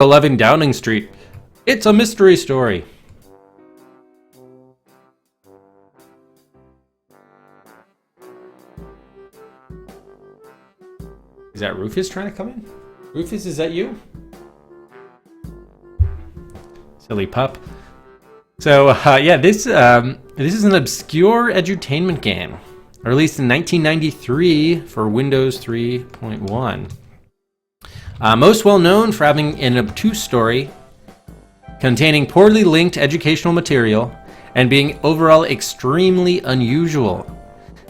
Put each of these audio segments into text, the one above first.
11 Downing Street. It's a mystery story. Is that Rufus trying to come in? Rufus, is that you? Silly pup. So, this is an obscure edutainment game, released in 1993 for Windows 3.1. Most well known for having an obtuse story, containing poorly linked educational material, and being overall extremely unusual.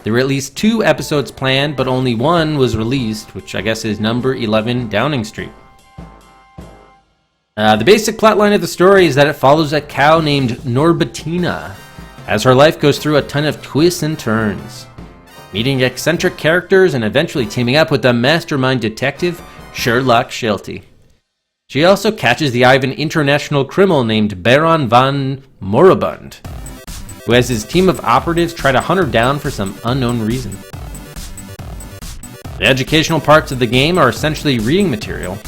There were at least 2 episodes planned, but only one was released, which I guess is number 11 Downing Street. The basic plotline of the story is that it follows a cow named Norbertina, as her life goes through a ton of twists and turns, meeting eccentric characters and eventually teaming up with the mastermind detective Sherrloch Sheltie. She also catches the eye of an international criminal named Baron van Moribund, who has his team of operatives try to hunt her down for some unknown reason. The educational parts of the game are essentially reading material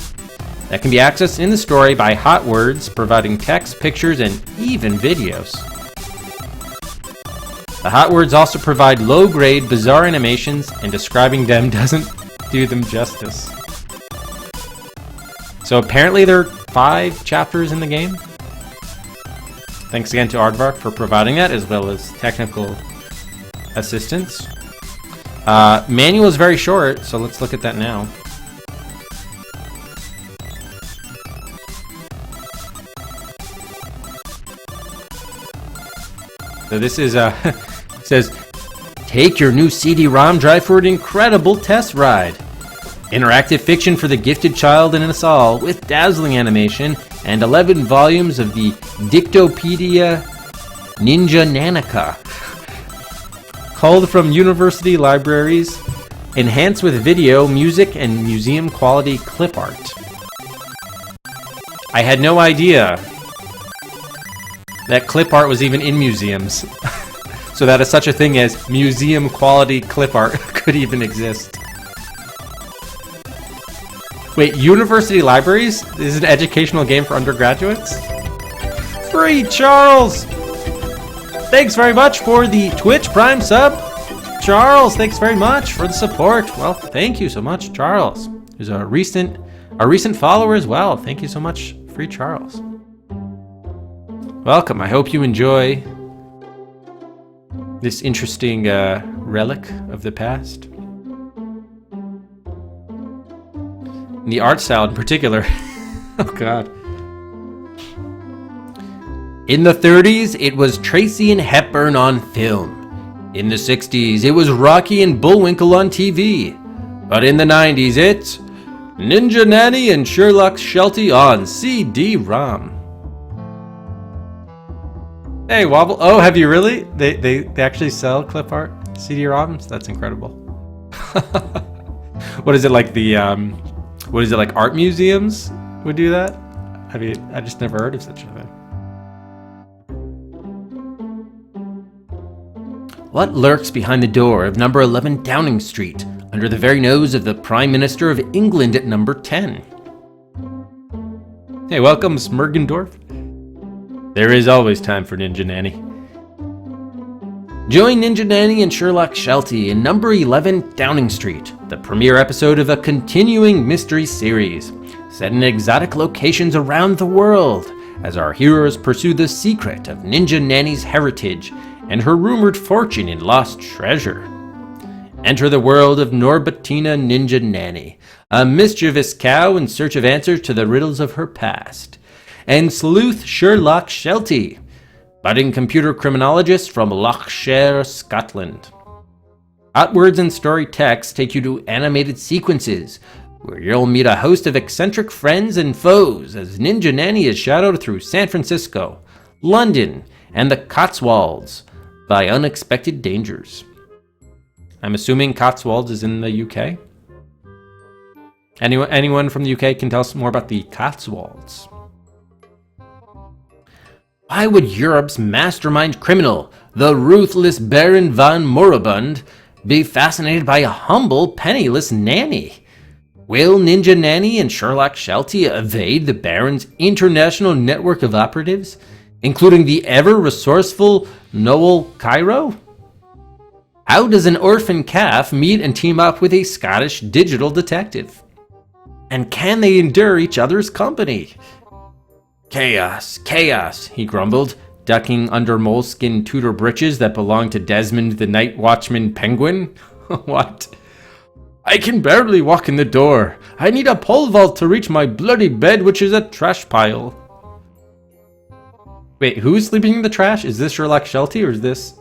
that can be accessed in the story by hot words, providing text, pictures, and even videos. The hot words also provide low-grade, bizarre animations, and describing them doesn't do them justice. So apparently there are 5 chapters in the game. Thanks again to Aardvark for providing that, as well as technical assistance. Manual is very short, so let's look at that now. So this is, it says, take your new CD-ROM drive for an incredible test ride. Interactive fiction for the gifted child in us all, with dazzling animation and 11 volumes of the Dictopedia Ninja Nanica. Culled from university libraries, enhanced with video, music, and museum-quality clip art. I had no idea that clip art was even in museums. So that such a thing as museum-quality clip art could even exist. Wait, university libraries? This is an educational game for undergraduates? Free Charles! Thanks very much for the Twitch Prime sub. Charles, thanks very much for the support. Well, thank you so much, Charles. Who's a recent follower as well. Thank you so much, Free Charles. Welcome. I hope you enjoy this interesting relic of the past. The art style in particular. Oh god. In the 30s, it was Tracy and Hepburn on film. In the 60s, it was Rocky and Bullwinkle on TV. But in the 90s, it's Ninja Nanny and Sherrloch Sheltie on CD-ROM. Hey, Wobble. Oh, have you really? They actually sell clip art CD-ROMs? That's incredible. What is it, like the what is it, like art museums would do that? I mean, I just never heard of such a thing. What lurks behind the door of number 11 Downing Street, under the very nose of the Prime Minister of England at number 10? Hey, welcome, Smergendorf. There is always time for Ninja Nanny. Join Ninja Nanny and Sherrloch Sheltie in number 11 Downing Street, the premiere episode of a continuing mystery series, set in exotic locations around the world, as our heroes pursue the secret of Ninja Nanny's heritage and her rumored fortune in lost treasure. Enter the world of Norbertina Ninja Nanny, a mischievous cow in search of answers to the riddles of her past, and sleuth Sherrloch Sheltie, budding computer criminologist from Lochshire, Scotland. Outwards and story text take you to animated sequences, where you'll meet a host of eccentric friends and foes as Ninja Nanny is shadowed through San Francisco, London, and the Cotswolds by unexpected dangers. I'm assuming Cotswolds is in the UK? Anyone from the UK can tell us more about the Cotswolds? Why would Europe's mastermind criminal, the ruthless Baron van Moribund, be fascinated by a humble, penniless nanny? Will Ninja Nanny and Sherlock Sheltie evade the Baron's international network of operatives, including the ever-resourceful Noel Cairo? How does an orphan calf meet and team up with a Scottish digital detective? And can they endure each other's company? Chaos, chaos, he grumbled, ducking under moleskin Tudor breeches that belonged to Desmond the Night Watchman Penguin. What? I can barely walk in the door. I need a pole vault to reach my bloody bed, which is a trash pile. Wait, who's sleeping in the trash? Is this Sherlock Sheltie or is this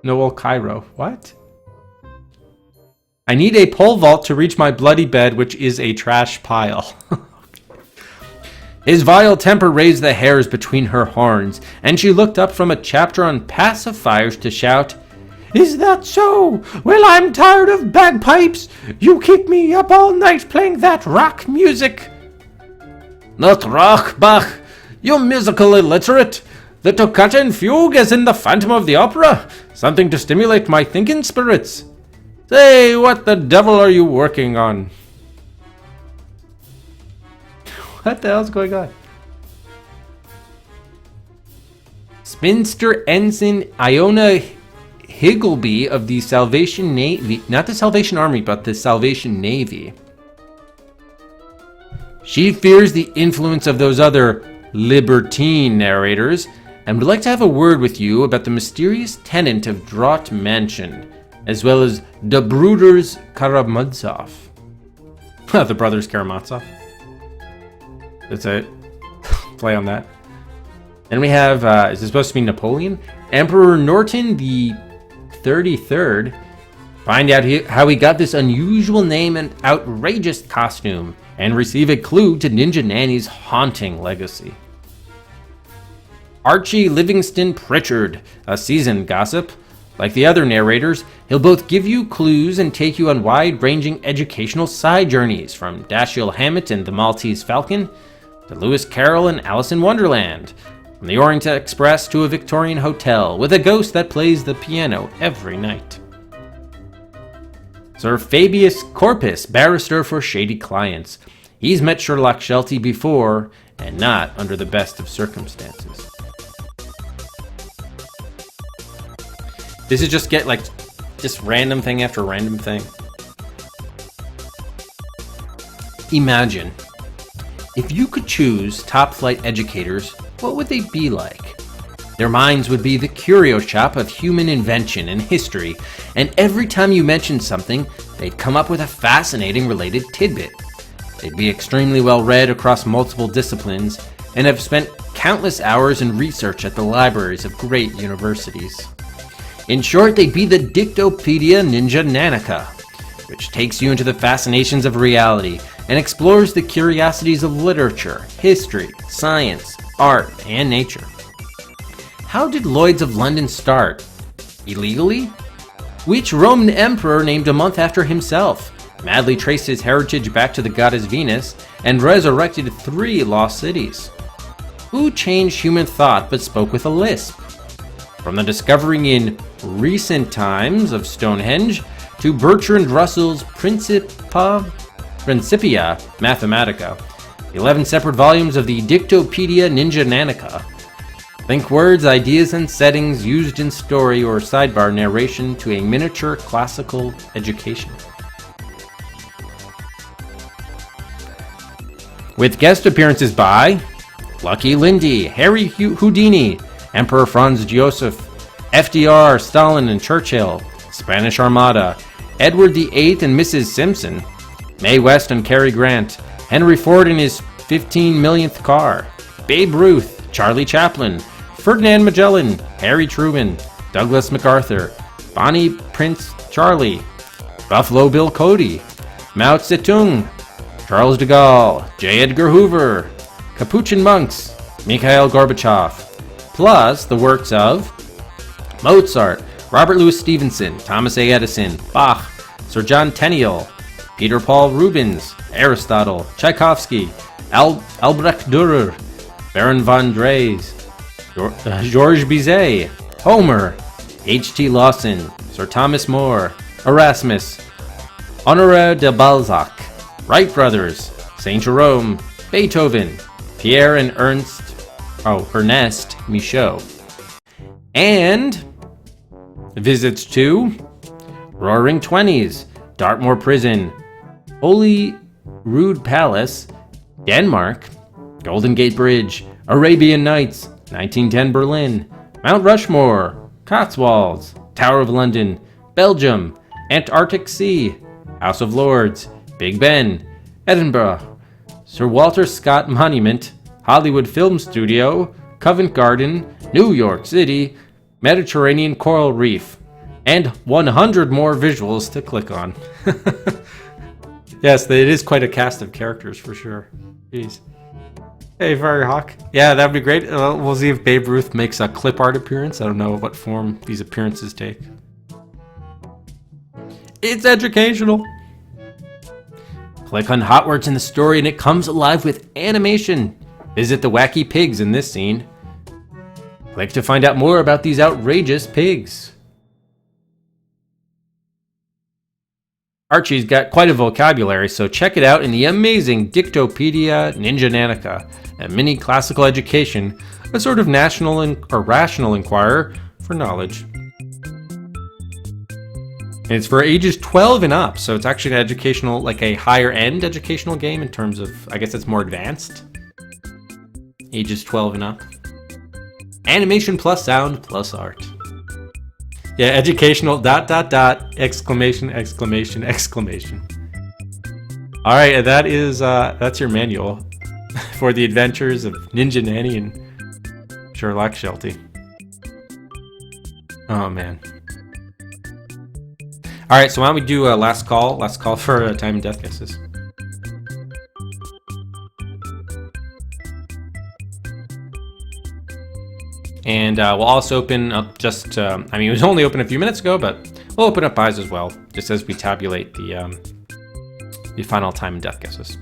Noel Cairo? What? I need a pole vault to reach my bloody bed, which is a trash pile. His vile temper raised the hairs between her horns, and she looked up from a chapter on pacifiers to shout, "Is that so? Well, I'm tired of bagpipes. You keep me up all night playing that rock music." "Not rock, Bach. You musical illiterate. The toccata and fugue as in the Phantom of the Opera. Something to stimulate my thinking spirits. Say, what the devil are you working on?" What the hell's going on? Spinster Ensign Iona Higgleby of the Salvation Navy, not the Salvation Army, but the Salvation Navy. She fears the influence of those other libertine narrators and would like to have a word with you about the mysterious tenant of Draught Mansion, as well as the Brothers Karamazov. The Brothers Karamazov. That's it. Play on that. Then we have, is this supposed to be Napoleon? Emperor Norton the 33rd. Find out how he got this unusual name and outrageous costume, and receive a clue to Ninja Nanny's haunting legacy. Archie Livingston Pritchard, a seasoned gossip. Like the other narrators, he'll both give you clues and take you on wide-ranging educational side journeys, from Dashiell Hammett and the Maltese Falcon, to Lewis Carroll and Alice in Wonderland, from the Orient Express to a Victorian hotel, with a ghost that plays the piano every night. Sir Fabius Corpus, barrister for shady clients. He's met Sherlock Sheltie before, and not under the best of circumstances. This is just just random thing after random thing. Imagine, if you could choose top-flight educators, what would they be like? Their minds would be the curio shop of human invention and history, and every time you mentioned something, they'd come up with a fascinating related tidbit. They'd be extremely well-read across multiple disciplines, and have spent countless hours in research at the libraries of great universities. In short, they'd be the Dictopedia Ninja Nanica, which takes you into the fascinations of reality and explores the curiosities of literature, history, science, art, and nature. How did Lloyd's of London start? Illegally? Which Roman emperor named a month after himself, madly traced his heritage back to the goddess Venus, and resurrected 3 lost cities? Who changed human thought but spoke with a lisp? From the discovering in recent times of Stonehenge to Bertrand Russell's Principia Mathematica, 11 separate volumes of the Dictopedia Ninja Nanica. Think words, ideas, and settings used in story or sidebar narration to a miniature classical education. With guest appearances by Lucky Lindy, Harry Houdini, Emperor Franz Joseph, FDR, Stalin and Churchill, Spanish Armada, Edward VIII and Mrs. Simpson, Mae West and Cary Grant, Henry Ford in his 15 millionth car, Babe Ruth, Charlie Chaplin, Ferdinand Magellan, Harry Truman, Douglas MacArthur, Bonnie Prince Charlie, Buffalo Bill Cody, Mao Zedong, Charles de Gaulle, J. Edgar Hoover, Capuchin monks, Mikhail Gorbachev, plus the works of Mozart, Robert Louis Stevenson, Thomas A. Edison, Bach, Sir John Tenniel, Peter Paul Rubens, Aristotle, Tchaikovsky, Albrecht Dürer, Baron von Drees, Georges Bizet, Homer, H.T. Lawson, Sir Thomas More, Erasmus, Honoré de Balzac, Wright brothers, Saint Jerome, Beethoven, Pierre and Ernest Michaud. And visits to Roaring Twenties, Dartmoor Prison, Holy Rood Palace, Denmark, Golden Gate Bridge, Arabian Nights, 1910 Berlin, Mount Rushmore, Cotswolds, Tower of London, Belgium, Antarctic Sea, House of Lords, Big Ben, Edinburgh, Sir Walter Scott Monument, Hollywood Film Studio, Covent Garden, New York City, Mediterranean Coral Reef, and 100 more visuals to click on. Yes, it is quite a cast of characters for sure. Jeez. Hey, Firehawk. Yeah, that'd be great. We'll see if Babe Ruth makes a clip art appearance. I don't know what form these appearances take. It's educational. Click on hot words in the story and it comes alive with animation. Visit the wacky pigs in this scene. Click to find out more about these outrageous pigs. Archie's got quite a vocabulary, so check it out in the amazing Dictopedia Ninjanatica, a mini classical education, a sort of national or rational inquirer for knowledge. And it's for ages 12 and up, so it's actually an educational, like a higher end educational game in terms of, I guess it's more advanced. Ages 12 and up. Animation plus sound plus art. Yeah, educational ... exclamation. All right, that is that's your manual for the adventures of Ninja Nanny and Sherlock Sheltie. Oh man. All right, so why don't we do a last call for time and death guesses. And we'll also open up just, it was only open a few minutes ago, but we'll open up eyes as well, just as we tabulate the final time and death guesses.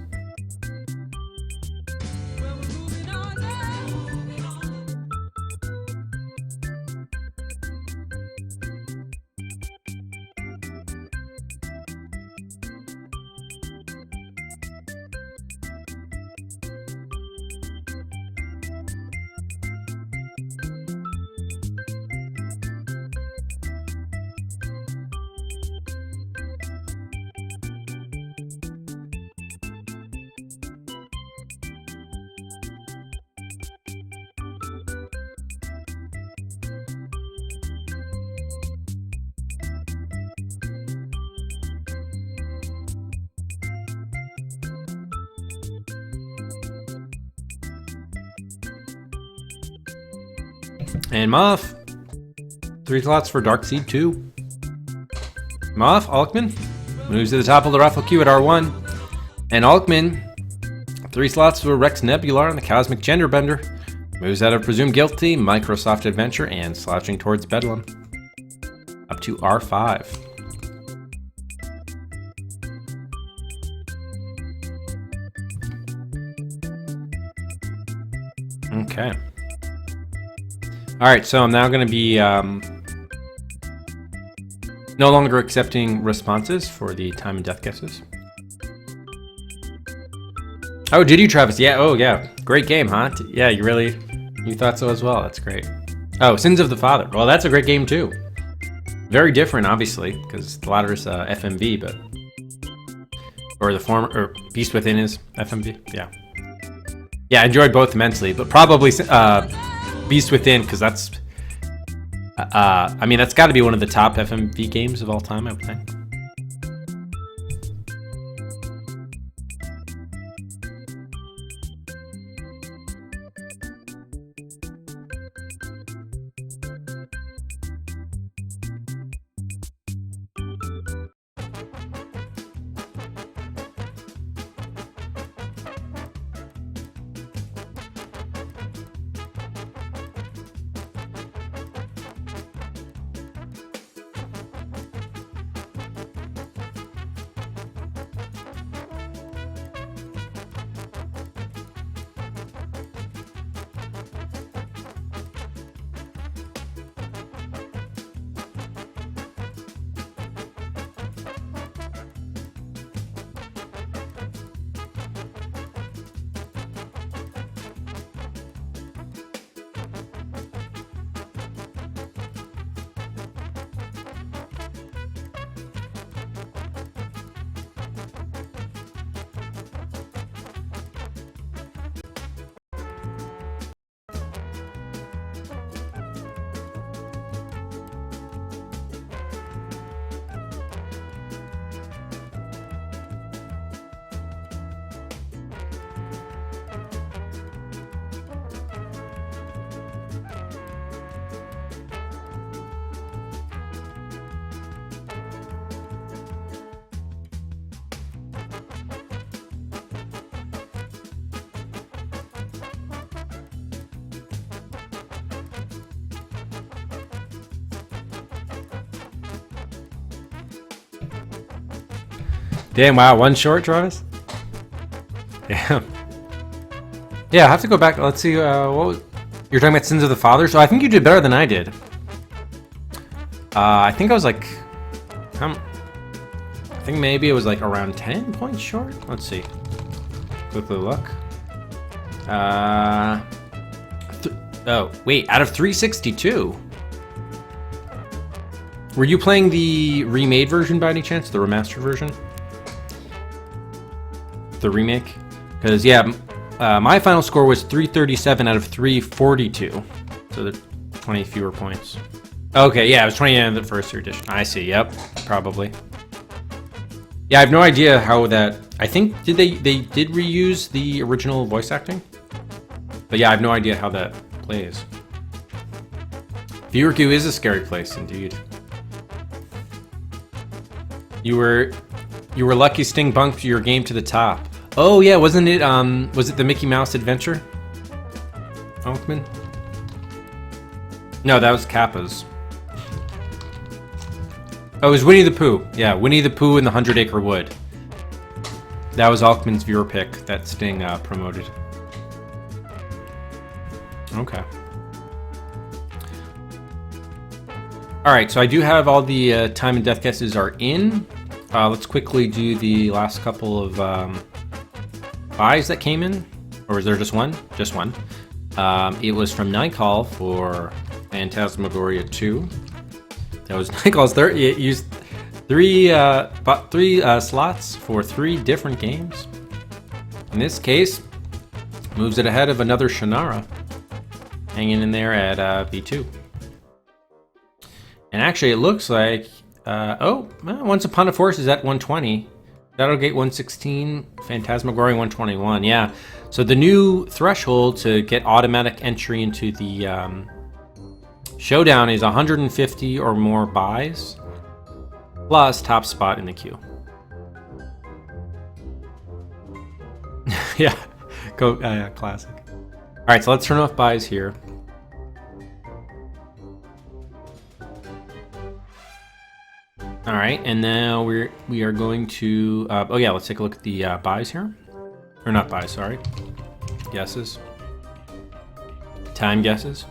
And Moth, 3 slots for Darkseid 2. Moth, Alkman, moves to the top of the raffle queue at R1. And Alkman, 3 slots for Rex Nebular and the Cosmic Genderbender, moves out of Presumed Guilty, Microsoft Adventure, and slouching towards Bedlam. Up to R5. Okay. All right, so I'm now going to be no longer accepting responses for the time and death guesses. Oh, did you, Travis? Yeah. Oh, yeah. Great game, huh? Yeah, you thought so as well. That's great. Oh, Sins of the Father. Well, that's a great game too. Very different, obviously, because the latter is FMV, but or Beast Within is FMV. Yeah. Yeah, I enjoyed both immensely, but probably Beast Within, because that's, that's got to be one of the top FMV games of all time, I would think. Damn, wow, one short, Travis? Damn. Yeah, I have to go back. Let's see, what was... You're talking about Sins of the Father? So I think you did better than I did. I think I was like... I think maybe it was like around 10 points short? Let's see. Quickly look. Oh, wait, out of 362. Were you playing the remade version by any chance? The remastered version? The remake? Because, yeah, my final score was 337 out of 342. So they're 20 fewer points. Okay, yeah, it was 20 in the first edition. I see, yep, probably. Yeah, I have no idea how that... I think, did they did reuse the original voice acting? But yeah, I have no idea how that plays. Vyurgu is a scary place, indeed. You were lucky Sting bumped your game to the top. Oh yeah, wasn't it, was it the Mickey Mouse Adventure? Oakman? No, that was Kappa's. Oh, it was Winnie the Pooh. Yeah, Winnie the Pooh and the 100 Acre Wood. That was Alkman's viewer pick that Sting promoted. Okay. Alright, so I do have all the time and death guesses are in. Let's quickly do the last couple of buys that came in. Or is there just one? Just one. It was from Nightcall for Phantasmagoria 2. That was Nightcall's third. It used three slots for 3 different games. In this case, moves it ahead of another Shannara, hanging in there at B2. And actually, it looks like Once Upon a Force is at 120. Shadowgate 116, Phantasmagoria 121. Yeah, so the new threshold to get automatic entry into the Showdown is 150 or more buys, plus top spot in the queue. Yeah, go classic. All right, so let's turn off buys here. All right, and now we are going to. Oh yeah, let's take a look at the buys here, or not buys, sorry. Guesses. Time guesses.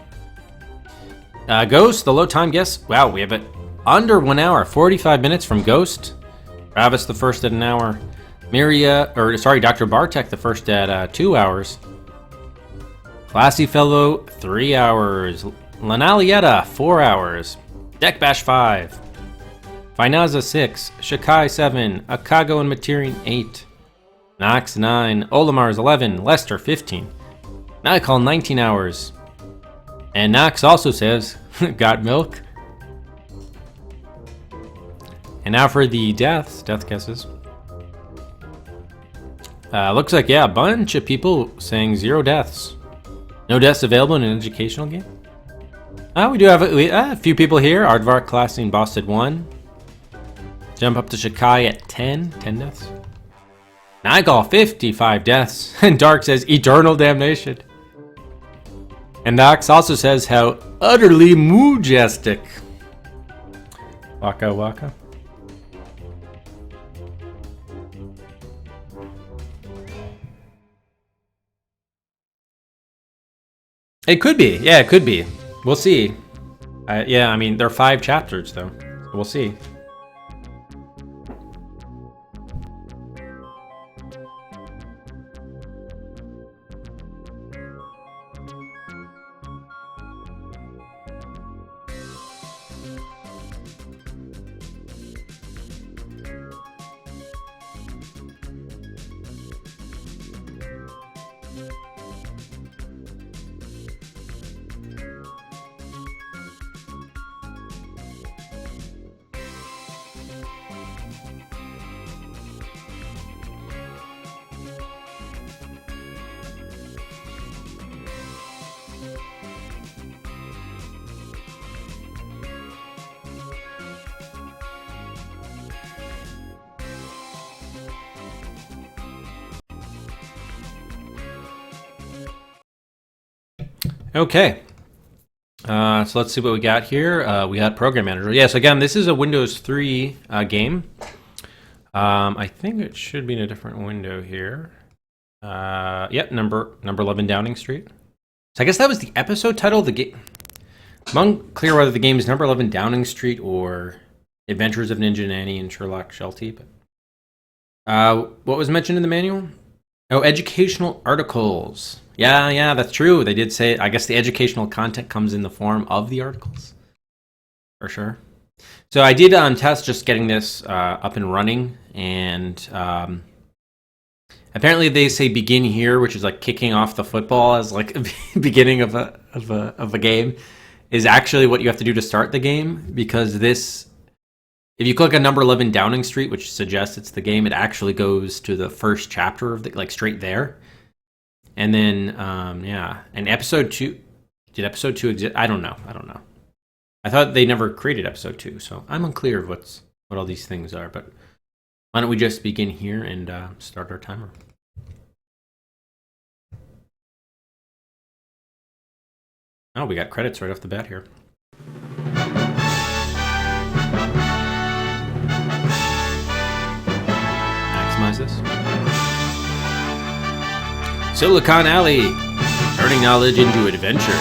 Ghost, the low time guess. Wow, we have it under 1 hour, 45 minutes from Ghost. Travis the first at an hour. Dr. Bartek the first at 2 hours. Classy Fellow 3 hours. Lanalietta 4 hours. Deck Bash 5. Finaza 6. Shakai 7. Akago and Materin 8. Nox 9. Olimars 11. Lester 15. Nightcall 19 hours. And Nox also says, got milk. And now for the death guesses. Looks like, yeah, a bunch of people saying 0 deaths. No deaths available in an educational game. We do have a few people here. Aardvark classing boss at 1. Jump up to Shakai at 10 deaths. Nightcall 55 deaths. And Dark says eternal damnation. And Nox also says how utterly majestic. Waka waka. It could be. Yeah, it could be. We'll see. Yeah, I mean, there are 5 chapters, though. So we'll see. Okay. So let's see what we got here. We got Program Manager. Yes, again, this is a Windows 3 game. I think it should be in a different window here. Yep, number 11 Downing Street. So I guess that was the episode title of the game. I'm unclear whether the game is number 11 Downing Street or Adventures of Ninja Nanny and Sherlock Sheltie. But what was mentioned in the manual? Oh, educational articles. Yeah, that's true. They did say, I guess the educational content comes in the form of the articles. For sure. So I did test just getting this up and running, and apparently they say begin here, which is like kicking off the football as like a beginning of a game, is actually what you have to do to start the game, because this, if you click on number 11 Downing Street, which suggests it's the game, it actually goes to the first chapter of the, like straight there. And then and episode 2, did episode 2 exist? I don't know. I thought they never created episode 2, so I'm unclear of what all these things are, but why don't we just begin here and start our timer. Oh, we got credits right off the bat here. Maximize this. Silicon Alley, turning knowledge into adventure.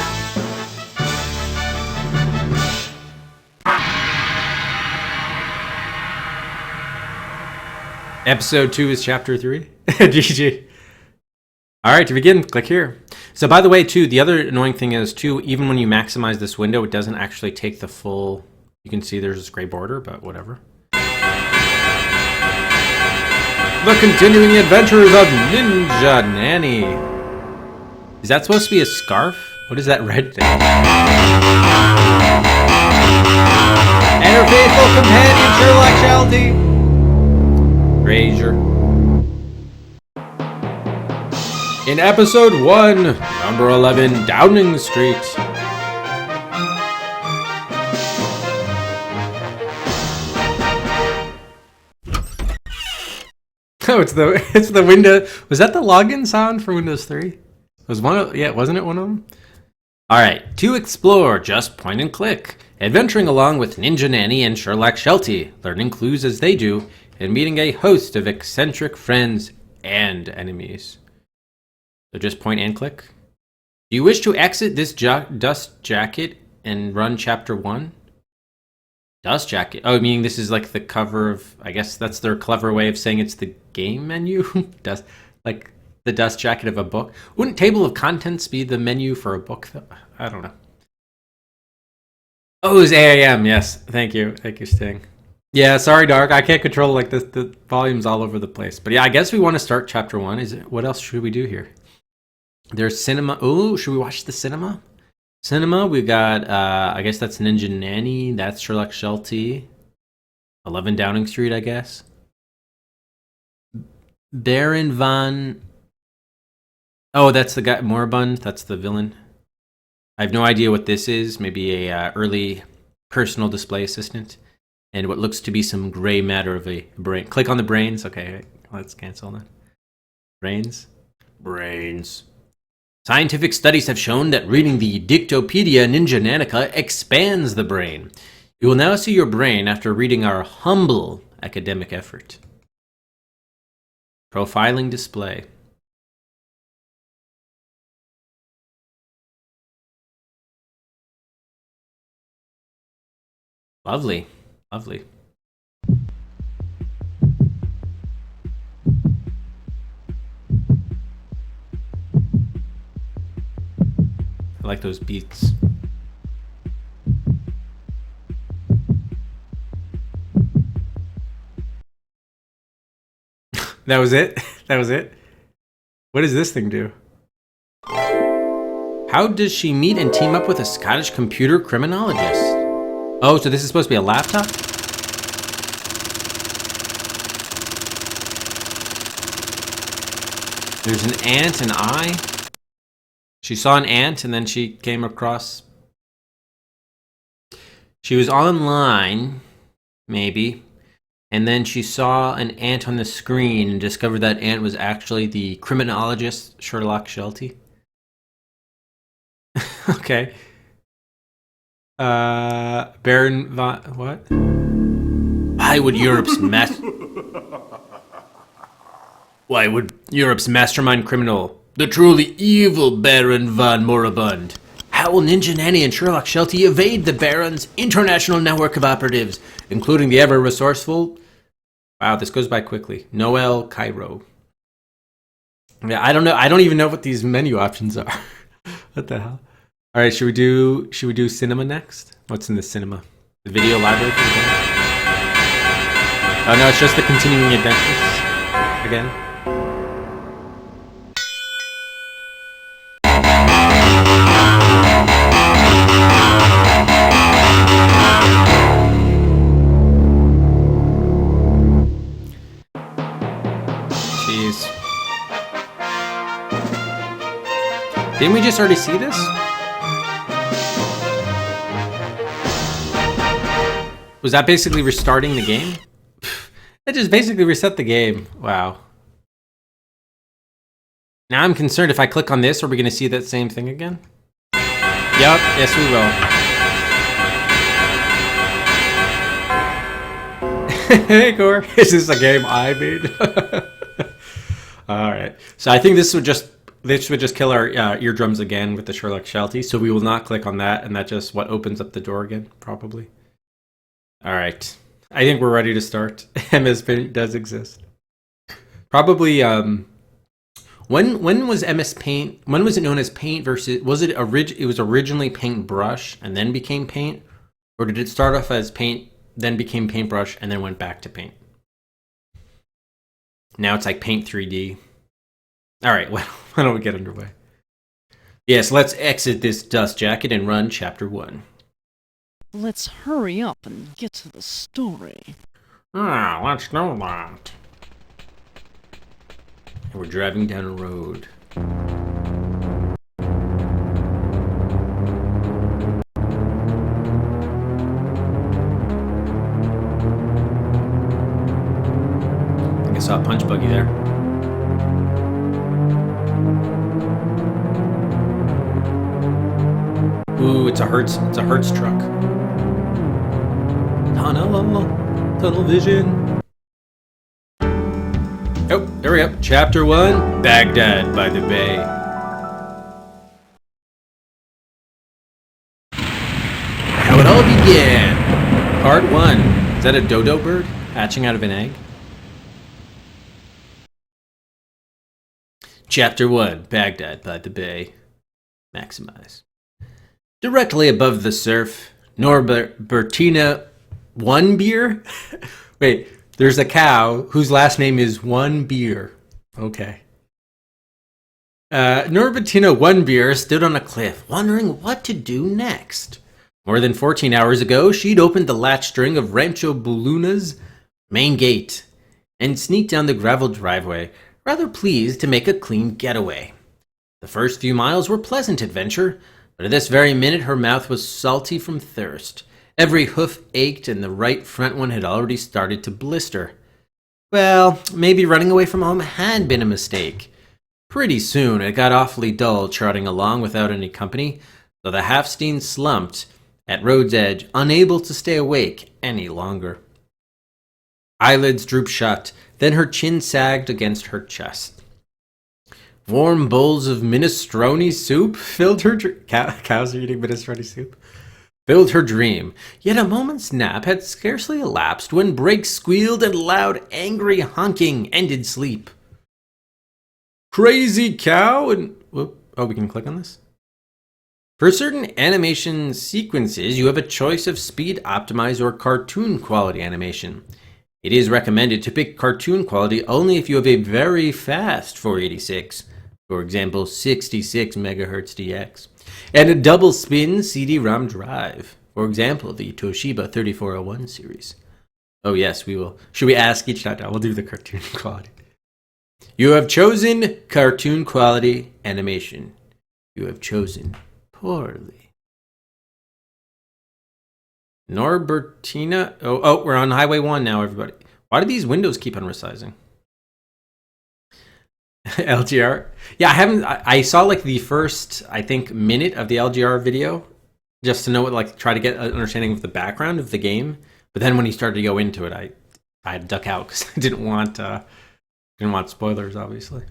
Episode 2 is chapter 3. GG. All right, to begin, click here. So by the way, too, the other annoying thing is, too, even when you maximize this window, it doesn't actually take the full... You can see there's this gray border, but whatever. The continuing adventures of Ninja Nanny. Is that supposed to be a scarf? What is that red thing? And her faithful companion, Sherlock Sheltie. Fraser. In episode 1, number 11, Downing Street. Oh, it's the window. Was that the login sound for Windows 3? Wasn't it one of them? All right, to explore, just point and click. Adventuring along with Ninja Nanny and Sherlock Sheltie, learning clues as they do, and meeting a host of eccentric friends and enemies. So just point and click. Do you wish to exit this dust jacket and run chapter 1? Dust jacket. Oh, meaning this is like the cover of, I guess that's their clever way of saying it's the game menu? Dust, like the dust jacket of a book. Wouldn't table of contents be the menu for a book, though? I don't know. Oh, it's AAM. Yes. Thank you. Thank you, Sting. Yeah, sorry, Dark. I can't control like this. The volume's all over the place. But yeah, I guess we want to start chapter 1. What else should we do here? There's cinema. Oh, should we watch the cinema? Cinema, we got, I guess that's Ninja Nanny. That's Sherlock Sheltie. 11 Downing Street, I guess. Baron von... Oh, that's the guy, Moribund. That's the villain. I have no idea what this is. Maybe a early personal display assistant. And what looks to be some gray matter of a brain. Click on the brains. Okay, let's cancel that. Brains. Scientific studies have shown that reading the Dictopedia Ninja Nanica expands the brain. You will now see your brain after reading our humble academic effort. Profiling display. Lovely. Lovely. I like those beats. That was it? That was it? What does this thing do? How does she meet and team up with a Scottish computer criminologist? Oh, so this is supposed to be a laptop? There's an ant and I. She saw an ant and then she came across... She was online, maybe, and then she saw an ant on the screen and discovered that ant was actually the criminologist Sherlock Sheltie. Okay. Baron von... What? Why would Europe's mass... Why would Europe's mastermind criminal, the truly evil Baron von Moribund, how will Ninja Nanny and Sherlock Sheltie evade the Baron's international network of operatives, including the ever-resourceful... Wow, this goes by quickly. Noel Cairo. Yeah, I don't know. I don't even know what these menu options are. What the hell? All right, should we do cinema next? What's in the cinema? The video library for the game? Oh no, it's just the continuing adventures again. Jeez. Didn't we just already see this? Was that basically restarting the game? That just basically reset the game. Wow. Now I'm concerned if I click on this, are we going to see that same thing again? Yup, yes we will. Hey, Gore. Is this a game I made? All right. So I think this would just kill our eardrums again with the Sherlock Sheltie. So we will not click on that, and that just what opens up the door again, probably. All right. I think we're ready to start. MS Paint does exist. Probably. When was MS Paint? When was it known as Paint versus? Was it It was originally Paintbrush and then became Paint, or did it start off as Paint, then became Paintbrush, and then went back to Paint? Now it's like Paint 3D. All right. Well, why don't we get underway? Yes, let's exit this dust jacket and run Chapter 1. Let's hurry up and get to the story. Let's know that. And we're driving down a road. I think I saw a punch buggy there. Ooh, it's a Hertz truck. Tunnel vision. Oh, there we go. Chapter 1, Baghdad by the Bay. How it all began. Part 1. Is that a dodo bird hatching out of an egg? Chapter 1, Baghdad by the Bay. Maximize. Directly above the surf, Norbertina One Beer? Wait, there's a cow whose last name is One Beer. Okay. Norbertina One Beer stood on a cliff, wondering what to do next. More than 14 hours ago, she'd opened the latch string of Rancho Buluna's main gate and sneaked down the gravel driveway, rather pleased to make a clean getaway. The first few miles were pleasant adventure, but at this very minute her mouth was salty from thirst. Every hoof ached and the right front one had already started to blister. Well, maybe running away from home had been a mistake. Pretty soon it got awfully dull trotting along without any company, so the Halfsteen slumped at road's edge, unable to stay awake any longer. Eyelids drooped shut, then her chin sagged against her chest. Warm bowls of minestrone soup filled her cows are eating minestrone soup. Filled her dream. Yet a moment's nap had scarcely elapsed when brakes squealed and loud, angry honking ended sleep. Crazy cow and... Whoop. Oh, we can click on this? For certain animation sequences, you have a choice of speed optimized or cartoon quality animation. It is recommended to pick cartoon quality only if you have a very fast 486, for example 66 MHz DX, and a double spin CD-ROM drive, for example the Toshiba 3401 series. Oh yes, we will. Should we ask each time? No, we'll do the cartoon quality. You have chosen cartoon quality animation. You have chosen poorly. Norbertina. Oh, we're on Highway 1 now, everybody. Why do these windows keep on resizing? LGR. Yeah, I saw like the first, I think, minute of the LGR video just to know what, like, try to get an understanding of the background of the game. But then when he started to go into it, I had to duck out because I didn't want Didn't want spoilers, obviously.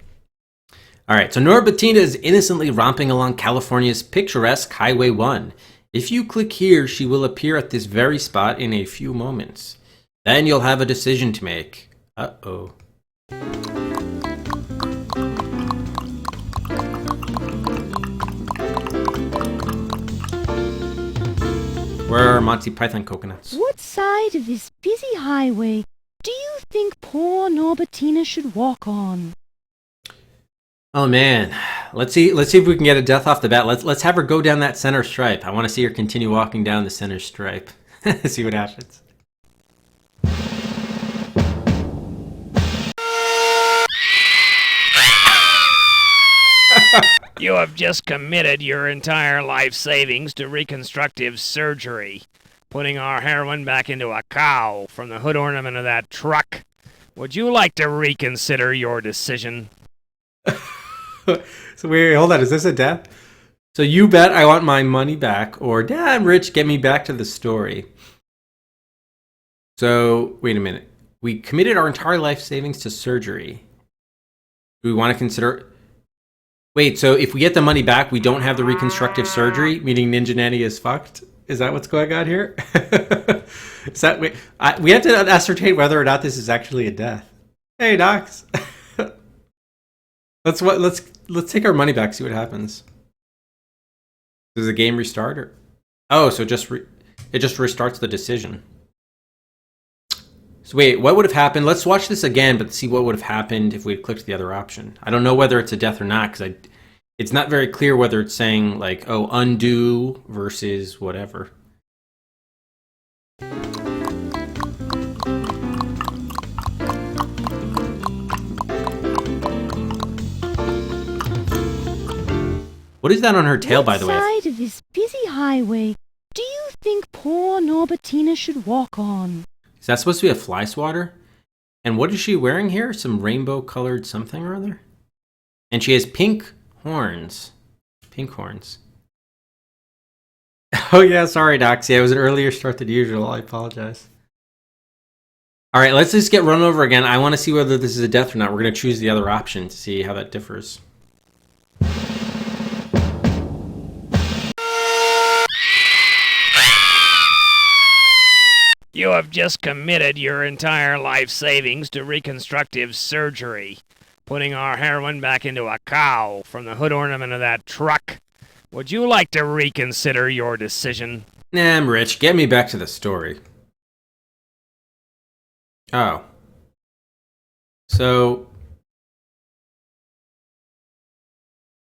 All right, so Nora Bettina is innocently romping along California's picturesque Highway 1. If you click here, she will appear at this very spot in a few moments. Then you'll have a decision to make. Uh-oh. Where are Monty Python coconuts? What side of this busy highway do you think poor Norbertina should walk on? Oh man, let's see if we can get a death off the bat. Let's have her go down that center stripe. I want to see her continue walking down the center stripe. See what happens. You have just committed your entire life savings to reconstructive surgery, putting our heroine back into a cow from the hood ornament of that truck. Would you like to reconsider your decision? So wait, hold on. Is this a death? So you bet I want my money back, or damn rich, get me back to the story. So wait a minute. We committed our entire life savings to surgery. Do we want to consider? Wait, so if we get the money back, we don't have the reconstructive surgery, meaning Ninja Nanny is fucked? Is that what's going on here? Is that we have to ascertain whether or not this is actually a death. Hey, Docs. Let's take our money back. See what happens. Does the game restart or? Oh, so it just restarts the decision. So wait, what would have happened? Let's watch this again, but see what would have happened if we had clicked the other option. I don't know whether it's a death or not because it's not very clear whether it's saying like, oh, undo versus whatever. What is that on her tail, by the way? What side of this busy highway do you think poor Norbertina should walk on? Is that supposed to be a fly swatter? And what is she wearing here? Some rainbow-colored something or other? And she has pink horns. Pink horns. Oh yeah, sorry, Doxy. I was an earlier start than usual. I apologize. All right, let's just get run over again. I want to see whether this is a death or not. We're going to choose the other option to see how that differs. You have just committed your entire life savings to reconstructive surgery, putting our heroine back into a cow from the hood ornament of that truck. Would you like to reconsider your decision? Nah, I'm rich. Get me back to the story. Oh. So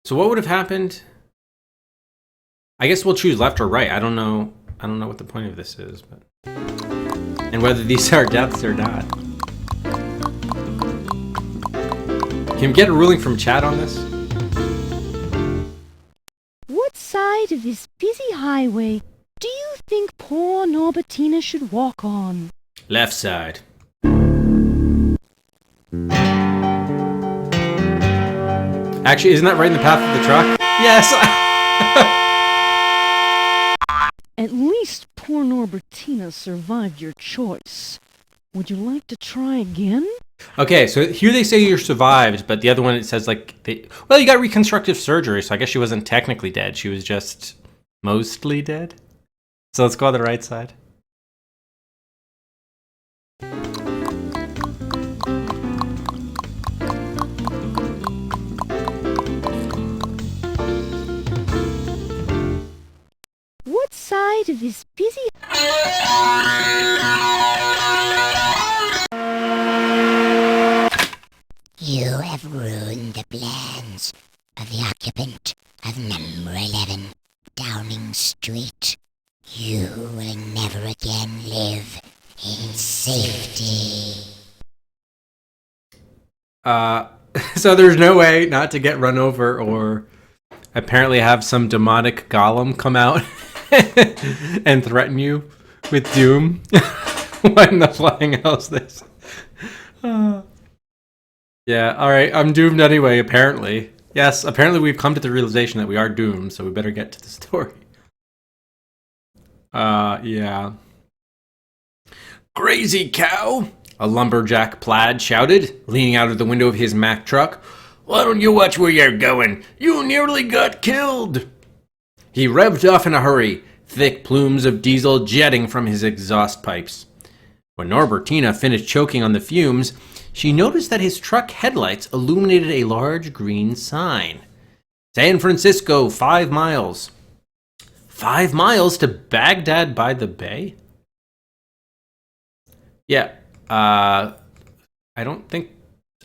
what would have happened? I guess we'll choose left or right. I don't know what the point of this is, but and whether these are deaths or not. Can we get a ruling from chat on this? What side of this busy highway do you think poor Norbertina should walk on? Left side. Actually, isn't that right in the path of the truck? Yes! At least poor Norbertina survived your choice. Would you like to try again? Okay, so here they say you survived, but the other one it says like, well, you got reconstructive surgery, so I guess she wasn't technically dead. She was just mostly dead. So let's go on the right side. What side of this busy... You have ruined the plans of the occupant of number 11 Downing Street. You will never again live in safety. So there's no way not to get run over or apparently have some demonic golem come out and threaten you with doom. What in the flying hell's this? Yeah, alright, I'm doomed anyway, apparently. Yes, apparently we've come to the realization that we are doomed, so we better get to the story. Yeah. Crazy cow! a lumberjack Plaid shouted, leaning out of the window of his Mack truck. "Why don't you watch where you're going? You nearly got killed!" He revved off in a hurry, thick plumes of diesel jetting from his exhaust pipes. When Norbertina finished choking on the fumes, she noticed that his truck headlights illuminated a large green sign. San Francisco, 5 miles. 5 miles to Baghdad by the Bay? Yeah, I don't think...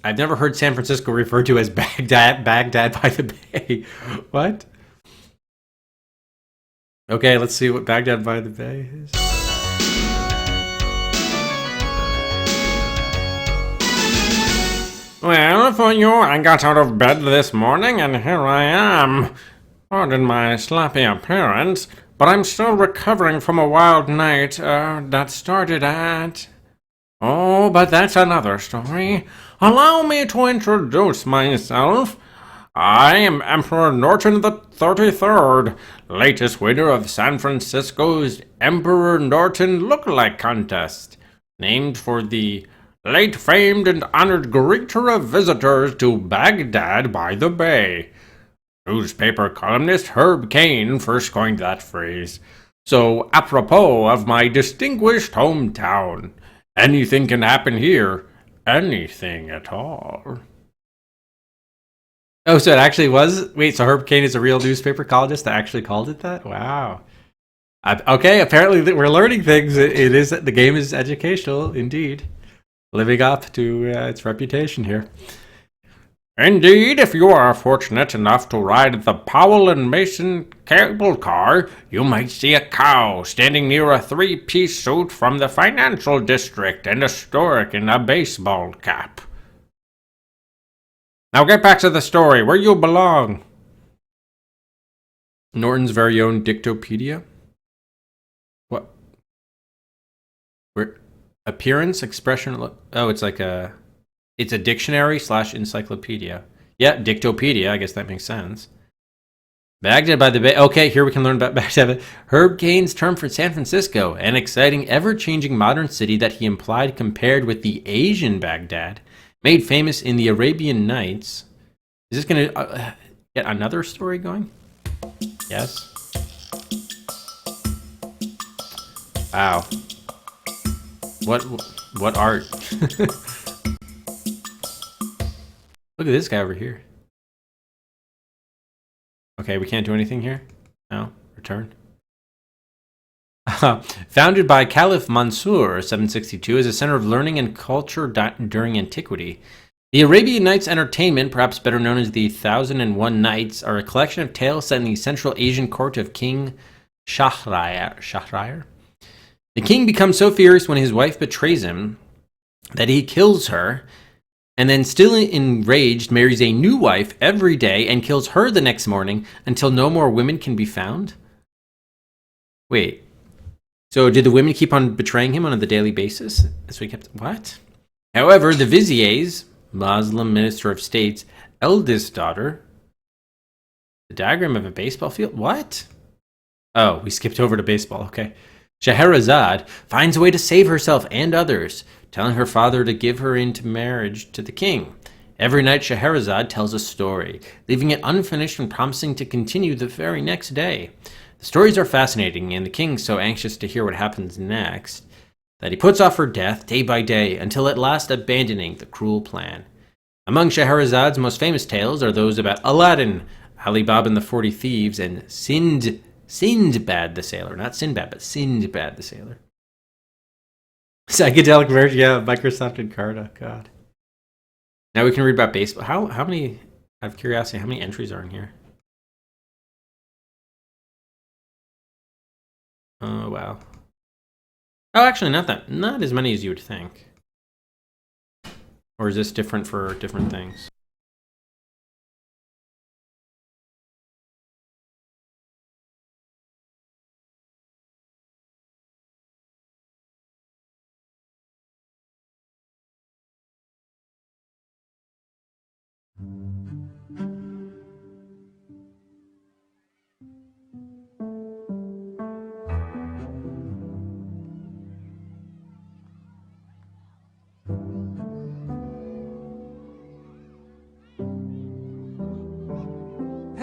I've never heard San Francisco referred to as Baghdad by the Bay. What? Okay, let's see what Baghdad by the Bay is. Well, for you, I got out of bed this morning and here I am. Pardon my sloppy appearance, but I'm still recovering from a wild night that started at... Oh, but that's another story. Allow me to introduce myself. I am Emperor Norton the 33rd, latest winner of San Francisco's Emperor Norton Lookalike Contest, named for the late famed and honored greeter of visitors to Baghdad by the Bay. Newspaper columnist Herb Caen first coined that phrase. So, apropos of my distinguished hometown, anything can happen here. Anything at all. Oh, so it actually was? Wait, so Herb Caen is a real newspaper columnist that actually called it that? Wow. Okay, apparently we're learning things. It is, the game is educational, indeed. Living up to its reputation here. Indeed, if you are fortunate enough to ride the Powell and Mason cable car, you might see a cow standing near a three-piece suit from the financial district and a stork in a baseball cap. Now get back to the story, where you belong. Norton's very own Dictopedia? What? Where? Appearance, expression... Oh, it's like a... It's a dictionary / encyclopedia. Yeah, Dictopedia, I guess that makes sense. Baghdad by the Bay. Okay, here we can learn about Baghdad. Herb Caen's term for San Francisco, an exciting, ever-changing modern city that he implied compared with the Asian Baghdad, made famous in the Arabian Nights. Is this going to get another story going? Yes. Wow. What art? Look at this guy over here. Okay, we can't do anything here? No? Return? Founded by Caliph Mansur, 762, as a center of learning and culture during antiquity, the Arabian Nights Entertainment, perhaps better known as the 1001 Nights, are a collection of tales set in the Central Asian court of King Shahryar. The king becomes so furious when his wife betrays him that he kills her, and then still enraged marries a new wife every day and kills her the next morning until no more women can be found? Wait. So did the women keep on betraying him on a daily basis? So he kept... What? However, the vizier's, Muslim minister of state's, eldest daughter... The diagram of a baseball field? What? Oh, we skipped over to baseball. Okay. Scheherazade finds a way to save herself and others, telling her father to give her into marriage to the king. Every night Scheherazade tells a story, leaving it unfinished and promising to continue the very next day. The stories are fascinating, and the king's so anxious to hear what happens next that he puts off her death day by day until at last abandoning the cruel plan. Among Scheherazade's most famous tales are those about Aladdin, Ali Baba and the 40 Thieves, and Sindbad the Sailor. Not Sinbad, but Sindbad the Sailor. Psychedelic version, yeah, Microsoft Encarta, God. Now we can read about baseball. How many, out of curiosity, how many entries are in here? Oh, wow. Oh, actually, not as many as you would think. Or is this different for different things?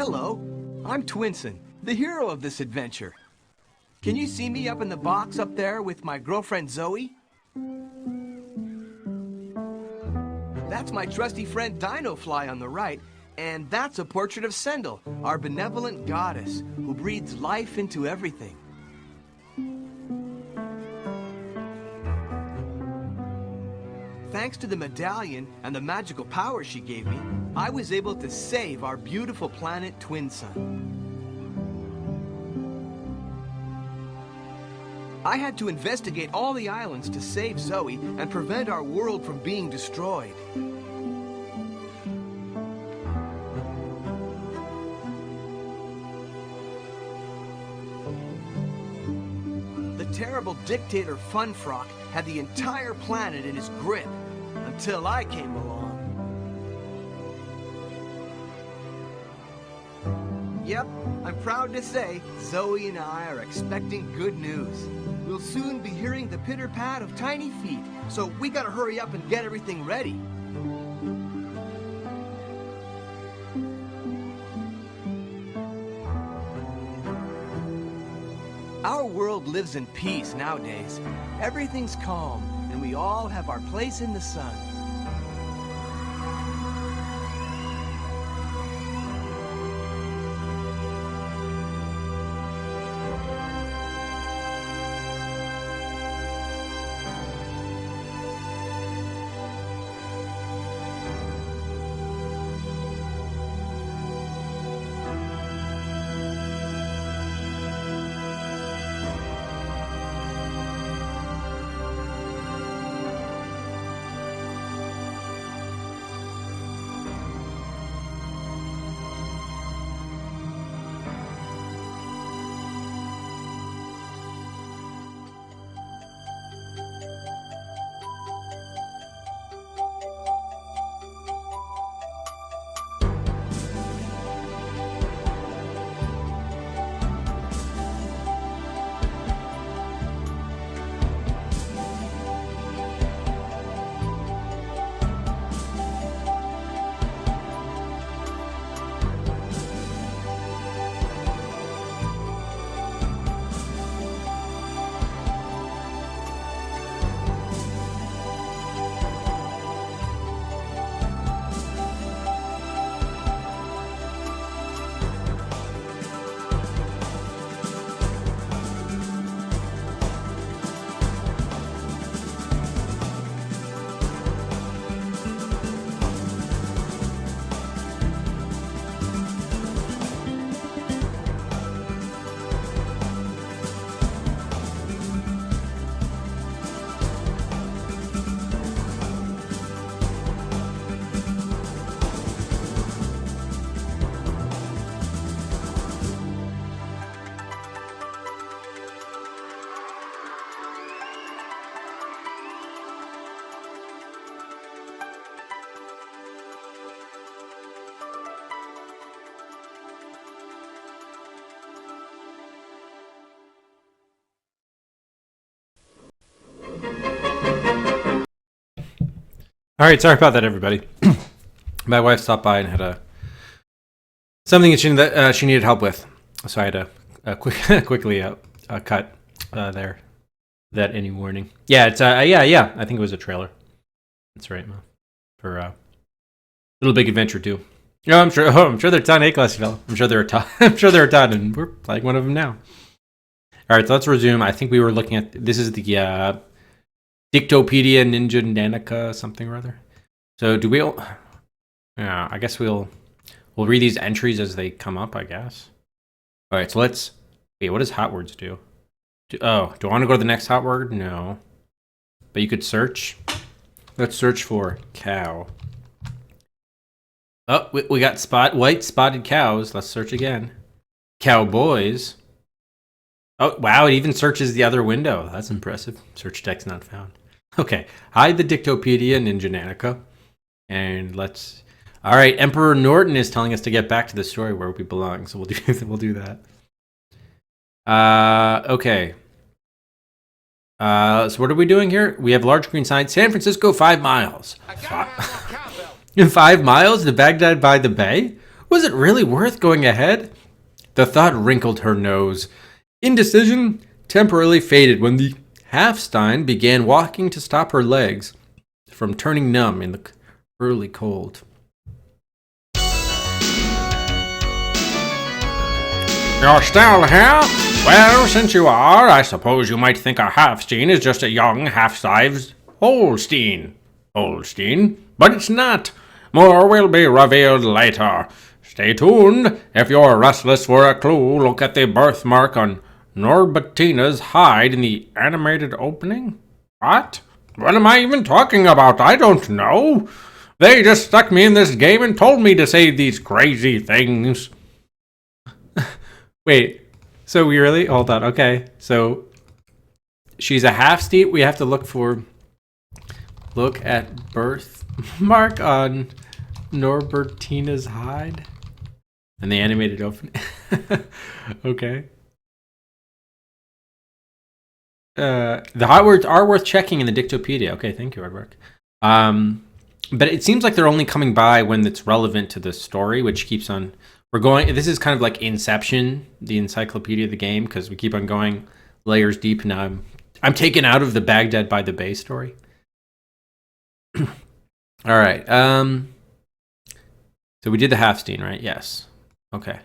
Hello, I'm Twinson, the hero of this adventure. Can you see me up in the box up there with my girlfriend Zoe? That's my trusty friend Dino Fly on the right, and that's a portrait of Sendel, our benevolent goddess, who breathes life into everything. Thanks to the medallion and the magical power she gave me, I was able to save our beautiful planet Twin Sun. I had to investigate all the islands to save Zoe and prevent our world from being destroyed. The terrible dictator Funfrock had the entire planet in his grip, until I came along. Yep, I'm proud to say Zoe and I are expecting good news. We'll soon be hearing the pitter-pat of tiny feet, so we gotta hurry up and get everything ready. Our world lives in peace nowadays. Everything's calm, and we all have our place in the sun. All right, sorry about that, everybody. My wife stopped by and had something that she needed help with, so I had to quickly cut there. That any warning? Yeah, it's yeah. I think it was a trailer. That's right, Mo. For Little Big Adventure 2. No, I'm sure. Oh, I'm sure they're a ton. Hey, classy fellow. I'm sure they're a ton. I'm sure they're a ton, and we're playing one of them now. All right, so let's resume. I think we were looking at this is the Dictopedia Ninja Nanica something or other. So do we? Yeah, I guess we'll read these entries as they come up. I guess. All right, so let's. Wait, what does hot words do? Do I want to go to the next hot word? No. But you could search. Let's search for cow. Oh, we got white spotted cows. Let's search again. Cowboys. Oh, wow, it even searches the other window. That's impressive. Search text not found. Okay, hide the Dictopedia Ninja Nanica. And let's... All right, Emperor Norton is telling us to get back to the story where we belong, so we'll do that. Okay. So what are we doing here? We have large green sign. San Francisco, 5 miles. In 5 miles to Baghdad by the Bay? Was it really worth going ahead? The thought wrinkled her nose. Indecision temporarily faded when the Halfstein began walking to stop her legs from turning numb in the early cold. You're still here? Well, since you are, I suppose you might think a Halfstein is just a young, half-sized Holstein. But it's not. More will be revealed later. Stay tuned. If you're restless for a clue, look at the birthmark on Norbertina's hide in the animated opening. What? What am I even talking about? I don't know. They just stuck me in this game and told me to say these crazy things. Wait, so we really? Hold on, okay. So, she's a half-steep. We have to look at birthmark on Norbertina's hide. And the animated opening. Okay. The hot words are worth checking in the Dictopedia. Okay, thank you, Aardvark. But it seems like they're only coming by when it's relevant to the story, which keeps on... This is kind of like Inception, the encyclopedia of the game, because we keep on going layers deep. Now I'm taken out of the Baghdad by the Bay story. All right. So we did the Halfstein, right? Yes. Okay.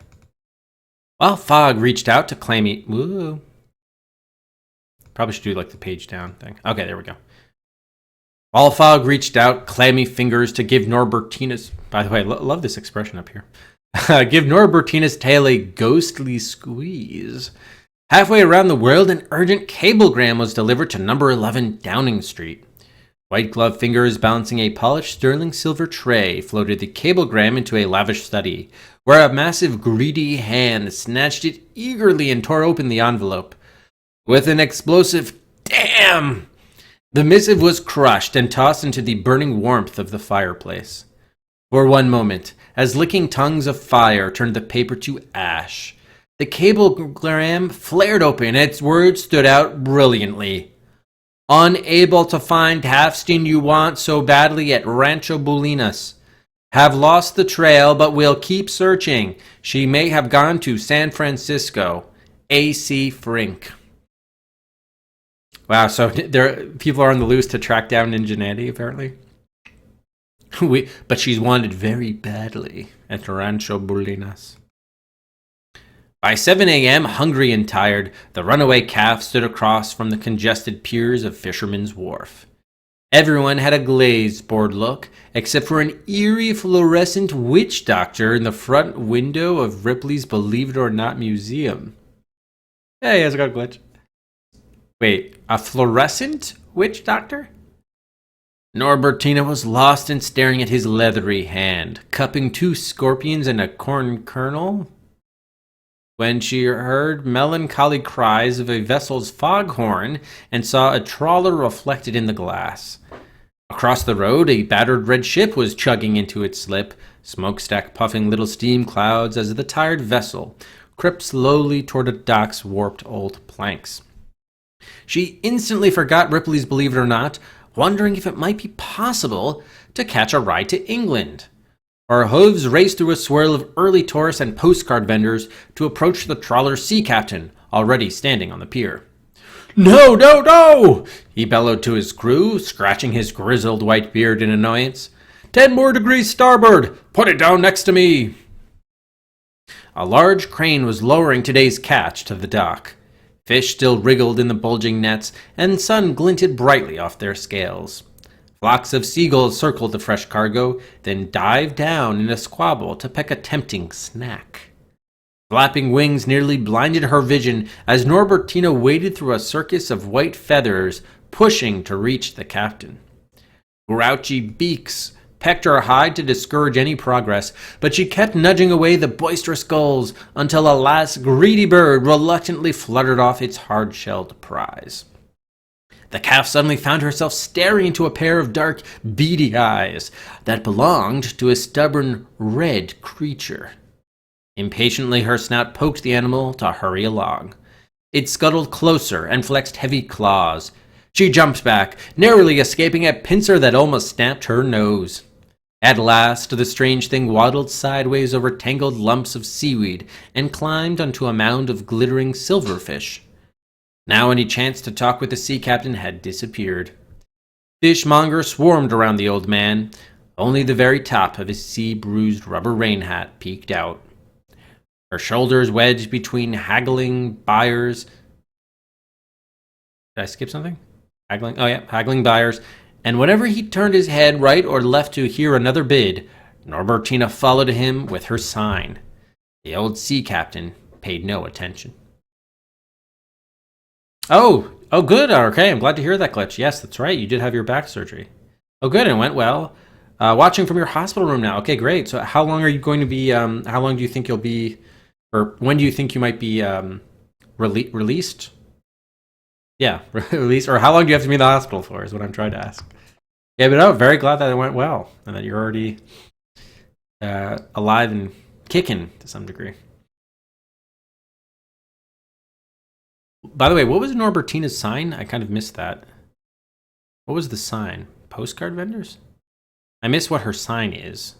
Well, Fogg reached out to claim Woo. Probably should do like the page down thing. Okay, there we go. While Fogg reached out, clammy fingers to give Norbertina's... By the way, love this expression up here. Give Norbertina's tail a ghostly squeeze. Halfway around the world, an urgent cablegram was delivered to number 11 Downing Street. White gloved fingers balancing a polished sterling silver tray floated the cablegram into a lavish study, where a massive greedy hand snatched it eagerly and tore open the envelope. With an explosive "damn!" the missive was crushed and tossed into the burning warmth of the fireplace. For one moment, as licking tongues of fire turned the paper to ash, the cablegram flared open and its words stood out brilliantly. Unable to find Halfstein you want so badly at Rancho Bulinas. Have lost the trail, but will keep searching. She may have gone to San Francisco. A.C. Frink. Wow, so people are on the loose to track down Ninja Nanny, apparently. But she's wanted very badly at Rancho Bulinas. By 7 a.m., hungry and tired, the runaway calf stood across from the congested piers of Fisherman's Wharf. Everyone had a glazed, bored look, except for an eerie fluorescent witch doctor in the front window of Ripley's Believe It or Not museum. Hey, how's it going, Glitch? Wait, a fluorescent witch doctor? Norbertina was lost in staring at his leathery hand, cupping 2 scorpions and a corn kernel, when she heard melancholy cries of a vessel's foghorn and saw a trawler reflected in the glass. Across the road, a battered red ship was chugging into its slip, smokestack puffing little steam clouds as the tired vessel crept slowly toward a dock's warped old planks. She instantly forgot Ripley's Believe It or Not, wondering if it might be possible to catch a ride to England. Our hooves raced through a swirl of early tourists and postcard vendors to approach the trawler's sea captain, already standing on the pier. "No, no, no!" he bellowed to his crew, scratching his grizzled white beard in annoyance. 10 more degrees starboard! Put it down next to me! A large crane was lowering today's catch to the dock. Fish still wriggled in the bulging nets, and sun glinted brightly off their scales. Flocks of seagulls circled the fresh cargo, then dived down in a squabble to peck a tempting snack. Flapping wings nearly blinded her vision as Norbertina waded through a circus of white feathers, pushing to reach the captain. Grouchy beaks pecked her hide to discourage any progress, but she kept nudging away the boisterous gulls until a last greedy bird reluctantly fluttered off its hard-shelled prize. The calf suddenly found herself staring into a pair of dark, beady eyes that belonged to a stubborn, red creature. Impatiently, her snout poked the animal to hurry along. It scuttled closer and flexed heavy claws. She jumped back, narrowly escaping a pincer that almost snapped her nose. At last, the strange thing waddled sideways over tangled lumps of seaweed and climbed onto a mound of glittering silverfish. Now any chance to talk with the sea captain had disappeared. Fishmonger swarmed around the old man. Only the very top of his sea-bruised rubber rain hat peeked out. Her shoulders wedged between haggling buyers. Did I skip something? Haggling buyers. And whenever he turned his head right or left to hear another bid, Norbertina followed him with her sign. The old sea captain paid no attention. Oh, good. Okay, I'm glad to hear that, Glitch. Yes, that's right. You did have your back surgery. Oh, good. It went well. Watching from your hospital room now. Okay, great. So how long are you going to be, how long do you think you'll be, or when do you think you might be released? Yeah, released. Or how long do you have to be in the hospital for is what I'm trying to ask. Yeah, but I'm very glad that it went well and that you're already alive and kicking to some degree. By the way, what was Norbertina's sign? I kind of missed that. What was the sign? Postcard vendors? I miss what her sign is.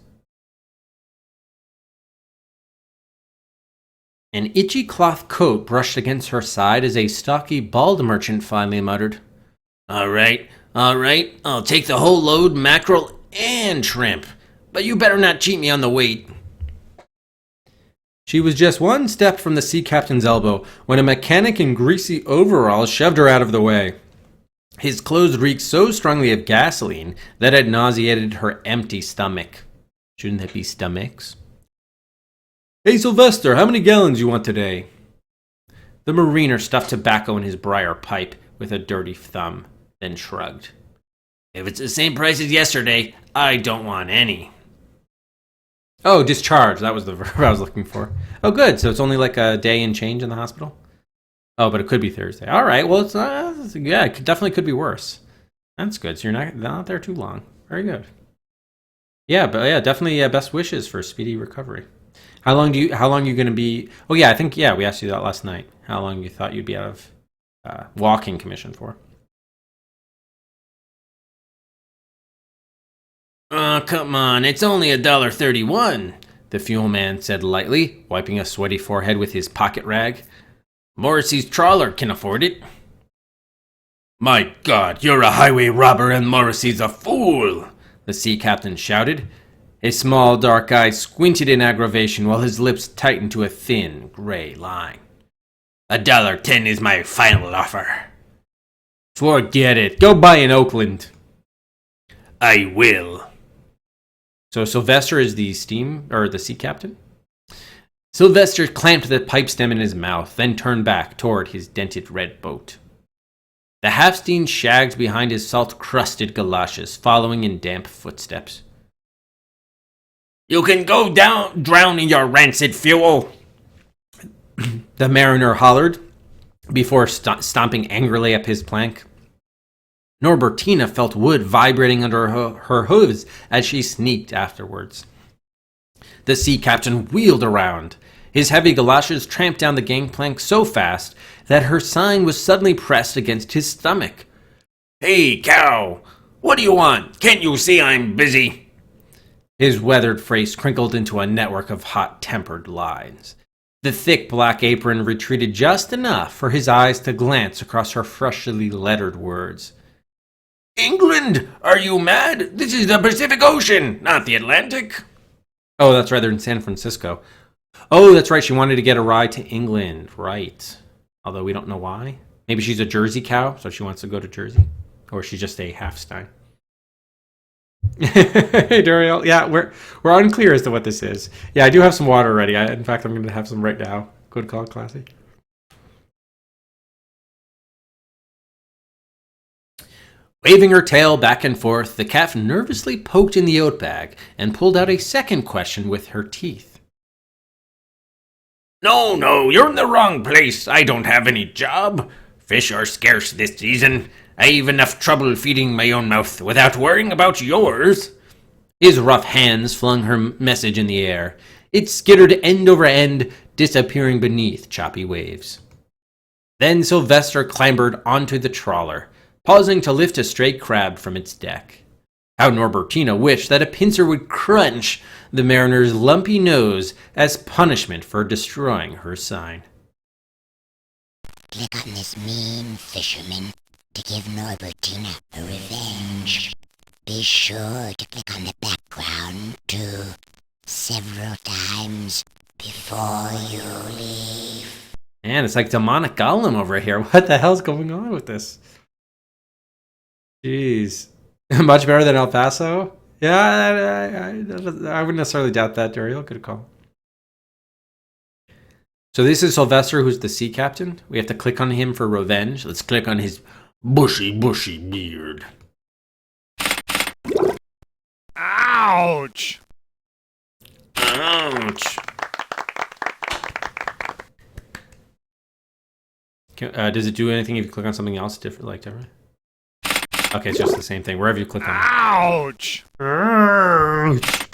An itchy cloth coat brushed against her side as a stocky, bald merchant finally muttered, All right, I'll take the whole load, mackerel and shrimp, but you better not cheat me on the weight. She was just one step from the sea captain's elbow when a mechanic in greasy overalls shoved her out of the way. His clothes reeked so strongly of gasoline that it nauseated her empty stomach. Shouldn't that be stomachs? Hey, Sylvester, how many gallons you want today? The mariner stuffed tobacco in his briar pipe with a dirty thumb, then shrugged. If it's the same price as yesterday, I don't want any. Oh, discharge. That was the verb I was looking for. Oh, good. So it's only like a day and change in the hospital? Oh, but it could be Thursday. All right. Well, it definitely could be worse. That's good. So you're not there too long. Very good. Yeah, but yeah, definitely best wishes for a speedy recovery. How long are you going to be? Oh, yeah, I think, we asked you that last night. How long you thought you'd be out of walking commission for? Oh, come on, it's only $1.31, the fuel man said lightly, wiping a sweaty forehead with his pocket rag. Morrissey's trawler can afford it. My God, you're a highway robber and Morrissey's a fool, the sea captain shouted. His small dark eyes squinted in aggravation while his lips tightened to a thin, gray line. $1.10 is my final offer. Forget it. Go buy in Oakland. I will. So Sylvester is the sea captain? Sylvester clamped the pipe stem in his mouth, then turned back toward his dented red boat. The half-steam shagged behind his salt-crusted galoshes, following in damp footsteps. You can go down, drown in your rancid fuel, the mariner hollered, before stomping angrily up his plank. Norbertina felt wood vibrating under her hooves as she sneaked afterwards. The sea captain wheeled around. His heavy galoshes tramped down the gangplank so fast that her sign was suddenly pressed against his stomach. Hey, cow! What do you want? Can't you see I'm busy? His weathered face crinkled into a network of hot-tempered lines. The thick black apron retreated just enough for his eyes to glance across her freshly lettered words. England? Are you mad? This is the Pacific Ocean, not the Atlantic. Oh, that's right, they're in San Francisco. Oh, that's right, she wanted to get a ride to England, right. Although we don't know why. Maybe she's a Jersey cow, so she wants to go to Jersey. Or she's just a Halfstein. Hey, Duriel. Yeah, we're unclear as to what this is. Yeah, I do have some water ready. In fact, I'm going to have some right now. Good call, Classy. Waving her tail back and forth, the calf nervously poked in the oat bag and pulled out a second question with her teeth. No, you're in the wrong place. I don't have any job. Fish are scarce this season. I have enough trouble feeding my own mouth without worrying about yours. His rough hands flung her message in the air. It skittered end over end, disappearing beneath choppy waves. Then Sylvester clambered onto the trawler, pausing to lift a stray crab from its deck. How Norbertina wished that a pincer would crunch the mariner's lumpy nose as punishment for destroying her sign. Click on this mean fisherman to give Norbertina a revenge. Be sure to click on the background, too, several times before you leave. Man, it's like demonic golem over here. What the hell's going on with this? Jeez. Much better than El Paso? Yeah, I wouldn't necessarily doubt that, Duriel. Good call. So this is Sylvester, who's the sea captain. We have to click on him for revenge. Let's click on his bushy beard. Ouch! Ouch. Does it do anything if you click on something else different? Okay, it's just the same thing. Wherever you click on it. Ouch! Ouch.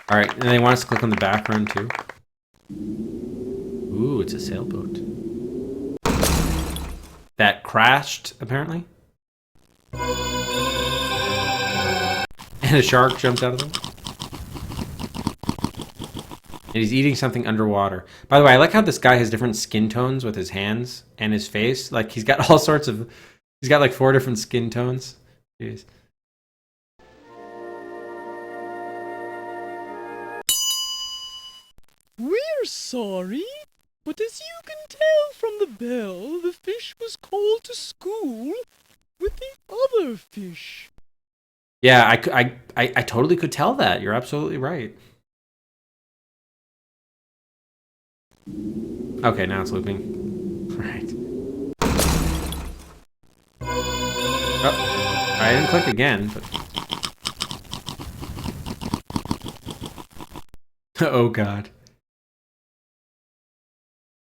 All right, and they want us to click on the background too. Ooh, it's a sailboat. That crashed, apparently. And a shark jumped out of them. And he's eating something underwater. By the way, I like how this guy has different skin tones with his hands and his face. Like, he's got all sorts of... He's got like 4 different skin tones. Jeez. We're sorry, but as you can tell from the bell, the fish was called to school with the other fish. Yeah, I totally could tell that. You're absolutely right. Okay, now it's looping. Right. Oh, I didn't click again, but... Oh, God.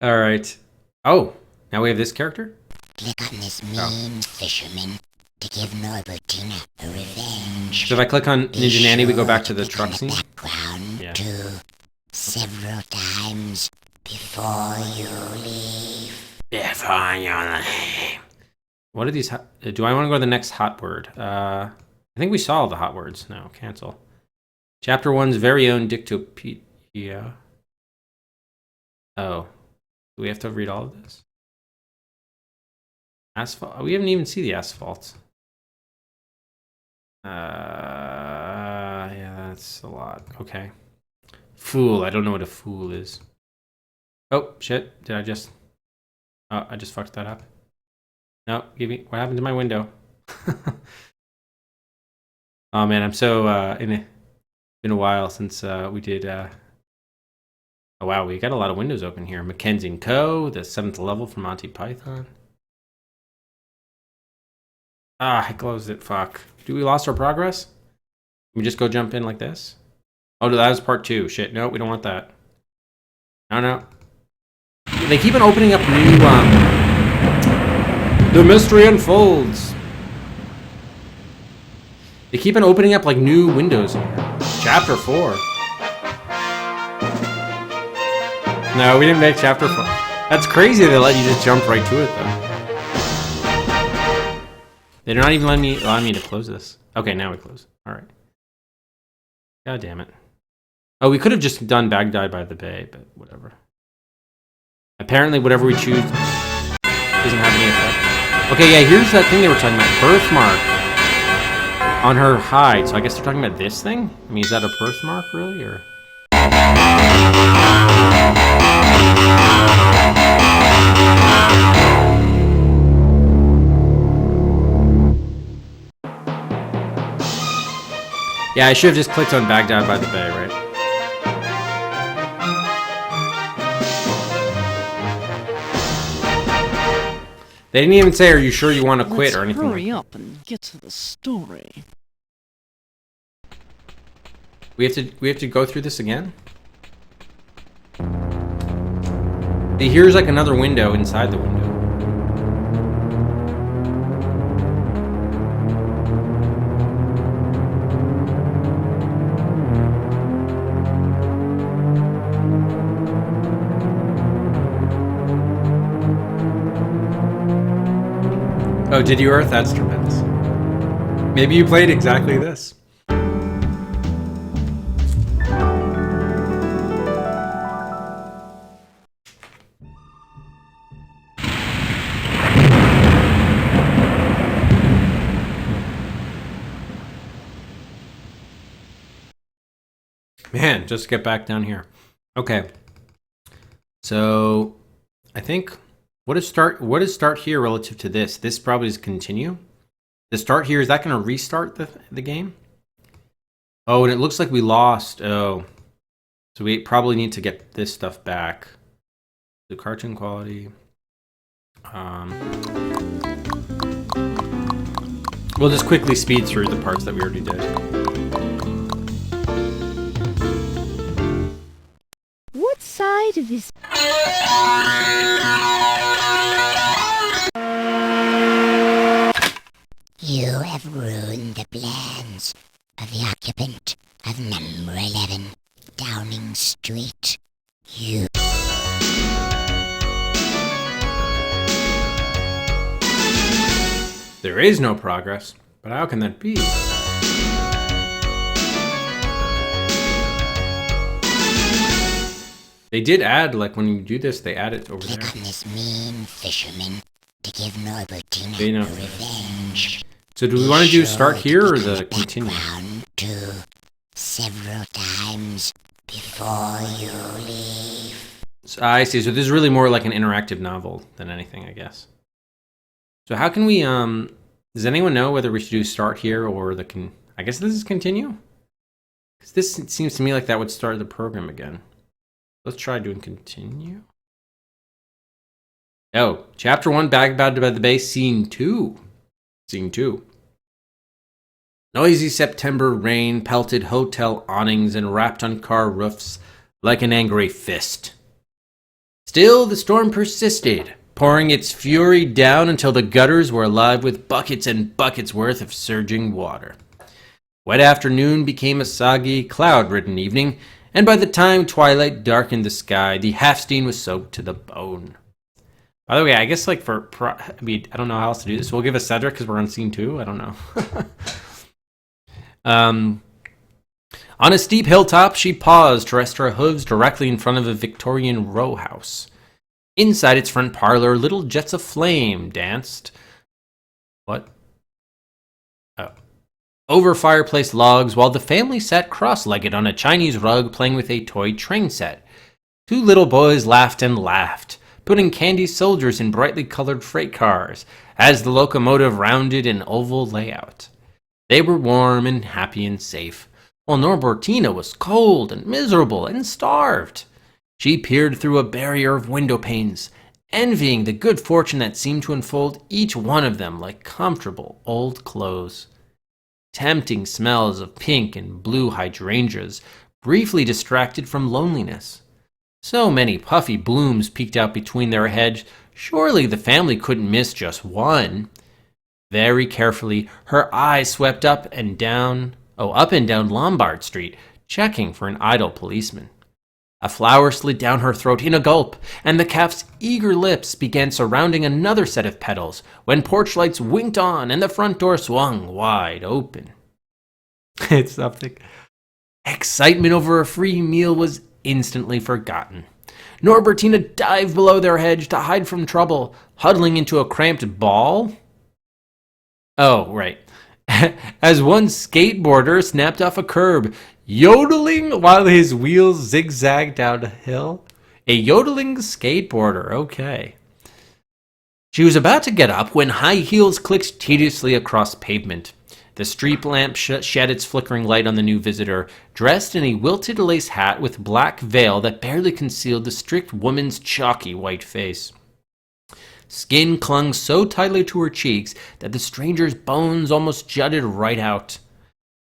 All right. Oh, now we have this character? Click on this mean fisherman to give Norbertina a revenge. So if I click on Ninja Nanny, we go back to the truck scene? Background, Yeah. too, several times before you leave. Before you leave. What are these? Do I want to go to the next hot word? I think we saw all the hot words. No, cancel. Chapter 1's very own Dictopedia. Oh. Do we have to read all of this? Asphalt. We haven't even seen the asphalt. Yeah, that's a lot. Okay. Fool. I don't know what a fool is. Oh, shit. Did I just... Oh, I just fucked that up. No, give me... What happened to my window? Oh, man, I'm so... Been a while since we did... Oh, wow, we got a lot of windows open here. Mackenzie & Co., the 7th level from Monty Python. Ah, I closed it. Fuck. Do we lost our progress? Can we just go jump in like this? Oh, that was part 2. Shit, no, we don't want that. No. They keep on opening up new, The mystery unfolds. They keep on opening up, like, new windows here. Chapter 4. No, we didn't make chapter 4. That's crazy they let you just jump right to it, though. They're not even allowing me to close this. Okay, now we close. All right. God damn it. Oh, we could have just done Baghdad by the Bay, but whatever. Apparently, whatever we choose doesn't have any effect. Okay, yeah, here's that thing they were talking about. Birthmark on her hide. So I guess they're talking about this thing? I mean, is that a birthmark, really, or...? Yeah, I should have just clicked on Baghdad by the Bay, right? They didn't even say, are you sure you want to quit or anything like that. Hurry up and get to the story. We have to go through this again? Here's like another window inside the window. Oh, did you Earth? That's tremendous. Maybe you played exactly this. Man, just get back down here. Okay. So I think what is start here relative to this? This probably is continue. The start here, is that going to restart the game? Oh, and it looks like we lost. Oh. So we probably need to get this stuff back. The cartoon quality. We'll just quickly speed through the parts that we already did. What side of this... You have ruined the plans of the occupant of number 11, Downing Street. You... There is no progress, but how can that be? They did add, like when you do this, they add it over Click there. on this mean fisherman to give Norbertina They know. revenge. So do we want to do start here or the continue? Background too, several times before you leave. So, I see. So this is really more like an interactive novel than anything, I guess. So how can we, does anyone know whether we should do start here or I guess this is continue? Because this seems to me like that would start the program again. Let's try doing continue. Oh, chapter 1, Back by the Bay, scene 2. Scene 2. Noisy September rain pelted hotel awnings and rapped on car roofs like an angry fist. Still, the storm persisted, pouring its fury down until the gutters were alive with buckets and buckets worth of surging water. Wet afternoon became a soggy, cloud-ridden evening, and by the time twilight darkened the sky, the Halfstein was soaked to the bone. By the way, I guess I don't know how else to do this. We'll give a Cedric because we're on scene 2. I don't know. On a steep hilltop, she paused to rest her hooves directly in front of a Victorian row house. Inside its front parlor, little jets of flame danced. What? Oh. Over fireplace logs, while the family sat cross-legged on a Chinese rug playing with a toy train set. Two little boys laughed and laughed, putting candy soldiers in brightly colored freight cars as the locomotive rounded an oval layout. They were warm and happy and safe, while Norbertina was cold and miserable and starved. She peered through a barrier of window panes, envying the good fortune that seemed to enfold each one of them like comfortable old clothes. Tempting smells of pink and blue hydrangeas briefly distracted from loneliness. So many puffy blooms peeked out between their hedge, surely the family couldn't miss just one. Very carefully, her eyes swept up and down Lombard Street, checking for an idle policeman. A flower slid down her throat in a gulp, and the calf's eager lips began surrounding another set of petals when porch lights winked on and the front door swung wide open. It's something. Excitement over a free meal was instantly forgotten. Norbertina dived below their hedge to hide from trouble, huddling into a cramped ball. Oh, right. As one skateboarder snapped off a curb, yodeling while his wheels zigzagged down a hill. A yodeling skateboarder, okay. She was about to get up when high heels clicked tediously across pavement. The street lamp shed its flickering light on the new visitor, dressed in a wilted lace hat with black veil that barely concealed the strict woman's chalky white face. Skin clung so tightly to her cheeks that the stranger's bones almost jutted right out.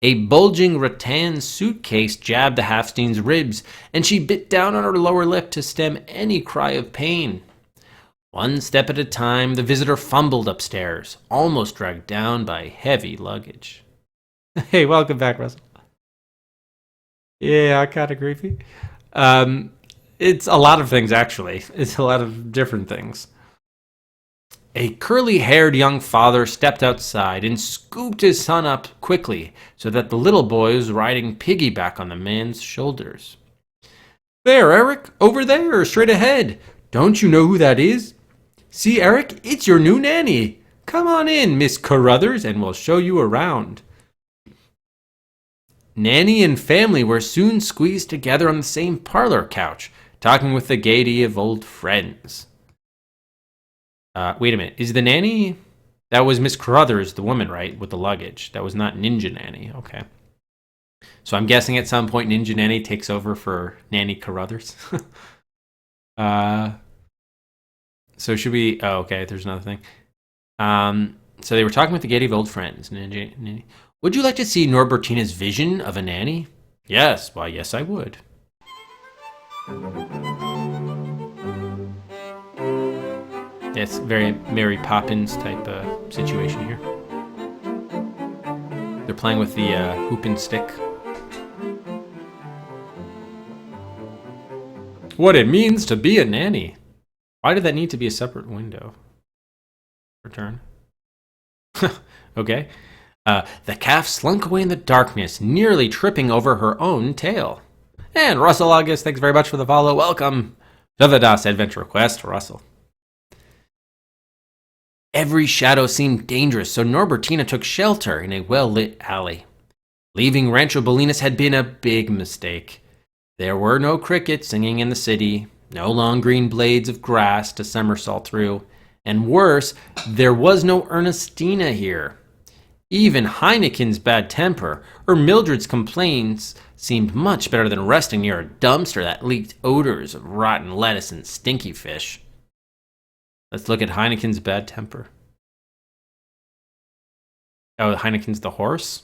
A bulging rattan suitcase jabbed the Halfstein's ribs, and she bit down on her lower lip to stem any cry of pain. One step at a time, the visitor fumbled upstairs, almost dragged down by heavy luggage. Hey, welcome back, Russell. Yeah, kind of creepy. It's a lot of things, actually. It's a lot of different things. A curly-haired young father stepped outside and scooped his son up quickly so that the little boy was riding piggyback on the man's shoulders. There, Eric, over there, straight ahead. Don't you know who that is? See, Eric, it's your new nanny. Come on in, Miss Carruthers, and we'll show you around. Nanny and family were soon squeezed together on the same parlor couch, talking with the gaiety of old friends. Wait a minute. Is the nanny... That was Miss Carruthers, the woman, right? With the luggage. That was not Ninja Nanny. Okay. So I'm guessing at some point Ninja Nanny takes over for Nanny Carruthers. So should we... Oh, okay. There's another thing. So they were talking with the gaiety of old friends. Nanny. Would you like to see Norbertina's vision of a nanny? Yes. Why, yes, I would. It's very Mary Poppins type situation here. They're playing with the hoop and stick. What it means to be a nanny. Why did that need to be a separate window? Return. Okay. The calf slunk away in the darkness, nearly tripping over her own tail. And Russell August, thanks very much for the follow. Welcome to the DOS Adventure Quest, Russell. Every shadow seemed dangerous, so Norbertina took shelter in a well-lit alley. Leaving Rancho Bolinas had been a big mistake. There were no crickets singing in the city, no long green blades of grass to somersault through, and worse, there was no Ernestina here. Even Heineken's bad temper or Mildred's complaints seemed much better than resting near a dumpster that leaked odors of rotten lettuce and stinky fish. Let's look at Heineken's bad temper. Oh, Heineken's the horse?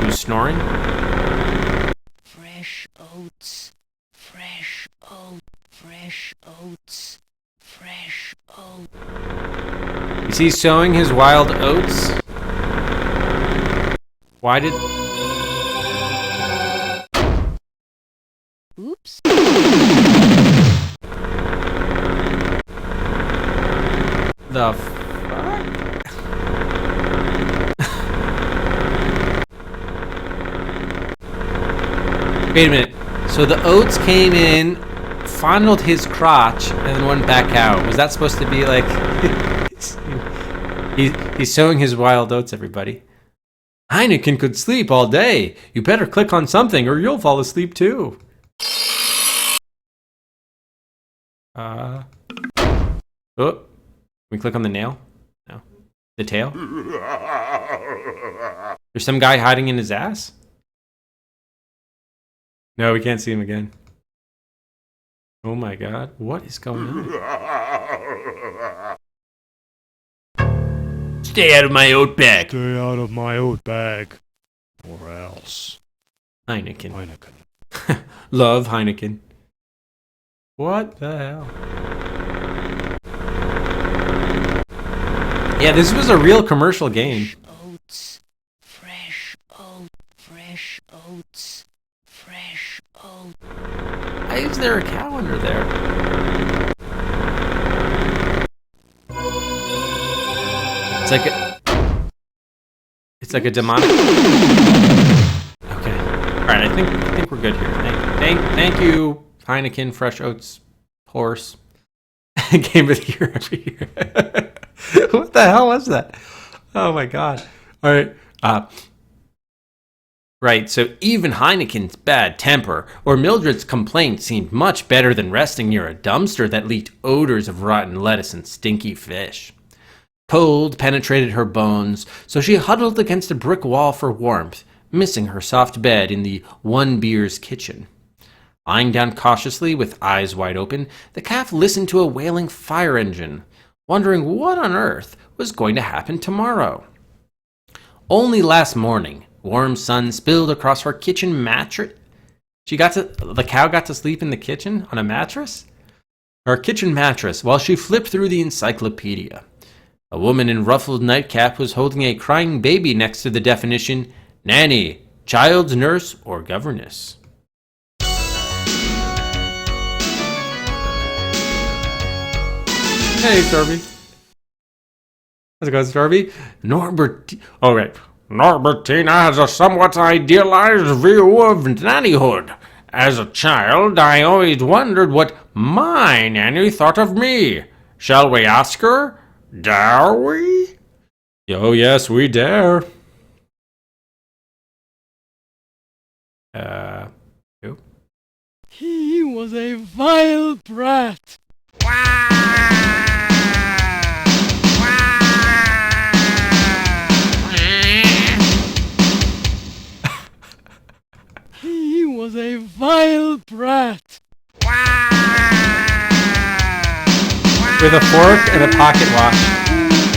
Who's snoring? Fresh oats, fresh oat, fresh oats, fresh oat. Is he sowing his wild oats? Why did... Oops. The fuck? Wait a minute. So the oats came in, fondled his crotch, and then went back out. Was that supposed to be like... he's sowing his wild oats, everybody. Heineken could sleep all day. You better click on something or you'll fall asleep too. Oh, can we click on the nail? No. The tail? There's some guy hiding in his ass? No, we can't see him again. Oh my god, what is going on? Stay out of my oat bag! Stay out of my oat bag. Or else. Heineken. Heineken. Love Heineken. What the hell? Yeah, this was a real commercial game. Fresh oats, fresh oat. Why is there a cow under there? It's like a demonic. Okay. All right. I think we're good here. Thank you, Heineken Fresh Oats horse. Game of the year every year. What the hell was that? Oh my god. All right. Right, so even Heineken's bad temper or Mildred's complaint seemed much better than resting near a dumpster that leaked odors of rotten lettuce and stinky fish. Cold penetrated her bones, so she huddled against a brick wall for warmth, missing her soft bed in the One Beer's kitchen. Lying down cautiously with eyes wide open, the calf listened to a wailing fire engine, wondering what on earth was going to happen tomorrow. Only last morning, warm sun spilled across her kitchen mattress. The cow got to sleep in the kitchen on a mattress? Her kitchen mattress while she flipped through the encyclopedia. A woman in ruffled nightcap was holding a crying baby next to the definition, nanny, child's nurse, or governess. Hey, Stormy. How's it going, Stormy? Oh, right. Norbertina has a somewhat idealized view of nannyhood. As a child, I always wondered what my nanny thought of me. Shall we ask her? Dare we? Oh, yes, we dare. Who? He was a vile brat. He was a vile brat. With a fork and a pocket watch.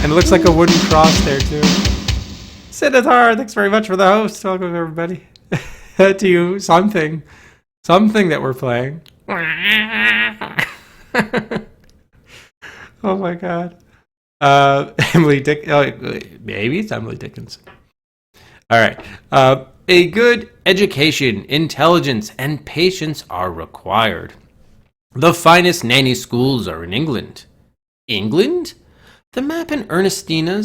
And it looks like a wooden cross there, too. Sinitar, thanks very much for the host. Welcome, everybody. To you, something that we're playing. Oh my god. Maybe it's Emily Dickinson. All right. A good education, intelligence, and patience are required. The finest nanny schools are in England. England? The map in Ernestina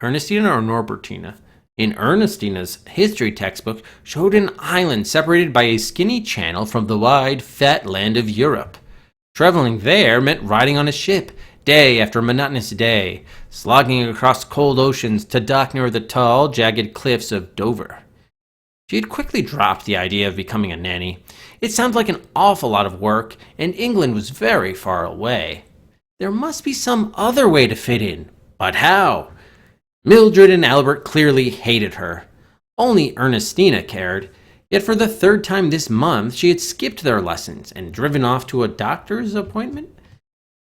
or Norbertina? In Ernestina's history textbook showed an island separated by a skinny channel from the wide, fat land of Europe. Traveling there meant riding on a ship, day after monotonous day, slogging across cold oceans to dock near the tall, jagged cliffs of Dover. She had quickly dropped the idea of becoming a nanny. It sounded like an awful lot of work, and England was very far away. There must be some other way to fit in, but how? Mildred and Albert clearly hated her. Only Ernestina cared, yet for the third time this month she had skipped their lessons and driven off to a doctor's appointment.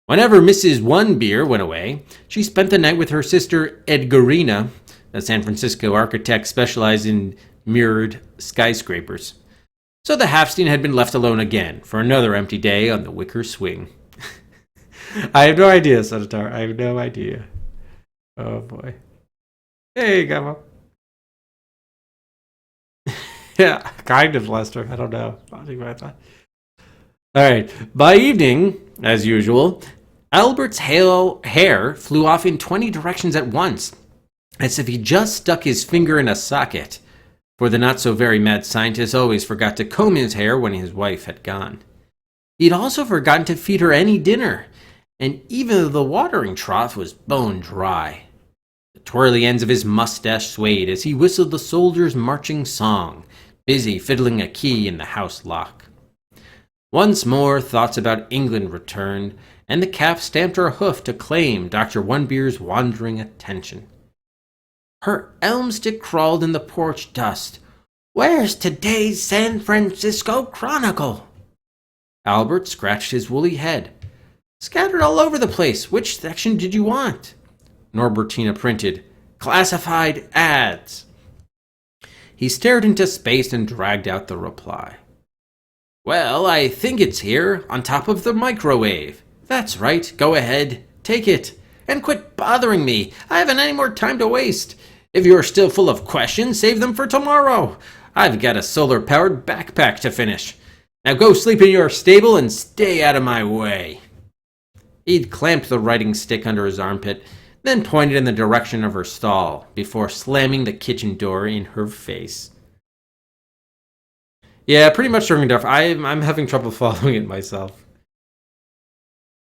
Whenever Mrs. One Beer went away, she spent the night with her sister Edgarina, a San Francisco architect specialized in mirrored skyscrapers. So the Halfstein had been left alone again for another empty day on the wicker swing. I have no idea, Sinitar. I have no idea. Oh boy. Hey, Gamma. Yeah, kind of, Lester. I don't know. Alright, by evening, as usual, Albert's hair flew off in 20 directions at once, as if he just stuck his finger in a socket, for the not-so-very-mad scientist always forgot to comb his hair when his wife had gone. He'd also forgotten to feed her any dinner, and even the watering trough was bone dry. The twirly ends of his mustache swayed as he whistled the soldier's marching song, busy fiddling a key in the house lock. Once more, thoughts about England returned, and the calf stamped her hoof to claim Dr. Onebeer's wandering attention. Her elm stick crawled in the porch dust. Where's today's San Francisco Chronicle? Albert scratched his woolly head. Scattered all over the place. Which section did you want? Norbertina printed, Classified ads. He stared into space and dragged out the reply. Well, I think it's here, on top of the microwave. That's right, go ahead, take it. And quit bothering me, I haven't any more time to waste. If you're still full of questions, save them for tomorrow. I've got a solar-powered backpack to finish. Now go sleep in your stable and stay out of my way. He'd clamped the writing stick under his armpit, then pointed in the direction of her stall, before slamming the kitchen door in her face. Yeah, pretty much during Duff. I'm having trouble following it myself.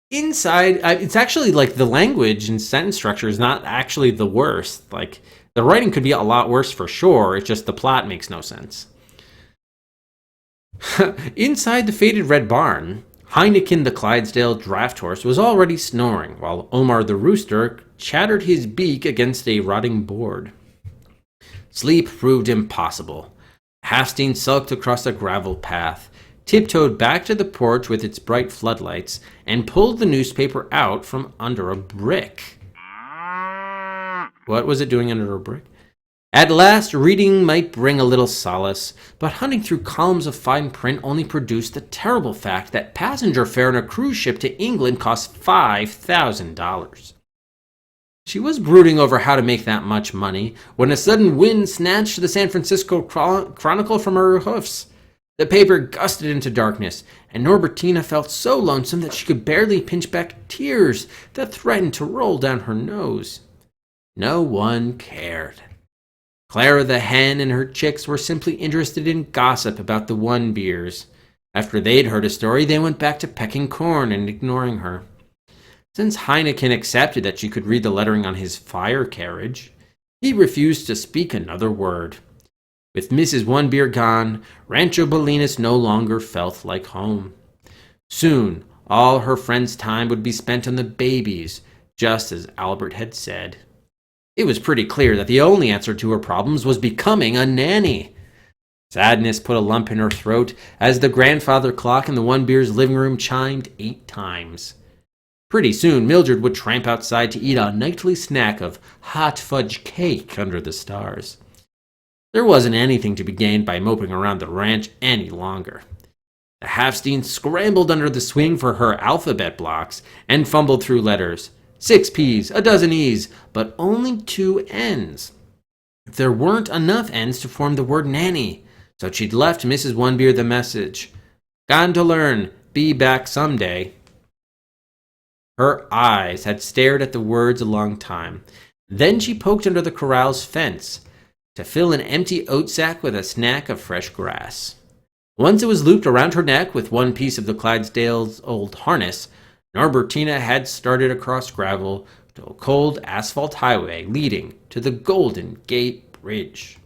Inside, it's actually like the language and sentence structure is not actually the worst. Like, the writing could be a lot worse for sure, it's just the plot makes no sense. Inside the faded red barn, Heineken the Clydesdale draft horse was already snoring, while Omar the rooster chattered his beak against a rotting board. Sleep proved impossible. Halfstein sulked across a gravel path, tiptoed back to the porch with its bright floodlights, and pulled the newspaper out from under a brick. What was it doing under a brick? At last, reading might bring a little solace, but hunting through columns of fine print only produced the terrible fact that passenger fare on a cruise ship to England cost $5,000. She was brooding over how to make that much money when a sudden wind snatched the San Francisco Chronicle from her hoofs. The paper gusted into darkness, and Norbertina felt so lonesome that she could barely pinch back tears that threatened to roll down her nose. No one cared. Clara the hen and her chicks were simply interested in gossip about the One-Beers. After they'd heard a story, they went back to pecking corn and ignoring her. Since Heineken accepted that she could read the lettering on his fire carriage, he refused to speak another word. With Mrs. One-Beer gone, Rancho Bolinas no longer felt like home. Soon, all her friend's time would be spent on the babies, just as Albert had said. It was pretty clear that the only answer to her problems was becoming a nanny. Sadness put a lump in her throat as the grandfather clock in the One-Beer's living room chimed 8 times. Pretty soon, Mildred would tramp outside to eat a nightly snack of hot fudge cake under the stars. There wasn't anything to be gained by moping around the ranch any longer. The Halfstein scrambled under the swing for her alphabet blocks and fumbled through letters. 6 P's, a dozen E's, but only 2 N's. There weren't enough N's to form the word nanny, so she'd left Mrs. One-Beer the message. Gone to learn, be back someday. Her eyes had stared at the words a long time. Then she poked under the corral's fence to fill an empty oat sack with a snack of fresh grass. Once it was looped around her neck with one piece of the Clydesdale's old harness, Norbertina had started across gravel to a cold asphalt highway leading to the Golden Gate Bridge.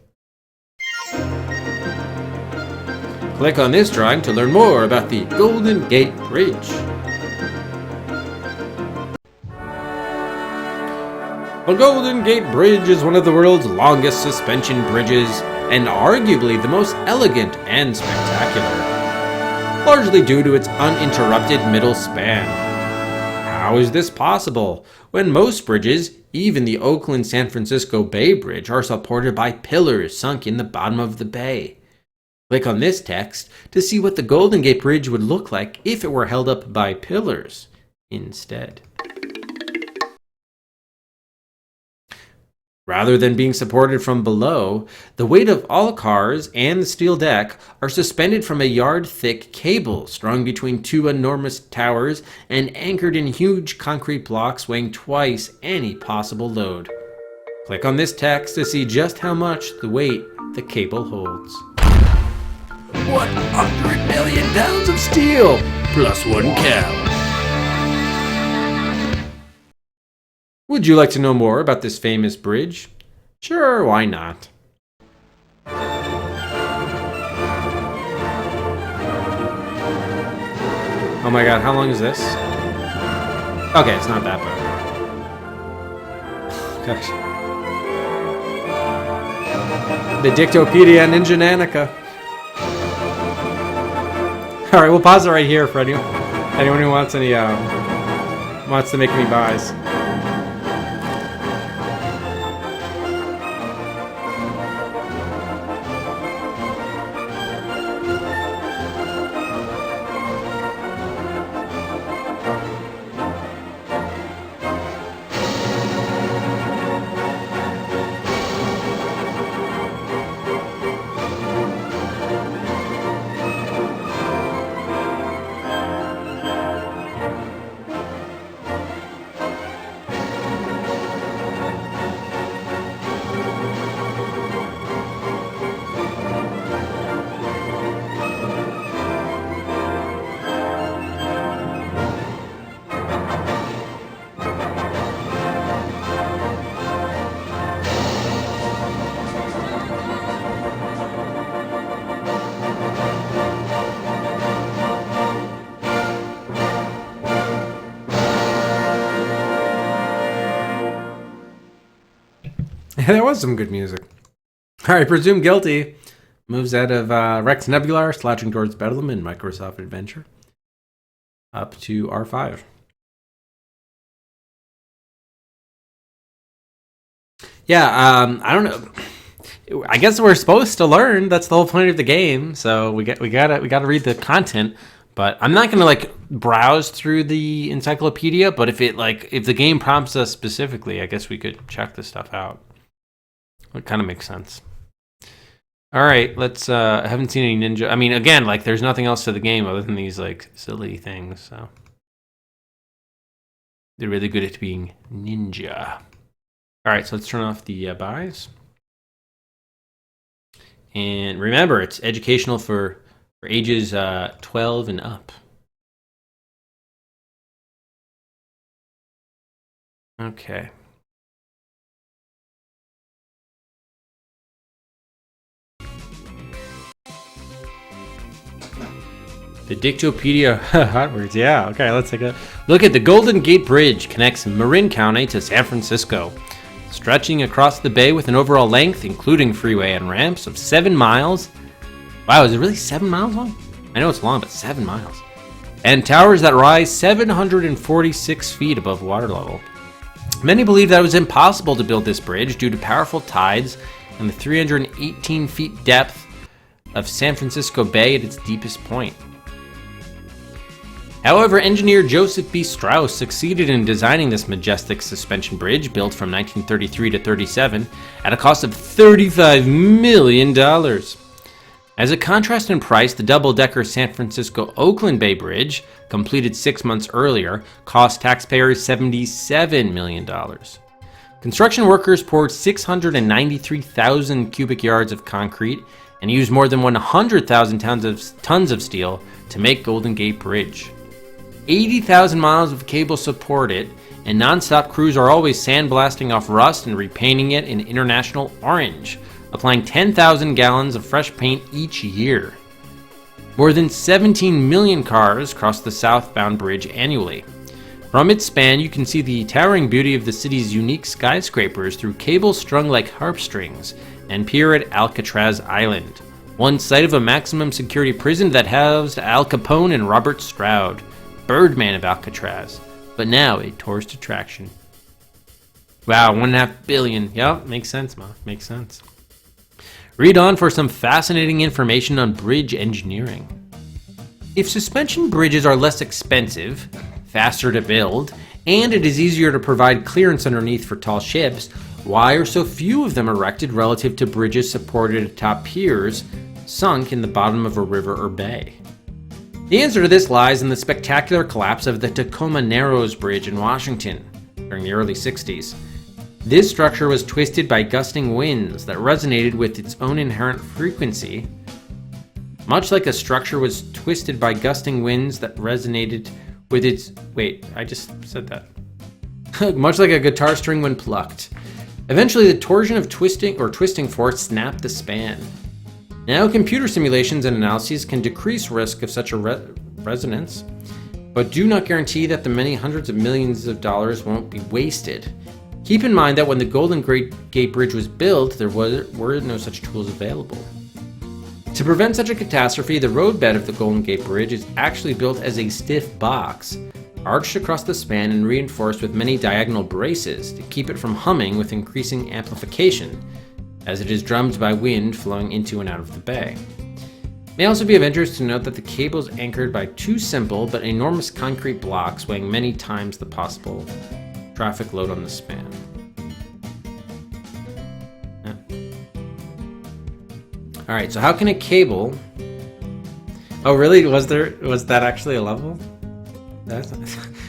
Click on this drawing to learn more about the Golden Gate Bridge. The Golden Gate Bridge is one of the world's longest suspension bridges and arguably the most elegant and spectacular, largely due to its uninterrupted middle span. How is this possible when most bridges, even the Oakland-San Francisco Bay Bridge, are supported by pillars sunk in the bottom of the bay? Click on this text to see what the Golden Gate Bridge would look like if it were held up by pillars instead. Rather than being supported from below, the weight of all cars and the steel deck are suspended from a yard-thick cable strung between 2 enormous towers and anchored in huge concrete blocks weighing twice any possible load. Click on this text to see just how much the weight the cable holds. 100 million pounds of steel, plus 1 cow. Would you like to know more about this famous bridge? Sure, why not? Oh my god, how long is this? Okay, it's not that bad. Gosh. The Dictopedia Ninja Nanica. Alright, we'll pause it right here for anyone who wants any wants to make any buys. There was some good music. Alright, presumed guilty. Moves out of Rex Nebular, slouching towards Bedlam in Microsoft Adventure. Up to R5. Yeah, I don't know. I guess we're supposed to learn. That's the whole point of the game. So we gotta read the content. But I'm not gonna browse through the encyclopedia. But if the game prompts us specifically, I guess we could check this stuff out. It kind of makes sense. All right, let's. I haven't seen any ninja. I mean, again, like, there's nothing else to the game other than these like silly things. So they're really good at being ninja. All right, so let's turn off the buys. And remember, it's educational for ages 12 and up. Okay. The Dictopedia hot words. Yeah, okay, let's take a look at the Golden Gate Bridge. Connects Marin County to San Francisco, stretching across the bay with an overall length, including freeway and ramps, of 7 miles. Wow, is it really 7 miles long? I know it's long, but 7 miles. And towers that rise 746 feet above water level. Many believe that it was impossible to build this bridge due to powerful tides and the 318 feet depth of San Francisco Bay at its deepest point. However, engineer Joseph B. Strauss succeeded in designing this majestic suspension bridge built from 1933 to 37 at a cost of $35 million. As a contrast in price, the double-decker San Francisco-Oakland Bay Bridge, completed 6 months earlier, cost taxpayers $77 million. Construction workers poured 693,000 cubic yards of concrete and used more than 100,000 tons of steel to make Golden Gate Bridge. 80,000 miles of cable support it, and non-stop crews are always sandblasting off rust and repainting it in international orange, applying 10,000 gallons of fresh paint each year. More than 17 million cars cross the southbound bridge annually. From its span, you can see the towering beauty of the city's unique skyscrapers through cables strung like harp strings, and pier at Alcatraz Island, once site of a maximum security prison that housed Al Capone and Robert Stroud, Birdman of Alcatraz, but now a tourist attraction. Wow, $1.5 billion. Yep, makes sense, Ma. Makes sense. Read on for some fascinating information on bridge engineering. If suspension bridges are less expensive, faster to build, and it is easier to provide clearance underneath for tall ships, why are so few of them erected relative to bridges supported atop piers sunk in the bottom of a river or bay? The answer to this lies in the spectacular collapse of the Tacoma Narrows Bridge in Washington during the early 60s. This structure was twisted by gusting winds that resonated with its own inherent frequency, much like a structure was twisted by gusting winds that resonated with its... Wait, I just said that. Much like a guitar string when plucked. Eventually, the torsion of twisting force snapped the span. Now, computer simulations and analyses can decrease risk of such a resonance, but do not guarantee that the many hundreds of millions of dollars won't be wasted. Keep in mind that when the Golden Gate Bridge was built, there were no such tools available. To prevent such a catastrophe, the roadbed of the Golden Gate Bridge is actually built as a stiff box, arched across the span and reinforced with many diagonal braces to keep it from humming with increasing amplification, as it is drummed by wind flowing into and out of the bay. It may also be of interest to note that the cable is anchored by two simple but enormous concrete blocks weighing many times the possible traffic load on the span. All right, so how can a cable... Oh, really? Was that actually a level?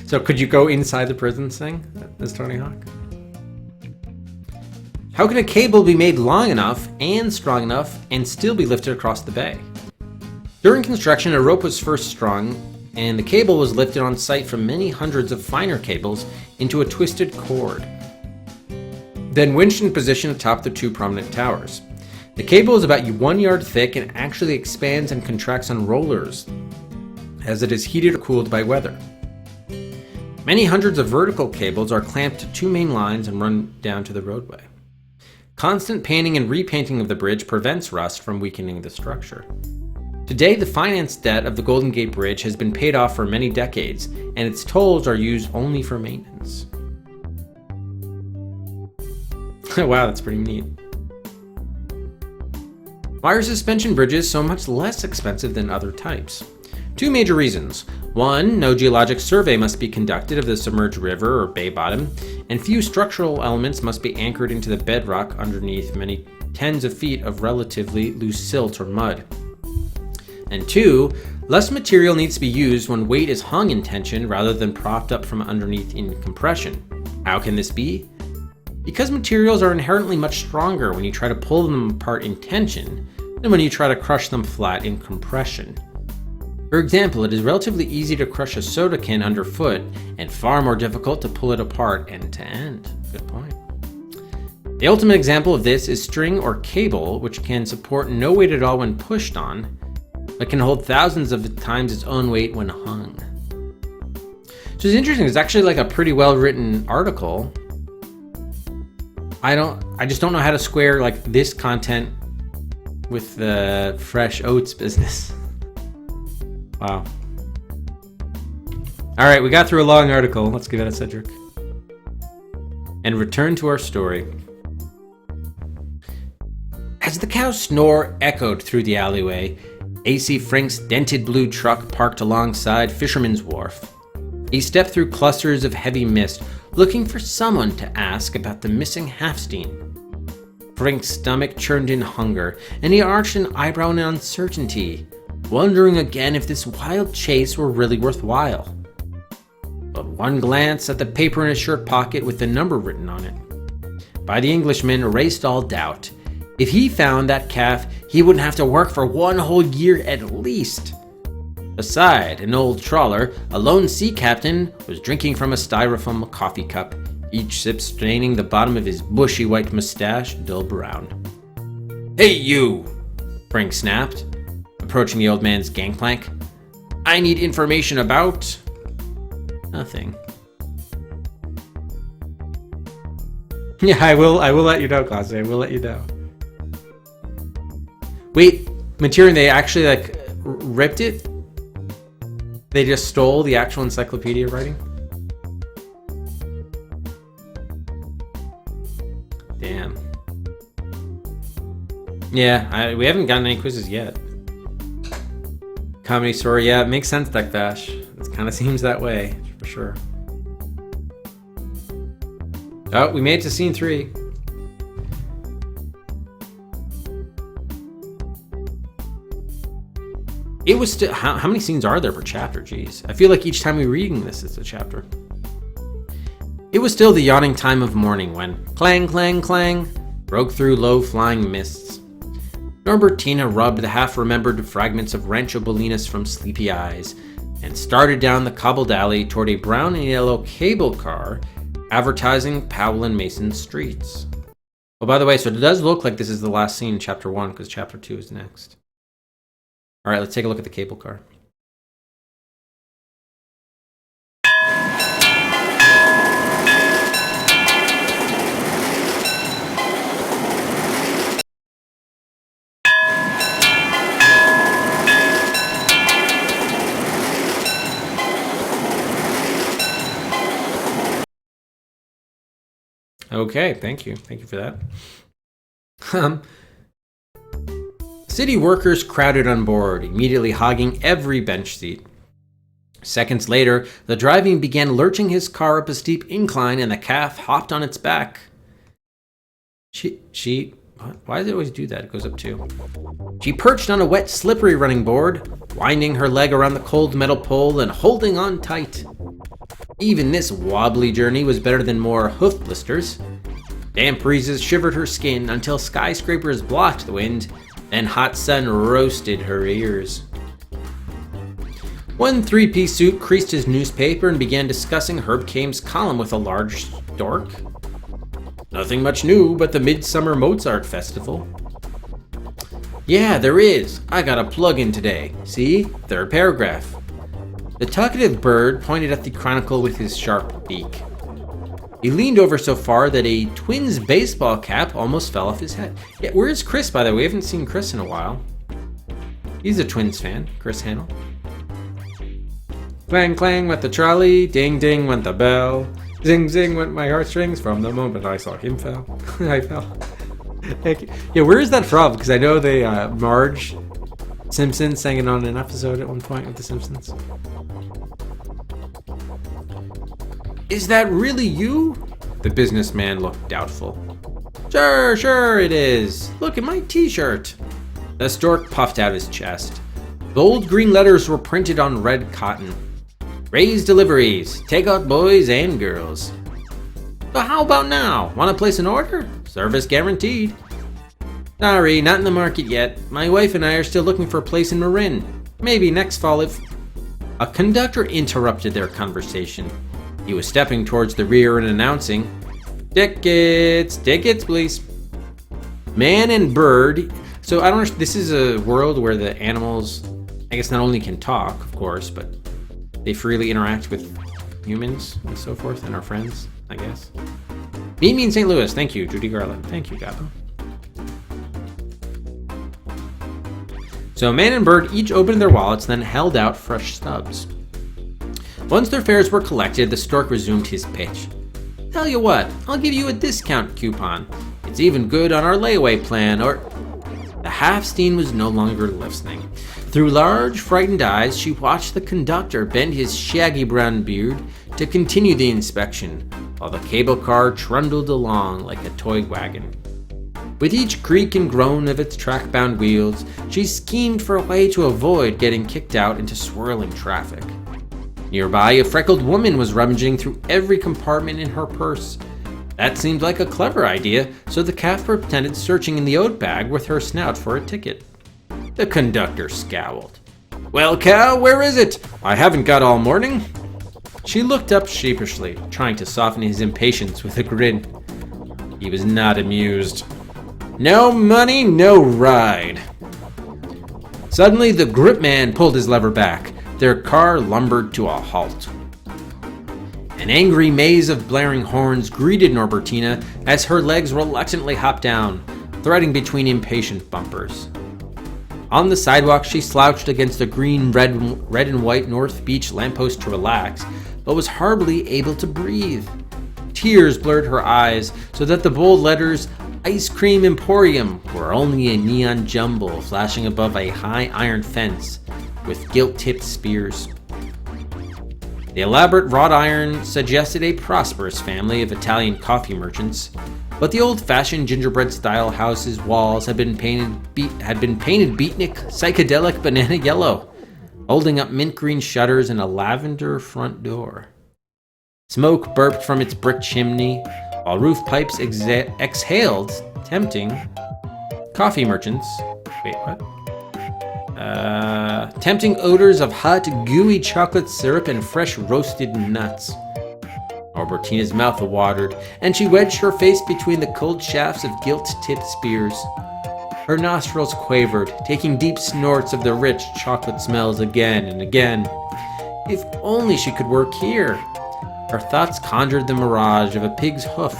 So could you go inside the prison thing as Tony Hawk? How can a cable be made long enough and strong enough and still be lifted across the bay? During construction, a rope was first strung, and the cable was lifted on site from many hundreds of finer cables into a twisted cord, then winched in position atop the two prominent towers. The cable is about 1 yard thick and actually expands and contracts on rollers as it is heated or cooled by weather. Many hundreds of vertical cables are clamped to two main lines and run down to the roadway. Constant painting and repainting of the bridge prevents rust from weakening the structure. Today, the finance debt of the Golden Gate Bridge has been paid off for many decades, and its tolls are used only for maintenance. Wow, that's pretty neat. Why are suspension bridges so much less expensive than other types? Two major reasons. One, no geologic survey must be conducted of the submerged river or bay bottom, and few structural elements must be anchored into the bedrock underneath many tens of feet of relatively loose silt or mud. And 2, less material needs to be used when weight is hung in tension rather than propped up from underneath in compression. How can this be? Because materials are inherently much stronger when you try to pull them apart in tension than when you try to crush them flat in compression. For example, it is relatively easy to crush a soda can underfoot and far more difficult to pull it apart end to end. Good point. The ultimate example of this is string or cable, which can support no weight at all when pushed on, but can hold thousands of times its own weight when hung. So it's interesting, it's actually like a pretty well written article. I just don't know how to square like this content with the fresh oats business. Wow. Alright, we got through a long article. Let's give it a Cedric. And return to our story. As the cow's snore echoed through the alleyway, A.C. Frank's dented blue truck parked alongside Fisherman's Wharf. He stepped through clusters of heavy mist, looking for someone to ask about the missing Halfstein. Frank's stomach churned in hunger, and he arched an eyebrow in uncertainty, wondering again if this wild chase were really worthwhile. But one glance at the paper in his shirt pocket with the number written on it by the Englishman erased all doubt. If he found that calf, he wouldn't have to work for 1 whole year at least. Beside an old trawler, a lone sea captain was drinking from a styrofoam coffee cup, each sip staining the bottom of his bushy white mustache dull brown. "Hey you!" Frank snapped, approaching the old man's gangplank. "I need information about..." Nothing. Yeah, I will let you know, Klaus. I will let you know. Wait, Material, they actually ripped it? They just stole the actual encyclopedia writing? Damn. Yeah, we haven't gotten any quizzes yet. Comedy story, yeah, it makes sense, Duck Dash. It kind of seems that way, for sure. Oh, we made it to scene 3. It was still, how many scenes are there per chapter? Jeez, I feel like each time we're reading this, it's a chapter. It was still the yawning time of morning when clang, clang, clang broke through low-flying mists. Norbertina rubbed the half-remembered fragments of Rancho Bolinas from sleepy eyes and started down the cobbled alley toward a brown and yellow cable car advertising Powell and Mason streets. Oh, by the way, so it does look like this is the last scene in chapter 1 because chapter 2 is next. All right, let's take a look at the cable car. Okay, thank you. Thank you for that. City workers crowded on board, immediately hogging every bench seat. Seconds later, the driving began lurching his car up a steep incline and the calf hopped on its back. Why does it always do that? It goes up too. She perched on a wet, slippery running board, winding her leg around the cold metal pole and holding on tight. Even this wobbly journey was better than more hoof blisters. Damp breezes shivered her skin until skyscrapers blocked the wind, and hot sun roasted her ears. One three-piece suit creased his newspaper and began discussing Herb Kame's column with a large stork. Nothing much new but the Midsummer Mozart Festival. Yeah, there is. I got a plug-in today. See? Third paragraph. The talkative bird pointed at the chronicle with his sharp beak. He leaned over so far that a Twins baseball cap almost fell off his head. Yeah, where is Chris, by the way? We haven't seen Chris in a while. He's a Twins fan, Chris Hannell. Clang, clang went the trolley, ding, ding went the bell. Zing, zing went my heartstrings from the moment I saw him fell. I fell. Yeah, where is that from? Because I know they, Marge Simpson sang it on an episode at one point with The Simpsons. Is that really you? The businessman looked doubtful. Sure it is. Look at my t-shirt. The stork puffed out his chest. Bold green letters were printed on red cotton. Ray's Deliveries. Take out boys and girls. So how about now? Want to place an order? Service guaranteed. Sorry, not in the market yet. My wife and I are still looking for a place in Marin. Maybe next fall if... A conductor interrupted their conversation. He was stepping towards the rear and announcing, Tickets, please. Man and bird. So I don't. This is a world where the animals, I guess, not only can talk, of course, but they freely interact with humans and so forth, and our friends, I guess. Meet me in St. Louis. Thank you, Judy Garland. Thank you, Gabo. So man and bird each opened their wallets, then held out fresh stubs. Once their fares were collected, the stork resumed his pitch. Tell you what, I'll give you a discount coupon. It's even good on our layaway plan, or... The half-steen was no longer listening. Through large, frightened eyes, she watched the conductor bend his shaggy brown beard to continue the inspection, while the cable car trundled along like a toy wagon. With each creak and groan of its track-bound wheels, she schemed for a way to avoid getting kicked out into swirling traffic. Nearby, a freckled woman was rummaging through every compartment in her purse. That seemed like a clever idea, so the calf pretended searching in the oat bag with her snout for a ticket. The conductor scowled. Well, cow, where is it? I haven't got all morning. She looked up sheepishly, trying to soften his impatience with a grin. He was not amused. No money, no ride. Suddenly, the grip man pulled his lever back. Their car lumbered to a halt. An angry maze of blaring horns greeted Norbertina as her legs reluctantly hopped down, threading between impatient bumpers. On the sidewalk, she slouched against a green, red and white North Beach lamppost to relax, but was hardly able to breathe. Tears blurred her eyes so that the bold letters Ice Cream Emporium were only a neon jumble flashing above a high iron fence with gilt-tipped spears. The elaborate wrought iron suggested a prosperous family of Italian coffee merchants, but the old-fashioned gingerbread-style house's walls had been painted beatnik, psychedelic banana yellow, holding up mint green shutters and a lavender front door. Smoke burped from its brick chimney, while roof pipes exhaled tempting coffee merchants. Wait, what? Tempting odors of hot, gooey chocolate syrup and fresh roasted nuts. Norbertina's mouth watered, and she wedged her face between the cold shafts of gilt-tipped spears. Her nostrils quavered, taking deep snorts of the rich chocolate smells again and again. If only she could work here. Her thoughts conjured the mirage of a pig's hoof,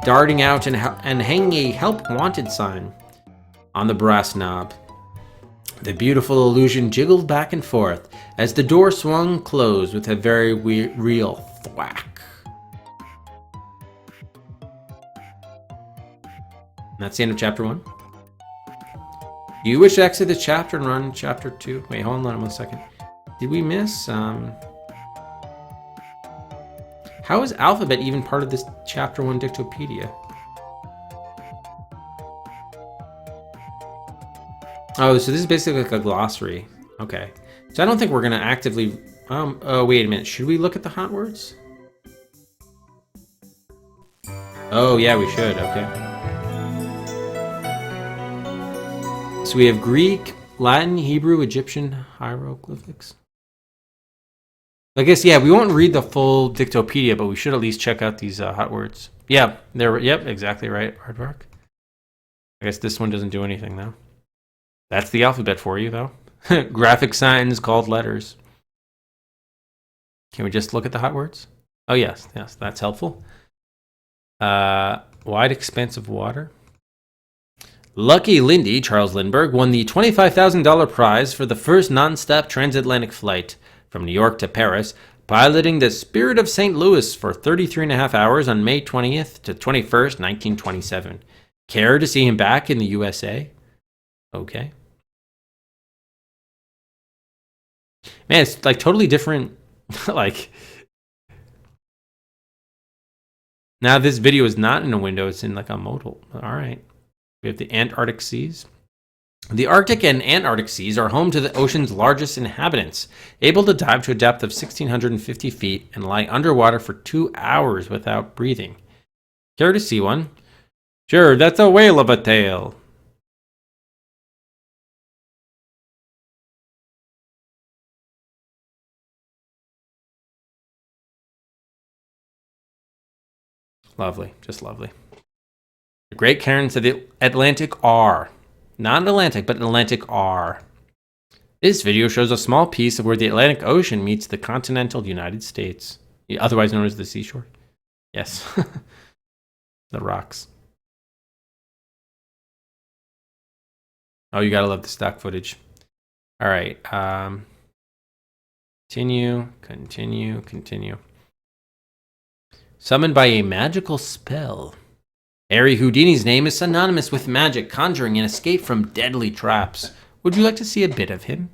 darting out and hanging a help wanted sign on the brass knob. The beautiful illusion jiggled back and forth as the door swung closed with a very real thwack. And that's the end of chapter 1. Do you wish to exit the chapter and run chapter 2? Wait, hold on 1 second. Did we miss... How is alphabet even part of this chapter 1 Dictopedia? Oh, so this is basically like a glossary. Okay. So I don't think we're going to actively... oh, wait a minute. Should we look at the hot words? Oh, yeah, we should. Okay. So we have Greek, Latin, Hebrew, Egyptian hieroglyphics. I guess, yeah, we won't read the full Dictopedia, but we should at least check out these hot words. Yeah, yep, exactly right, Aardvark. I guess this one doesn't do anything, though. That's the alphabet for you, though. Graphic signs called letters. Can we just look at the hot words? Oh, yes, that's helpful. Wide expanse of water. Lucky Lindy, Charles Lindbergh, won the $25,000 prize for the first non-stop transatlantic flight from New York to Paris, piloting the Spirit of St. Louis for 33.5 hours on May 20th to 21st, 1927. Care to see him back in the USA? Okay. Man, it's like totally different. Like, Now, this video is not in a window. It's in like a modal. All right. We have the Antarctic seas. The Arctic and Antarctic seas are home to the ocean's largest inhabitants, able to dive to a depth of 1,650 feet and lie underwater for 2 hours without breathing. Care to see one? Sure, that's a whale of a tail. Lovely, just lovely. The Great Cairns of the Atlantic are. Not Atlantic, but Atlantic are. This video shows a small piece of where the Atlantic Ocean meets the continental United States, otherwise known as the seashore. Yes. The rocks. Oh, you gotta love the stock footage. All right. Continue. Summoned by a magical spell. Harry Houdini's name is synonymous with magic, conjuring, and escape from deadly traps. Would you like to see a bit of him?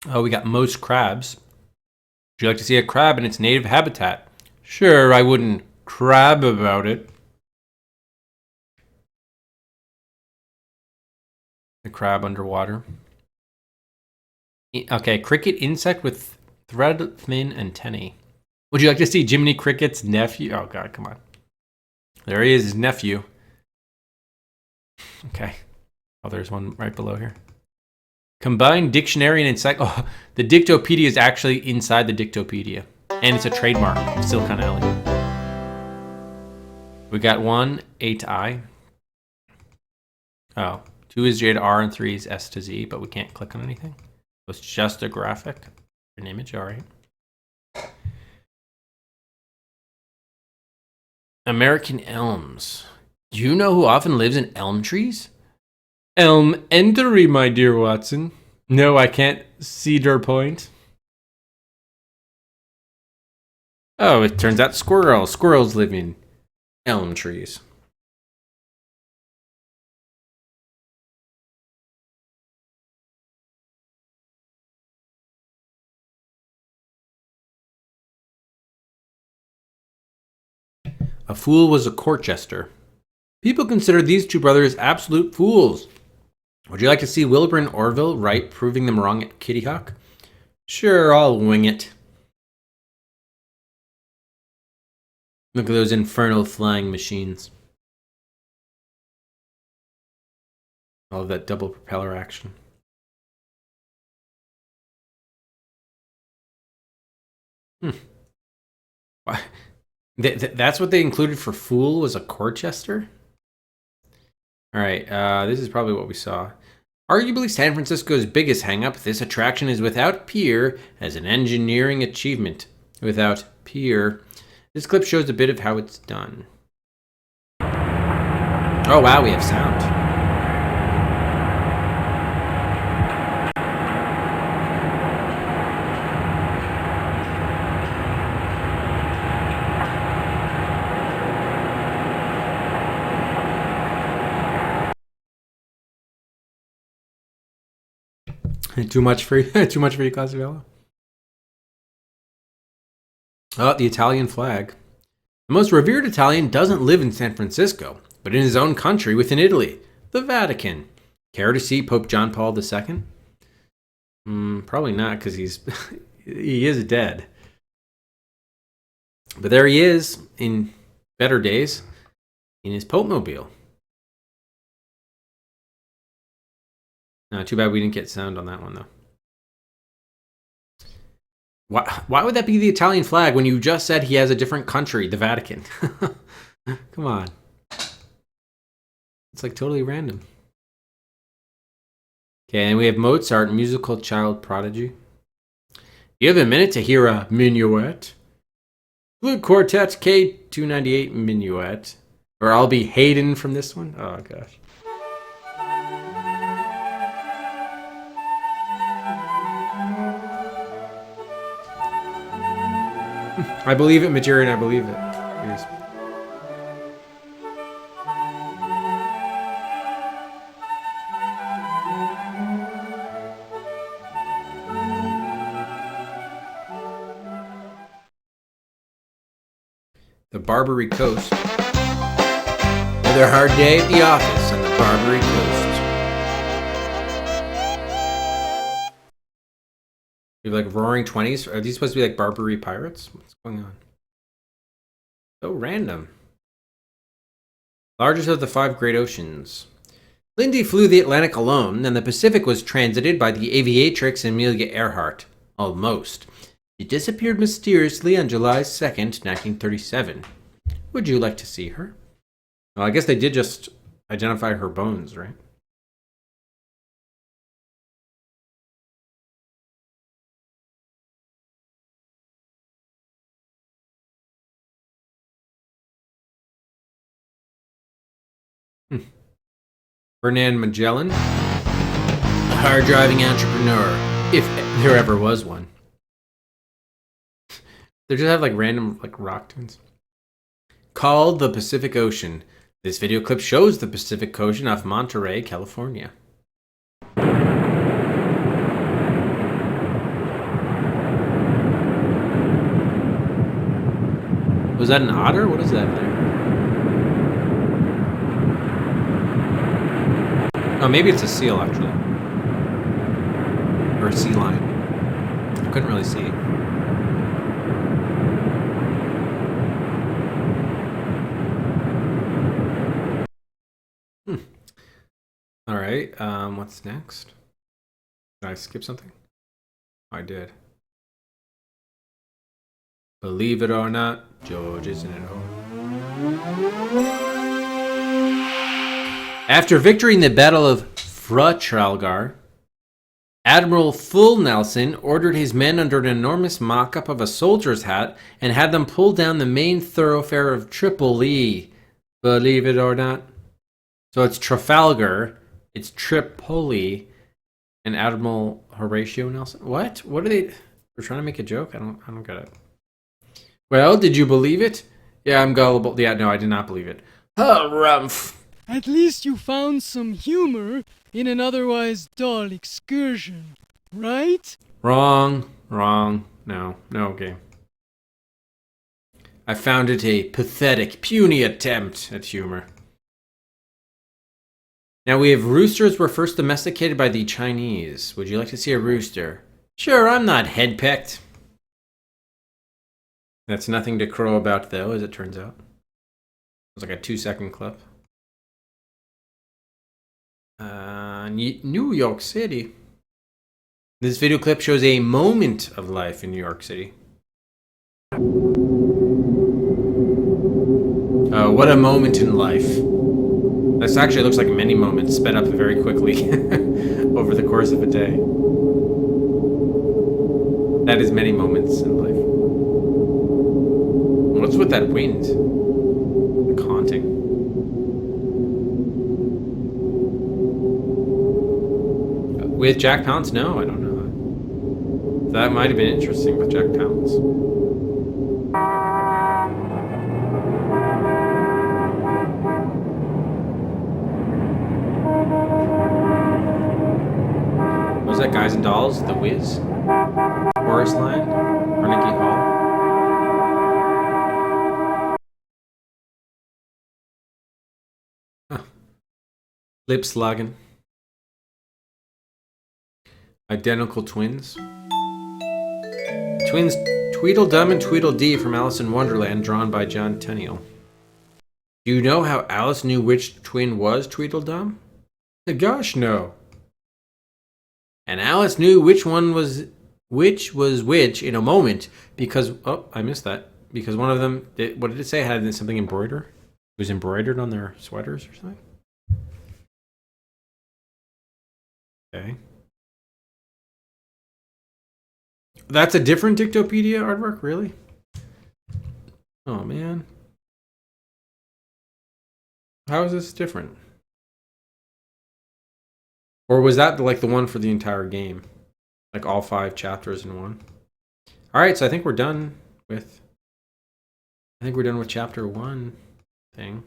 Oh, we got most crabs. Would you like to see a crab in its native habitat? Sure, I wouldn't crab about it. The crab underwater. Okay, cricket insect with thread thin antennae. Would you like to see Jiminy Cricket's nephew? Oh god, come on. There he is, his nephew. Okay. Oh, there's one right below here. Combined dictionary and encycl. Oh, the Dictopedia is actually inside the Dictopedia. And it's a trademark of Silicon Alley. We got 1 A to I. Oh, 2 is J to R and 3 is S to Z, but we can't click on anything. So it's just a graphic, an image, all right. American elms. Do you know who often lives in elm trees? Elm entry, my dear Watson. No, I can't. Cedar Point. Oh, it turns out squirrels. Squirrels live in elm trees. A fool was a court jester. People consider these two brothers absolute fools. Would you like to see Wilbur and Orville Wright proving them wrong at Kitty Hawk? Sure, I'll wing it. Look at those infernal flying machines. All of that double propeller action. Why? That's what they included for Fool, was a court jester? All right, this is probably what we saw. Arguably San Francisco's biggest hang-up, this attraction is without peer as an engineering achievement. Without peer. This clip shows a bit of how it's done. Oh wow, we have sound. Too much for you, Cosvella? Oh, the Italian flag. The most revered Italian doesn't live in San Francisco, but in his own country within Italy, the Vatican. Care to see Pope John Paul II? Probably not, because he is dead. But there he is, in better days, in his Pope Mobile. Too bad we didn't get sound on that one, though. Why would that be the Italian flag when you just said he has a different country, the Vatican? Come on. It's like totally random. Okay, and we have Mozart, musical child prodigy. You have a minute to hear a minuet. Flute Quartet K298 minuet. Or I'll be Hayden from this one. Oh, gosh. I believe it, Majorian, I believe it. Here's... the Barbary Coast. Another hard day at the office on the Barbary Coast. We have like Roaring 20s. Are these supposed to be like Barbary pirates? What's going on? So random. Largest of the 5 great oceans. Lindy flew the Atlantic alone, and the Pacific was transited by the aviatrix Amelia Earhart. Almost. She disappeared mysteriously on July 2nd, 1937. Would you like to see her? Well, I guess they did just identify her bones, right? Fernand Magellan, a hard-driving entrepreneur, if there ever was one. They just have like random like rock tunes. Called the Pacific Ocean. This video clip shows the Pacific Ocean off Monterey, California. Was that an otter? What is that there? Oh, maybe it's a seal, actually. Or a sea lion. I couldn't really see. Alright, what's next? Did I skip something? I did. Believe it or not, George isn't at home. After victory in the Battle of Trafalgar, Admiral Full Nelson ordered his men under an enormous mock-up of a soldier's hat and had them pull down the main thoroughfare of Tripoli. Believe it or not. So it's Trafalgar, it's Tripoli, and Admiral Horatio Nelson. What? What are they? They're trying to make a joke? I don't get it. Well, did you believe it? Yeah, I'm gullible. Yeah, no, I did not believe it. Harumph. At least you found some humor in an otherwise dull excursion, right? Wrong. No game. I found it a pathetic, puny attempt at humor. Now we have roosters were first domesticated by the Chinese. Would you like to see a rooster? Sure, I'm not henpecked. That's nothing to crow about, though, as it turns out. It was like a 2-second clip. New York City. This video clip shows a moment of life in New York City. What a moment in life. This actually looks like many moments sped up very quickly over the course of a day. That is many moments in life. What's with that wind? Like haunting. With Jack Palance? No, I don't know that. That might have been interesting with Jack Palance. What was that, Guys and Dolls? The Wiz? Chorus line? Carnegie Hall? Huh. Lip slogging. Identical twins. Twins Tweedledum and Tweedledee from Alice in Wonderland, drawn by John Tenniel. Do you know how Alice knew which twin was Tweedledum? Gosh, no. And Alice knew which was which in a moment because... Oh, I missed that. Because one of them... What did it say? It had something embroidered? It was embroidered on their sweaters or something? Okay. That's a different Dictopedia artwork? Really? Oh, man. How is this different? Or was that like the one for the entire game? Like all 5 chapters in one? Alright, so I think we're done with... chapter 1 thing.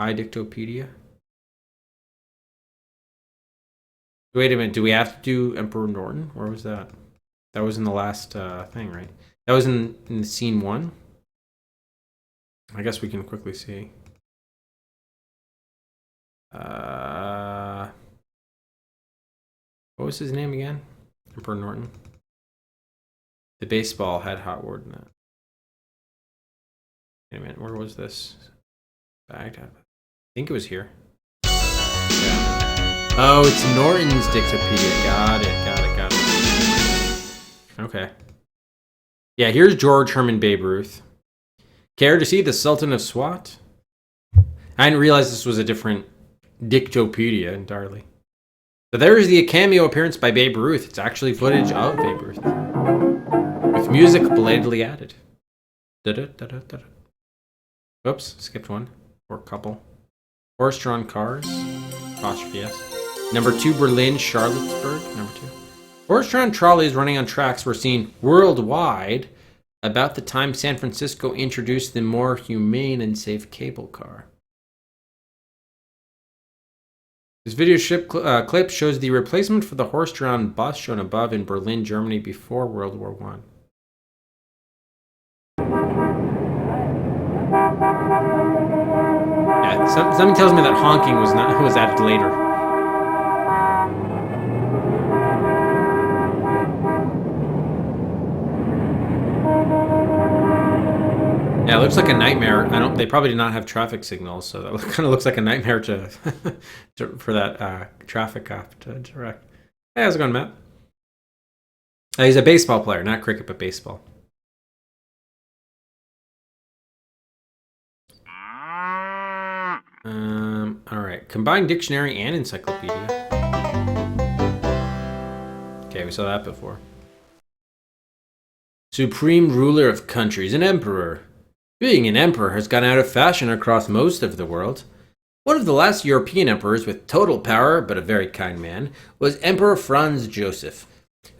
iDictopedia. Wait a minute, do we have to do Emperor Norton? Where was that? That was in the last thing, right? That was in scene 1? I guess we can quickly see. What was his name again? Emperor Norton. The baseball had hot word in that. Wait a minute, where was this? Baghdad. I think it was here. Yeah. Oh, it's Norton's Dictopedia. Got it. Okay. Yeah, here's George Herman Babe Ruth. Care to see the Sultan of Swat? I didn't realize this was a different Dictopedia entirely. So there's the cameo appearance by Babe Ruth. It's actually footage of Babe Ruth. With music belatedly added. Da-da-da-da-da. Oops, skipped one. Or couple. Horse-drawn cars. Apostrophe S. Number 2, Berlin, Charlottesburg. Number 2. Horse-drawn trolleys running on tracks were seen worldwide about the time San Francisco introduced the more humane and safe cable car. This video clip shows the replacement for the horse-drawn bus shown above in Berlin, Germany before World War I. Yeah, something tells me that honking was added later. Yeah, it looks like a nightmare. They probably did not have traffic signals, so that kind of looks like a nightmare for that traffic cop to direct. Hey, how's it going, Matt? He's a baseball player, not cricket, but baseball. All right. Combined dictionary and encyclopedia. Okay, we saw that before. Supreme ruler of countries, an emperor. Being an emperor has gone out of fashion across most of the world. One of the last European emperors with total power, but a very kind man, was Emperor Franz Joseph,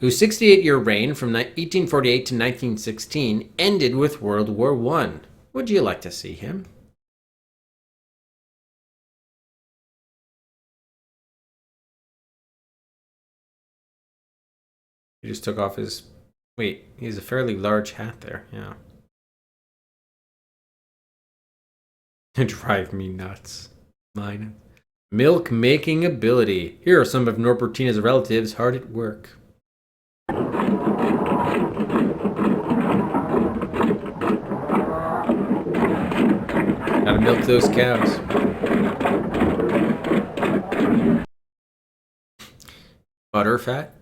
whose 68-year reign from 1848 to 1916 ended with World War I. Would you like to see him? He just took off his... Wait, he has a fairly large hat there, yeah. Drive me nuts. Mine. Milk making ability. Here are some of Norbertina's relatives hard at work. Gotta milk those cows. Butter fat.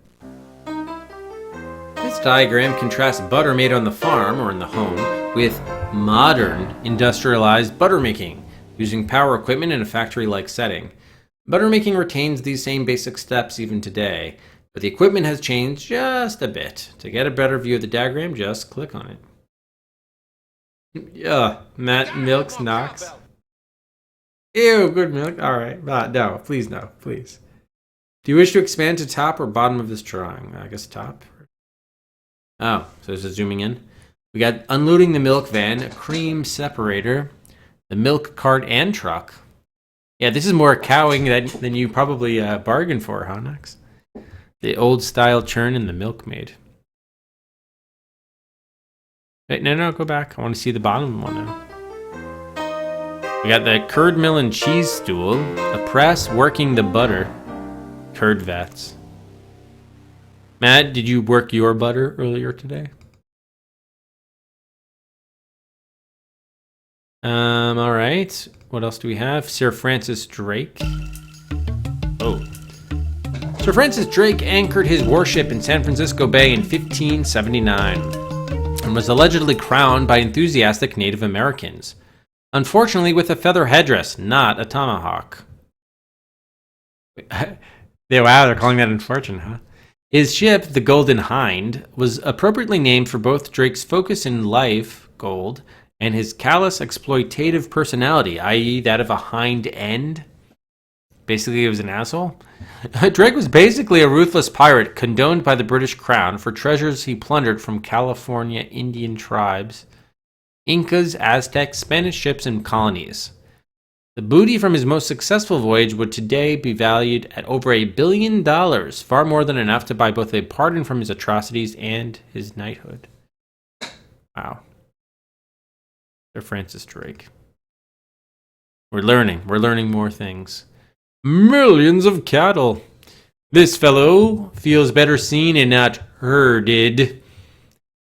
This diagram contrasts butter made on the farm or in the home with modern industrialized butter making, using power equipment in a factory-like setting. Butter making retains these same basic steps even today, but the equipment has changed just a bit. To get a better view of the diagram, just click on it. Matt milks Knox. Ew, good milk. All right, no, please no, please. Do you wish to expand to top or bottom of this drawing? I guess top. Oh, so this is zooming in. We got unloading the milk van, a cream separator, the milk cart and truck. Yeah, this is more cowing than you probably bargained for, huh, Knox? The old style churn and the milkmaid. Wait, no, go back. I want to see the bottom one now. We got the curd mill and cheese stool, a press working the butter, curd vats. Matt, did you work your butter earlier today? All right. What else do we have? Sir Francis Drake. Oh. Sir Francis Drake anchored his warship in San Francisco Bay in 1579 and was allegedly crowned by enthusiastic Native Americans. Unfortunately, with a feather headdress, not a tomahawk. Wow, they're calling that unfortunate, huh? His ship, the Golden Hind, was appropriately named for both Drake's focus in life, gold, and his callous, exploitative personality, i.e. that of a hind end. Basically, he was an asshole. Drake was basically a ruthless pirate condoned by the British Crown for treasures he plundered from California Indian tribes, Incas, Aztecs, Spanish ships, and colonies. The booty from his most successful voyage would today be valued at over $1 billion, far more than enough to buy both a pardon from his atrocities and his knighthood. Wow. They're Francis Drake. We're learning more things. Millions of cattle. This fellow feels better seen and not herded.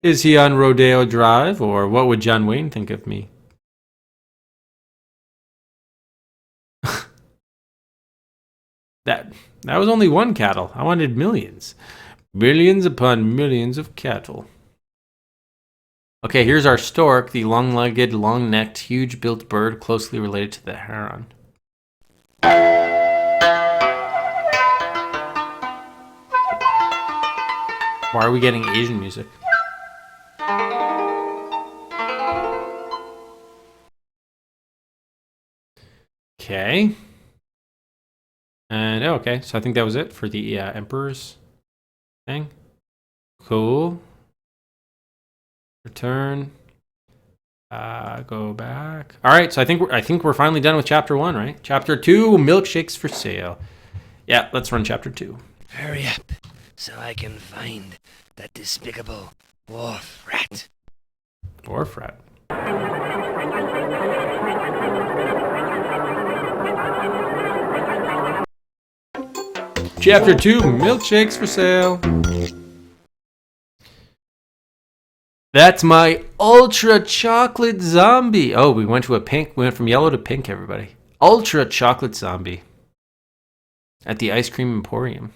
Is he on Rodeo Drive, or what would John Wayne think of me? That was only one cattle. I wanted millions. Millions upon millions of cattle. Okay, here's our stork, the long-legged, long-necked, huge-built bird closely related to the heron. Why are we getting Asian music? Okay. And okay, so I think that was it for the Emperor's thing. Cool. Return. Go back. All right, so I think we're finally done with chapter 1, right? Chapter 2, milkshakes for sale. Yeah, let's run chapter 2. Hurry up, so I can find that despicable wharf rat. Wharf rat. Chapter 2, milkshakes for sale. That's my ultra chocolate zombie. Oh, we went to a pink. We went from yellow to pink, everybody. Ultra chocolate zombie. At the ice cream emporium.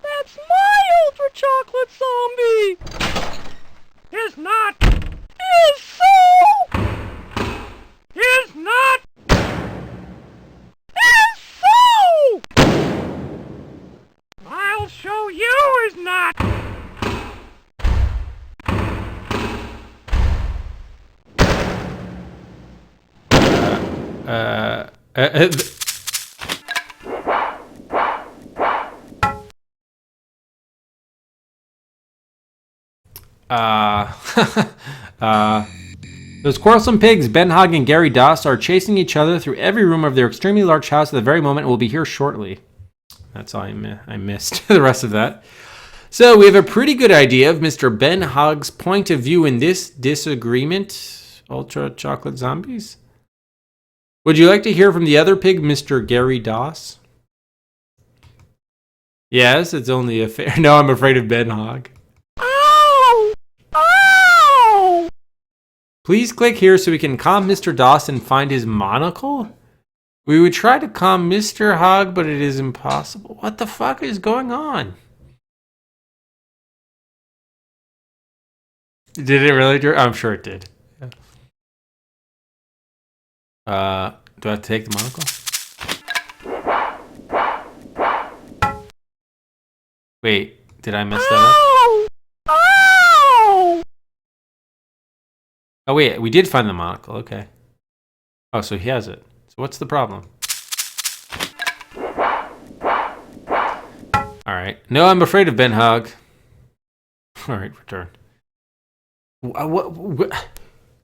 That's my ultra chocolate zombie! Is not! Is so! Is not! Is so! I'll show you is not! Those quarrelsome pigs, Ben Hogg and Gary Doss, are chasing each other through every room of their extremely large house at the very moment. We'll be here shortly. That's all I missed the rest of that. So we have a pretty good idea of Mr. Ben Hogg's point of view in this disagreement. Ultra chocolate zombies. Would you like to hear from the other pig, Mr. Gary Doss? Yes, it's only a fair. No, I'm afraid of Ben Hogg. Ow! Ow! Please click here so we can calm Mr. Doss and find his monocle. We would try to calm Mr. Hogg, but it is impossible. What the fuck is going on? Did it really? I'm sure it did. Yeah. Do I have to take the monocle? Wait, did I mess that up? Ow! Ow! Oh wait, we did find the monocle. Okay. Oh, so he has it. So what's the problem? All right. No, I'm afraid of Ben Hogg. All right, return.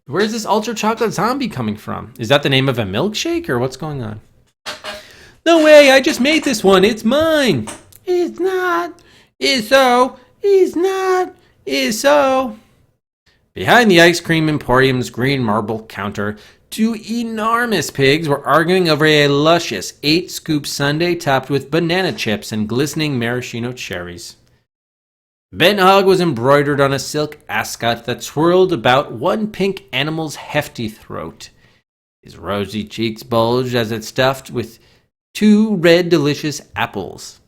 Where's this ultra chocolate zombie coming from? Is that the name of a milkshake or what's going on? No way, I just made this one. It's mine. It's not. It's so. It's not. It's so. Behind the ice cream emporium's green marble counter, two enormous pigs were arguing over a luscious 8-scoop sundae topped with banana chips and glistening maraschino cherries. Ben Hogg was embroidered on a silk ascot that swirled about one pink animal's hefty throat. His rosy cheeks bulged as it stuffed with 2 red delicious apples.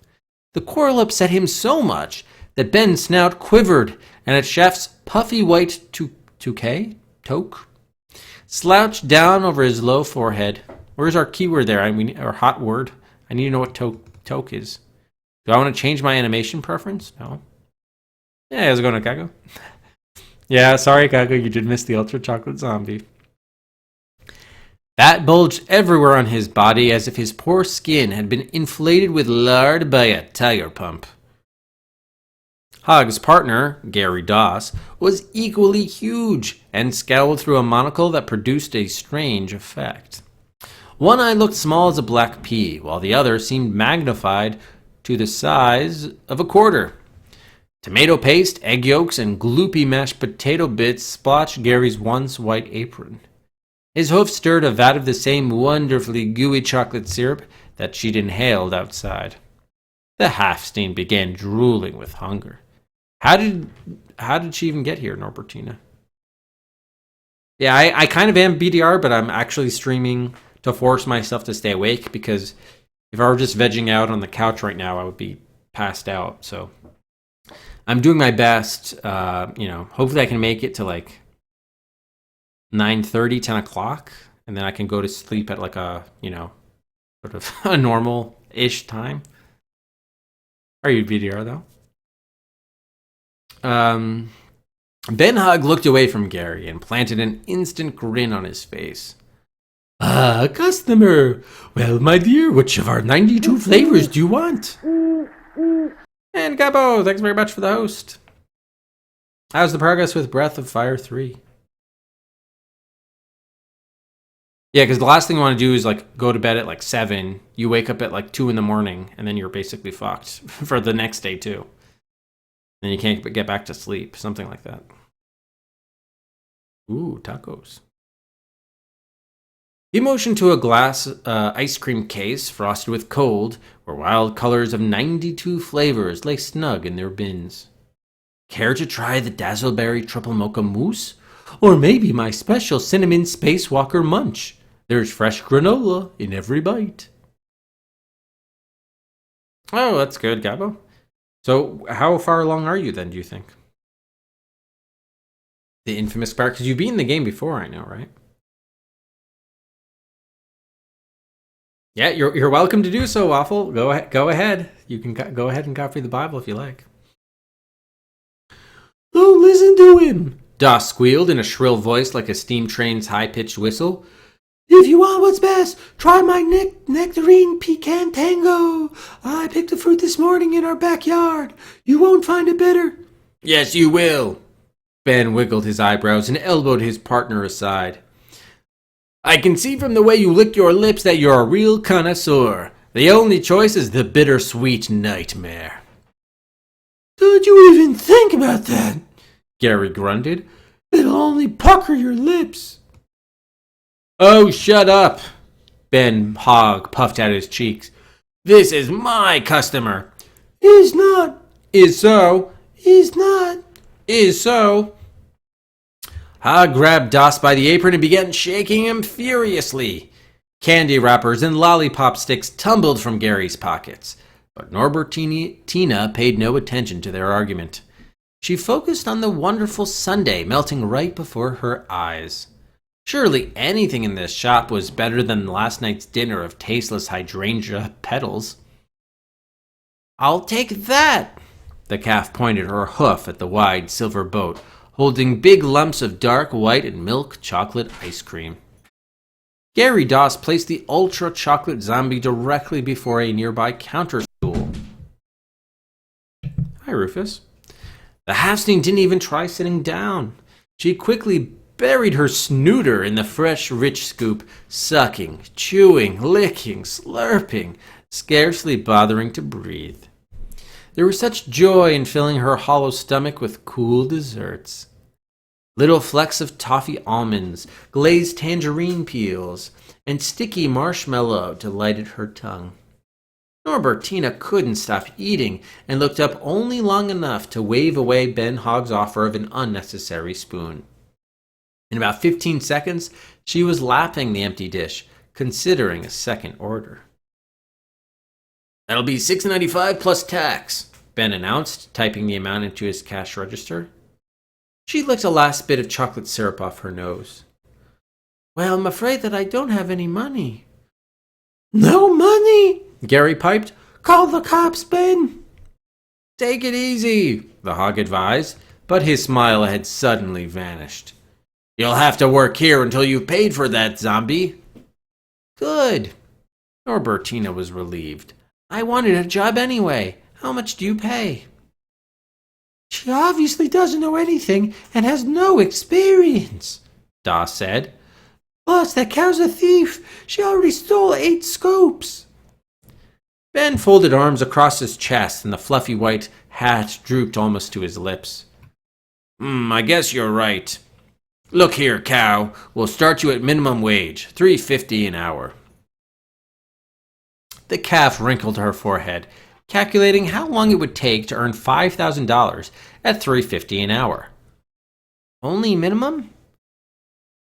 The quarrel upset him so much that Ben's snout quivered and its chef's puffy white toque slouched down over his low forehead. Where's our keyword there? Our hot word. I need to know what toque is. Do I want to change my animation preference? No. Yeah, how's it going, Kago? Yeah, sorry, Kago, you did miss the ultra chocolate zombie. That bulged everywhere on his body as if his poor skin had been inflated with lard by a tire pump. Hogg's partner, Gary Doss, was equally huge and scowled through a monocle that produced a strange effect. One eye looked small as a black pea, while the other seemed magnified to the size of a quarter. Tomato paste, egg yolks, and gloopy mashed potato bits splotched Gary's once white apron. His hoof stirred a vat of the same wonderfully gooey chocolate syrup that she'd inhaled outside. The half-steen began drooling with hunger. How did she even get here, Norbertina? Yeah, I kind of am BDR, but I'm actually streaming to force myself to stay awake, because if I were just vegging out on the couch right now, I would be passed out. So I'm doing my best. Hopefully I can make it to like 9:30, 10 o'clock, and then I can go to sleep at like a, sort of a normal-ish time. Are you BDR, though? Ben Hogg looked away from Gary and planted an instant grin on his face. Ah, customer. Well, my dear, which of our 92 flavors do you want? And Gabo, thanks very much for the host. How's the progress with Breath of Fire 3? Yeah, because the last thing you want to do is like go to bed at like 7. You wake up at like 2 in the morning, and then you're basically fucked for the next day too. Then you can't get back to sleep, something like that. Ooh, tacos. He motioned to a glass ice cream case frosted with cold, where wild colors of 92 flavors lay snug in their bins. Care to try the Dazzleberry Triple Mocha Mousse? Or maybe my special Cinnamon Spacewalker Munch? There's fresh granola in every bite. Oh, that's good, Gabo. So, how far along are you then, do you think? The infamous part, because you've beaten the game before, I know, right? Yeah, you're welcome to do so, Waffle. Go ahead. You can go ahead and copy the Bible if you like. Oh, listen to him! Doss squealed in a shrill voice like a steam train's high-pitched whistle. If you want what's best, try my nectarine pecan tango. I picked the fruit this morning in our backyard. You won't find it better. Yes, you will. Ben wiggled his eyebrows and elbowed his partner aside. I can see from the way you lick your lips that you're a real connoisseur. The only choice is the bittersweet nightmare. Don't you even think about that, Gary grunted. It'll only pucker your lips. Oh, shut up, Ben Hogg puffed out his cheeks. This is my customer. Is not. Is so. Is not. Is so. Hogg grabbed Doss by the apron and began shaking him furiously. Candy wrappers and lollipop sticks tumbled from Gary's pockets, but Norbertina paid no attention to their argument. She focused on the wonderful sundae melting right before her eyes. Surely anything in this shop was better than last night's dinner of tasteless hydrangea petals. I'll take that! The calf pointed her hoof at the wide silver boat, holding big lumps of dark white and milk chocolate ice cream. Gary Doss placed the ultra chocolate zombie directly before a nearby counter stool. Hi, Rufus. The half-steen didn't even try sitting down. She quickly buried her snooter in the fresh, rich scoop, sucking, chewing, licking, slurping, scarcely bothering to breathe. There was such joy in filling her hollow stomach with cool desserts. Little flecks of toffee almonds, glazed tangerine peels, and sticky marshmallow delighted her tongue. Norbertina couldn't stop eating and looked up only long enough to wave away Ben Hogg's offer of an unnecessary spoon. In about 15 seconds, she was lapping the empty dish, considering a second order. That'll be $6.95 plus tax, Ben announced, typing the amount into his cash register. She licked a last bit of chocolate syrup off her nose. Well, I'm afraid that I don't have any money. No money? Gary piped. Call the cops, Ben. Take it easy, the hog advised, but his smile had suddenly vanished. You'll have to work here until you've paid for that, zombie. Good. Norbertina was relieved. I wanted a job anyway. How much do you pay? She obviously doesn't know anything and has no experience, Doss said. Plus, that cow's a thief. She already stole 8 scoops. Ben folded arms across his chest, and the fluffy white hat drooped almost to his lips. I guess you're right. Look here, cow. We'll start you at minimum wage, $3.50 an hour. The calf wrinkled her forehead, calculating how long it would take to earn $5,000 at $3.50 an hour. Only minimum?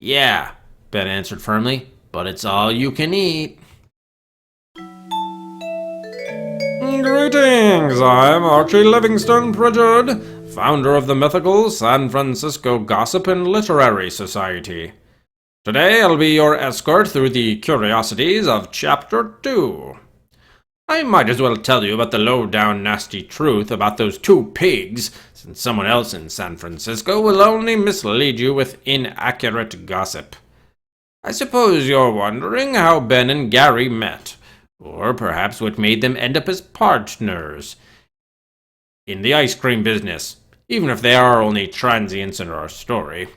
Yeah, Ben answered firmly, but it's all you can eat. Greetings, I'm Archie Livingston Pritchard, founder of the mythical San Francisco Gossip and Literary Society. Today I'll be your escort through the curiosities of Chapter 2. I might as well tell you about the low-down nasty truth about those two pigs, since someone else in San Francisco will only mislead you with inaccurate gossip. I suppose you're wondering how Ben and Gary met, or perhaps what made them end up as partners in the ice cream business, even if they are only transients in our story.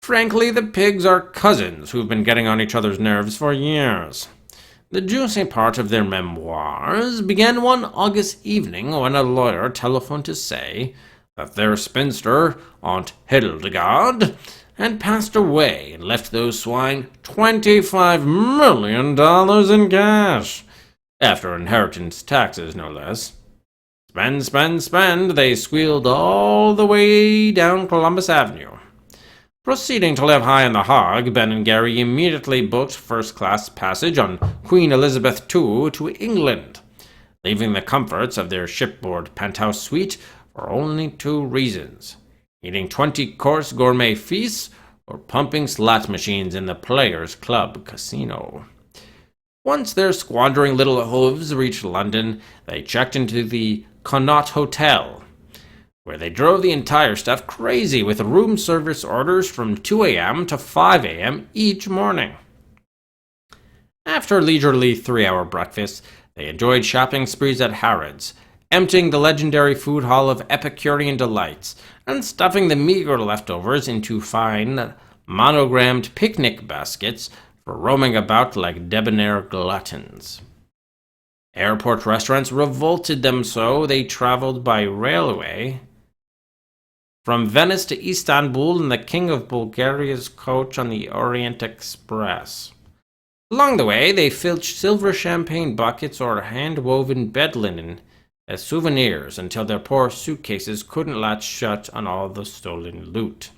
Frankly, the pigs are cousins who've been getting on each other's nerves for years. The juicy part of their memoirs began one August evening when a lawyer telephoned to say that their spinster, Aunt Hildegard, had passed away and left those swine $25 million in cash, after inheritance taxes, no less. Spend, spend, spend, they squealed all the way down Columbus Avenue. Proceeding to live high on the hog, Ben and Gary immediately booked first-class passage on Queen Elizabeth II to England, leaving the comforts of their shipboard penthouse suite for only 2 reasons: eating 20-course gourmet feasts or pumping slot machines in the Players' Club casino. Once their squandering little hooves reached London, they checked into the Connaught Hotel, where they drove the entire staff crazy with room service orders from 2 a.m. to 5 a.m. each morning. After a leisurely 3-hour breakfast, they enjoyed shopping sprees at Harrods, emptying the legendary food hall of Epicurean delights and stuffing the meager leftovers into fine, monogrammed picnic baskets for roaming about like debonair gluttons. Airport restaurants revolted them, so they traveled by railway from Venice to Istanbul in the King of Bulgaria's coach on the Orient Express. Along the way, they filched silver champagne buckets or hand-woven bed linen as souvenirs until their poor suitcases couldn't latch shut on all the stolen loot.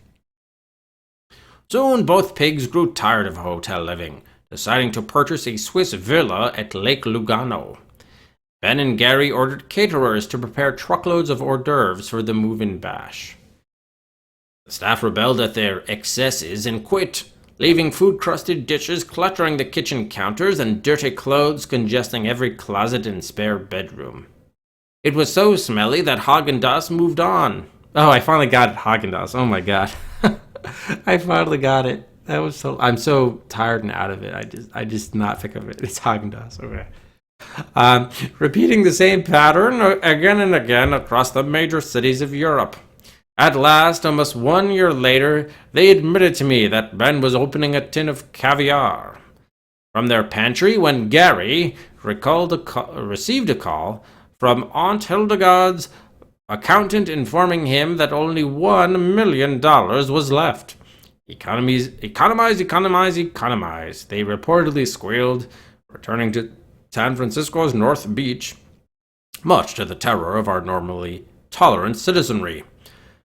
Soon both pigs grew tired of hotel living, deciding to purchase a Swiss villa at Lake Lugano. Ben and Gary ordered caterers to prepare truckloads of hors d'oeuvres for the move-in bash. The staff rebelled at their excesses and quit, leaving food-crusted dishes cluttering the kitchen counters and dirty clothes congesting every closet and spare bedroom. It was so smelly that Haagen-Dazs moved on. Oh, I finally got it, Haagen-Dazs. Oh my god. I finally got it. I'm so tired and out of it. I just not think of it. It's Haagen-Dazs. Okay. Repeating the same pattern again and again across the major cities of Europe. At last, almost 1 year later, they admitted to me that Ben was opening a tin of caviar from their pantry when Gary received a call from Aunt Hildegard's accountant informing him that only $1 million was left. Economize, they reportedly squealed, returning to San Francisco's North Beach, much to the terror of our normally tolerant citizenry.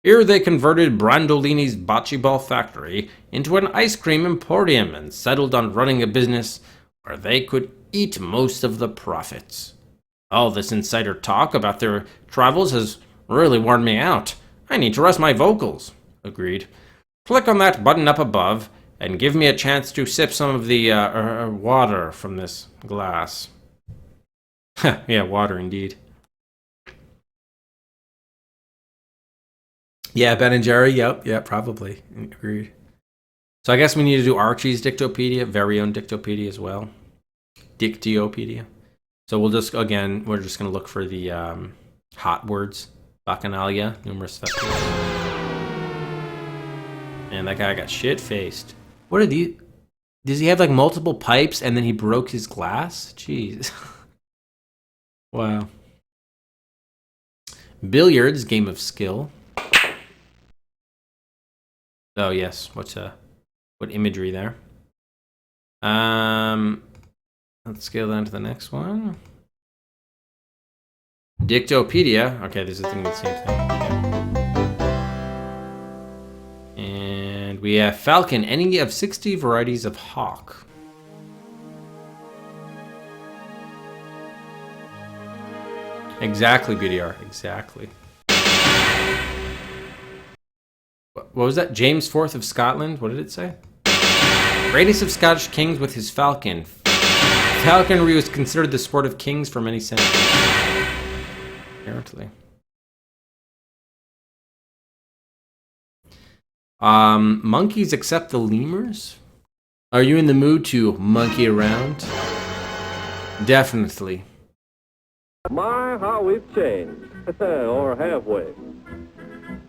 Here they converted Brandolini's bocce ball factory into an ice cream emporium and settled on running a business where they could eat most of the profits. All this insider talk about their travels has really worn me out. I need to rest my vocals. Agreed. Click on that button up above and give me a chance to sip some of the water from this glass. Yeah, water indeed. Yeah, Ben and Jerry, yep, probably. Agreed. So I guess we need to do Archie's Dictopedia, very own Dictopedia as well. Dictiopedia. So we're just going to look for the hot words. Bacchanalia, numerous festivals. And that guy got shit-faced. What are these? Does he have like multiple pipes and then he broke his glass? Jeez. Wow. Billiards, game of skill. Oh yes, what imagery there? Let's scale down to the next one. Dictopedia. Okay, this is the same thing. Yeah. And we have falcon, any of 60 varieties of hawk. Exactly, BDR. Exactly. What was that? James IV of Scotland? What did it say? Greatest of Scottish kings with his falcon. Falconry was considered the sport of kings for many centuries. Apparently. Monkeys accept the lemurs? Are you in the mood to monkey around? Definitely. My, how we've changed. Or have we?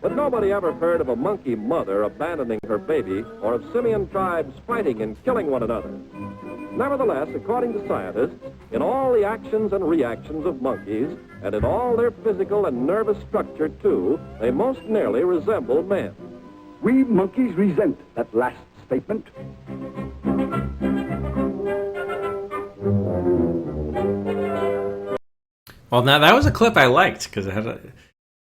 But nobody ever heard of a monkey mother abandoning her baby or of simian tribes fighting and killing one another. Nevertheless, according to scientists, in all the actions and reactions of monkeys, and in all their physical and nervous structure too, they most nearly resemble men. We monkeys resent that last statement. Well, now that was a clip I liked because it had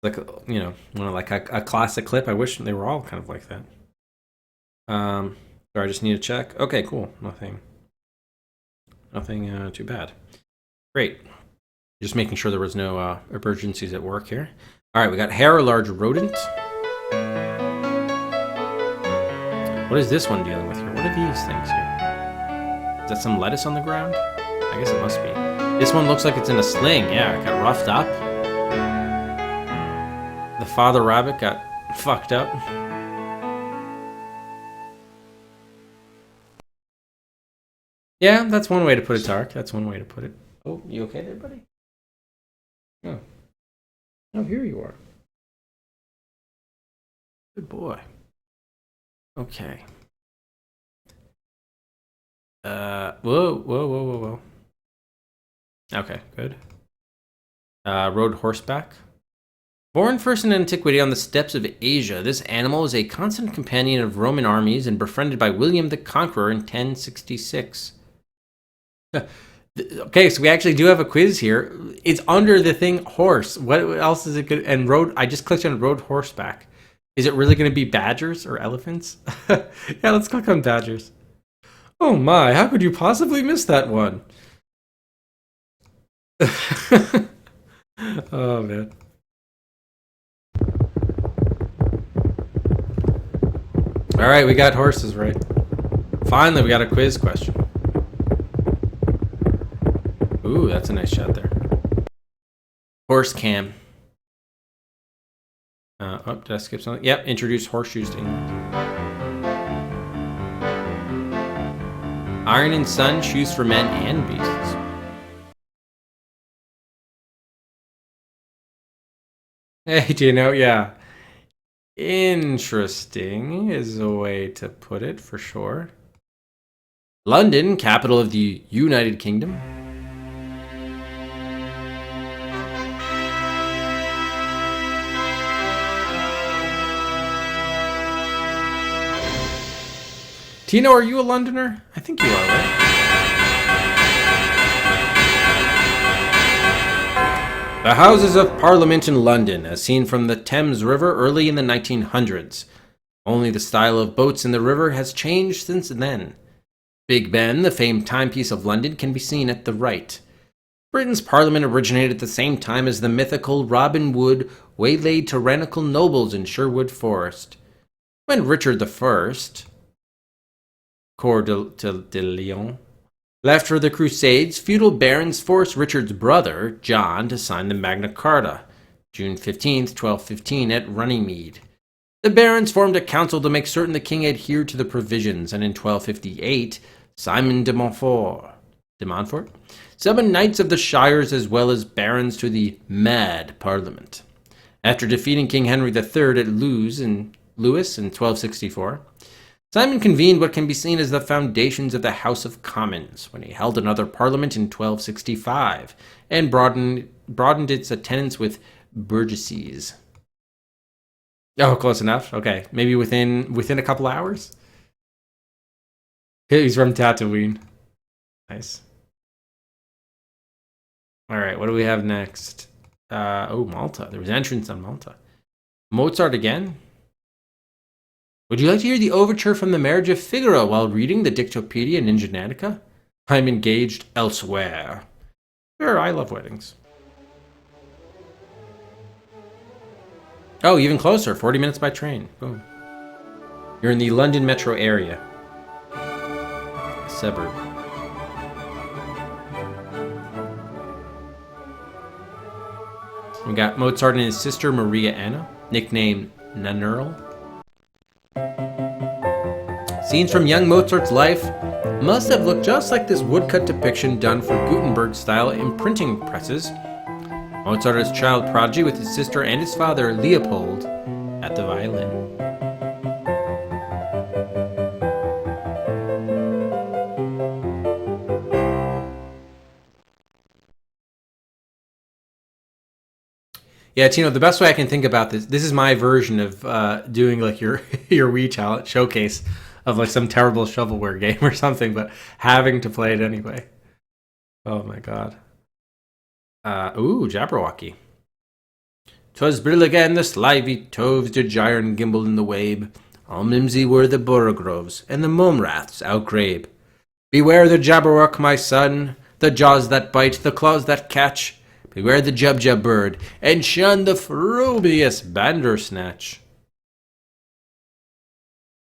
a classic clip. I wish they were all kind of like that. So I just need to check. Okay, cool. Nothing too bad. Great. Just making sure there was no emergencies at work here. All right, we got hair, a large rodent. What is this one dealing with here? What are these things here? Is that some lettuce on the ground? I guess it must be. This one looks like it's in a sling. Yeah, it got roughed up. The father rabbit got fucked up. Yeah, that's one way to put it, Tark. That's one way to put it. Oh, you okay there, buddy? Oh. Oh, here you are. Good boy. Okay. Whoa. Okay, good. Rode horseback. Born first in antiquity on the steppes of Asia, this animal is a constant companion of Roman armies and befriended by William the Conqueror in 1066. Okay, so we actually do have a quiz here. It's under the thing horse. What else is it good? And rode. I just clicked on rode horseback. Is it really going to be badgers or elephants? Yeah, let's click on badgers. Oh my, how could you possibly miss that one? Oh man. All right, we got horses right. Finally, we got a quiz question. Ooh, that's a nice shot there. Horse cam. Oh, did I skip something? Yep, introduce horseshoes to England. Iron and Sun, shoes for men and beasts. Hey, do you know? Yeah. Interesting is a way to put it, for sure. London, capital of the United Kingdom. Tino, are you a Londoner? I think you are, right? The Houses of Parliament in London, as seen from the Thames River early in the 1900s. Only the style of boats in the river has changed since then. Big Ben, the famed timepiece of London, can be seen at the right. Britain's Parliament originated at the same time as the mythical Robin Hood waylaid tyrannical nobles in Sherwood Forest. When Richard I, Coeur de Lion, left for the Crusades, feudal barons forced Richard's brother, John, to sign the Magna Carta, June 15, 1215, at Runnymede. The barons formed a council to make certain the king adhered to the provisions, and in 1258, Simon de Montfort summoned knights of the shires as well as barons to the Mad Parliament. After defeating King Henry III at Lewes in 1264, Simon convened what can be seen as the foundations of the House of Commons when he held another parliament in 1265 and broadened its attendance with burgesses. Oh, close enough. Okay, maybe within a couple hours. He's from Tatooine. Nice. All right, what do we have next? Malta. There was entrance on Malta. Mozart again. Would you like to hear the overture from the Marriage of Figaro while reading the Dictopedia Ninja Natica? I'm engaged elsewhere. Sure, I love weddings. Oh, even closer. 40 minutes by train. Boom. You're in the London metro area. Suburb. We got Mozart and his sister Maria Anna, nicknamed Nannerl. Scenes from young Mozart's life must have looked just like this woodcut depiction done for Gutenberg-style imprinting presses. Mozart is child prodigy with his sister and his father, Leopold, at the violin. Yeah, Tino, the best way I can think about this is my version of doing like your Wii challenge showcase of like some terrible shovelware game or something, but having to play it anyway. Oh my god. Jabberwocky. 'Twas brilligan the slivy toves did gyre and gimble in the wabe. All mimsy were the borogroves, and the momraths outgrabe. Beware the jabberwock, my son, the jaws that bite, the claws that catch. Beware the jubjub bird, and shun the frubious bandersnatch.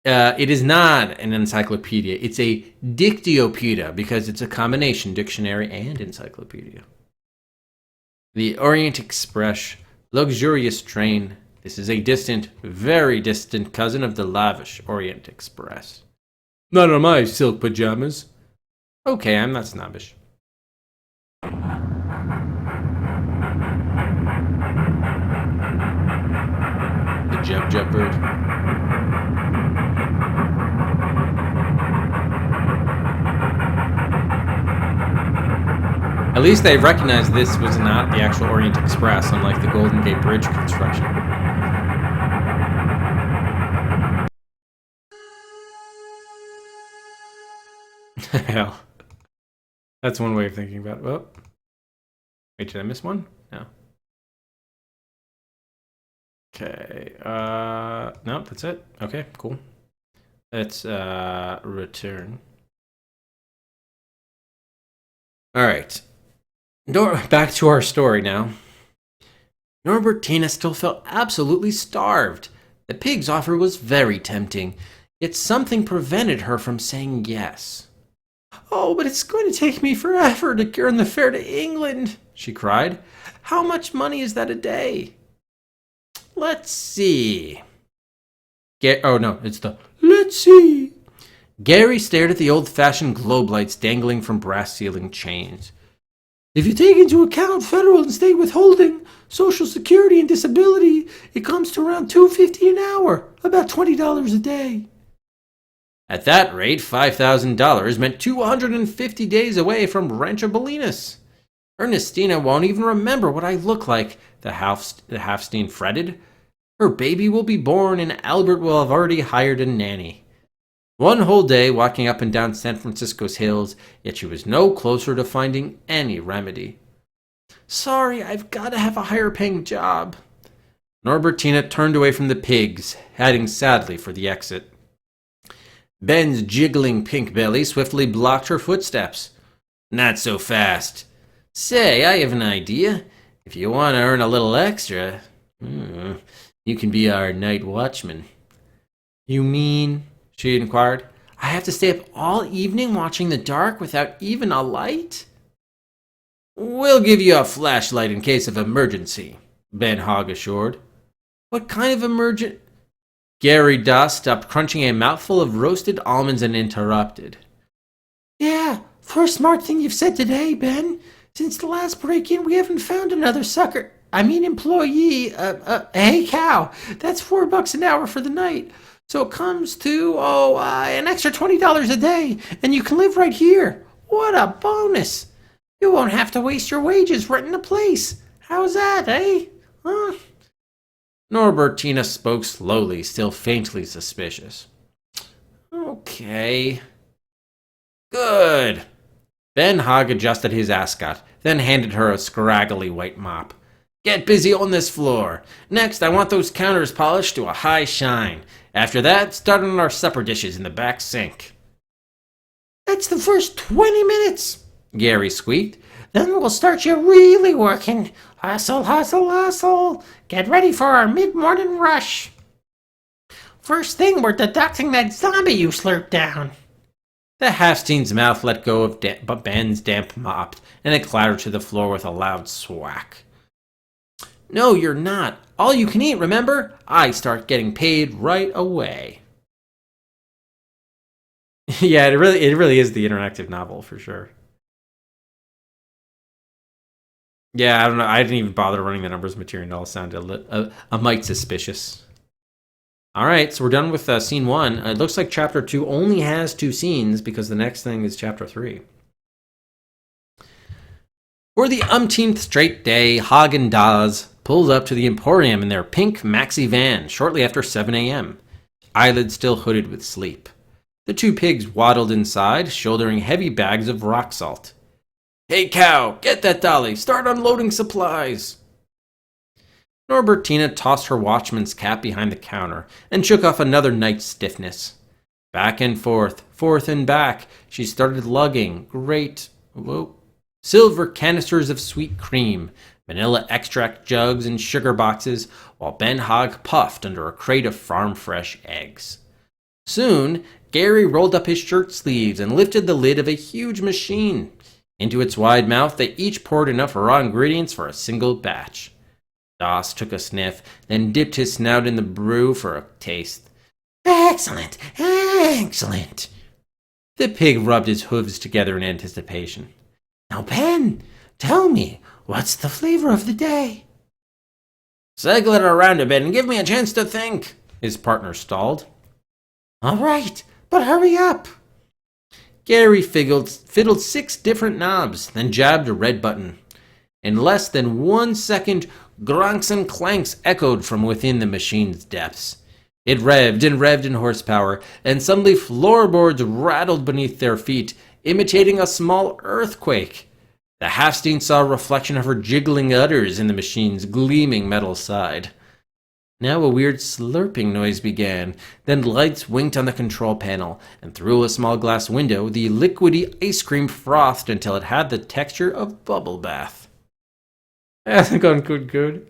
It is not an encyclopedia. It's a dictiopedia because it's a combination dictionary and encyclopedia. The Orient Express, luxurious train. This is a distant, very distant cousin of the lavish Orient Express. Not on my silk pajamas. Okay, I'm not snobbish. The jub bird. At least they recognized this was not the actual Orient Express, unlike the Golden Gate Bridge construction. Hell. That's one way of thinking about it. Oh. Wait, did I miss one? No. Okay. Nope, that's it. Okay, cool. Let's return. All right. Back to our story now. Norbertina still felt absolutely starved. The pig's offer was very tempting, yet something prevented her from saying yes. Oh, but it's going to take me forever to earn the fare to England, she cried. How much money is that a day? Let's see. Let's see. Gary stared at the old-fashioned globe lights dangling from brass ceiling chains. If you take into account federal and state withholding, Social Security and disability, it comes to around $2.50 an hour, about $20 a day. At that rate, $5,000 meant 250 days away from Rancho Bolinas. Ernestina won't even remember what I look like, the Halfstein fretted. Her baby will be born and Albert will have already hired a nanny. One whole day walking up and down San Francisco's hills, yet she was no closer to finding any remedy. Sorry, I've got to have a higher paying job. Norbertina turned away from the pigs, heading sadly for the exit. Ben's jiggling pink belly swiftly blocked her footsteps. Not so fast. Say, I have an idea. If you want to earn a little extra, you can be our night watchman. You mean, she inquired, I have to stay up all evening watching the dark without even a light? We'll give you a flashlight in case of emergency, Ben Hogg assured. What kind of emergency? Gary Doss stopped crunching a mouthful of roasted almonds and interrupted. Yeah, first smart thing you've said today, Ben. Since the last break-in, we haven't found another employee. Hey, cow, that's $4 an hour for the night. So it comes to, an extra $20 a day, and you can live right here. What a bonus! You won't have to waste your wages renting a place. How's that, eh? Huh? Norbertina spoke slowly, still faintly suspicious. Okay. Good. Ben Hogg adjusted his ascot, then handed her a scraggly white mop. Get busy on this floor. Next, I want those counters polished to a high shine. After that, start on our supper dishes in the back sink. That's the first 20 minutes, Gary squeaked. Then we'll start you really working. Hustle, hustle, hustle. Get ready for our mid-morning rush. First thing, we're deducting that zombie you slurped down. The Halfstein's mouth let go of Ben's damp mop, and it clattered to the floor with a loud swack. No, you're not. All you can eat, remember? I start getting paid right away. Yeah, it really is the interactive novel for sure. Yeah, I don't know. I didn't even bother running the numbers material. It all sounded a mite suspicious. All right, so we're done with scene 1. It looks like chapter 2 only has 2 scenes because the next thing is chapter 3. For the umpteenth straight day, Hogg and Dawes pulled up to the Emporium in their pink maxi van shortly after 7 a.m., eyelids still hooded with sleep. The 2 pigs waddled inside, shouldering heavy bags of rock salt. Hey, cow, get that dolly. Start unloading supplies. Norbertina tossed her watchman's cap behind the counter and shook off another night's stiffness. Back and forth and back, she started lugging silver canisters of sweet cream, vanilla extract jugs, and sugar boxes, while Ben Hogg puffed under a crate of farm-fresh eggs. Soon, Gary rolled up his shirt sleeves and lifted the lid of a huge machine. Into its wide mouth, they each poured enough raw ingredients for a single batch. Doss took a sniff, then dipped his snout in the brew for a taste. Excellent! Excellent! The pig rubbed his hooves together in anticipation. Now, Ben, tell me, what's the flavor of the day? Cycle it around a bit and give me a chance to think, his partner stalled. All right, but hurry up. Gary fiddled 6 different knobs, then jabbed a red button. In less than 1 second, gronks and clanks echoed from within the machine's depths. It revved in horsepower, and suddenly floorboards rattled beneath their feet, imitating a small earthquake. The Halfstein saw a reflection of her jiggling udders in the machine's gleaming metal side. Now a weird slurping noise began, then lights winked on the control panel, and through a small glass window, the liquidy ice cream frothed until it had the texture of bubble bath. That's gone good.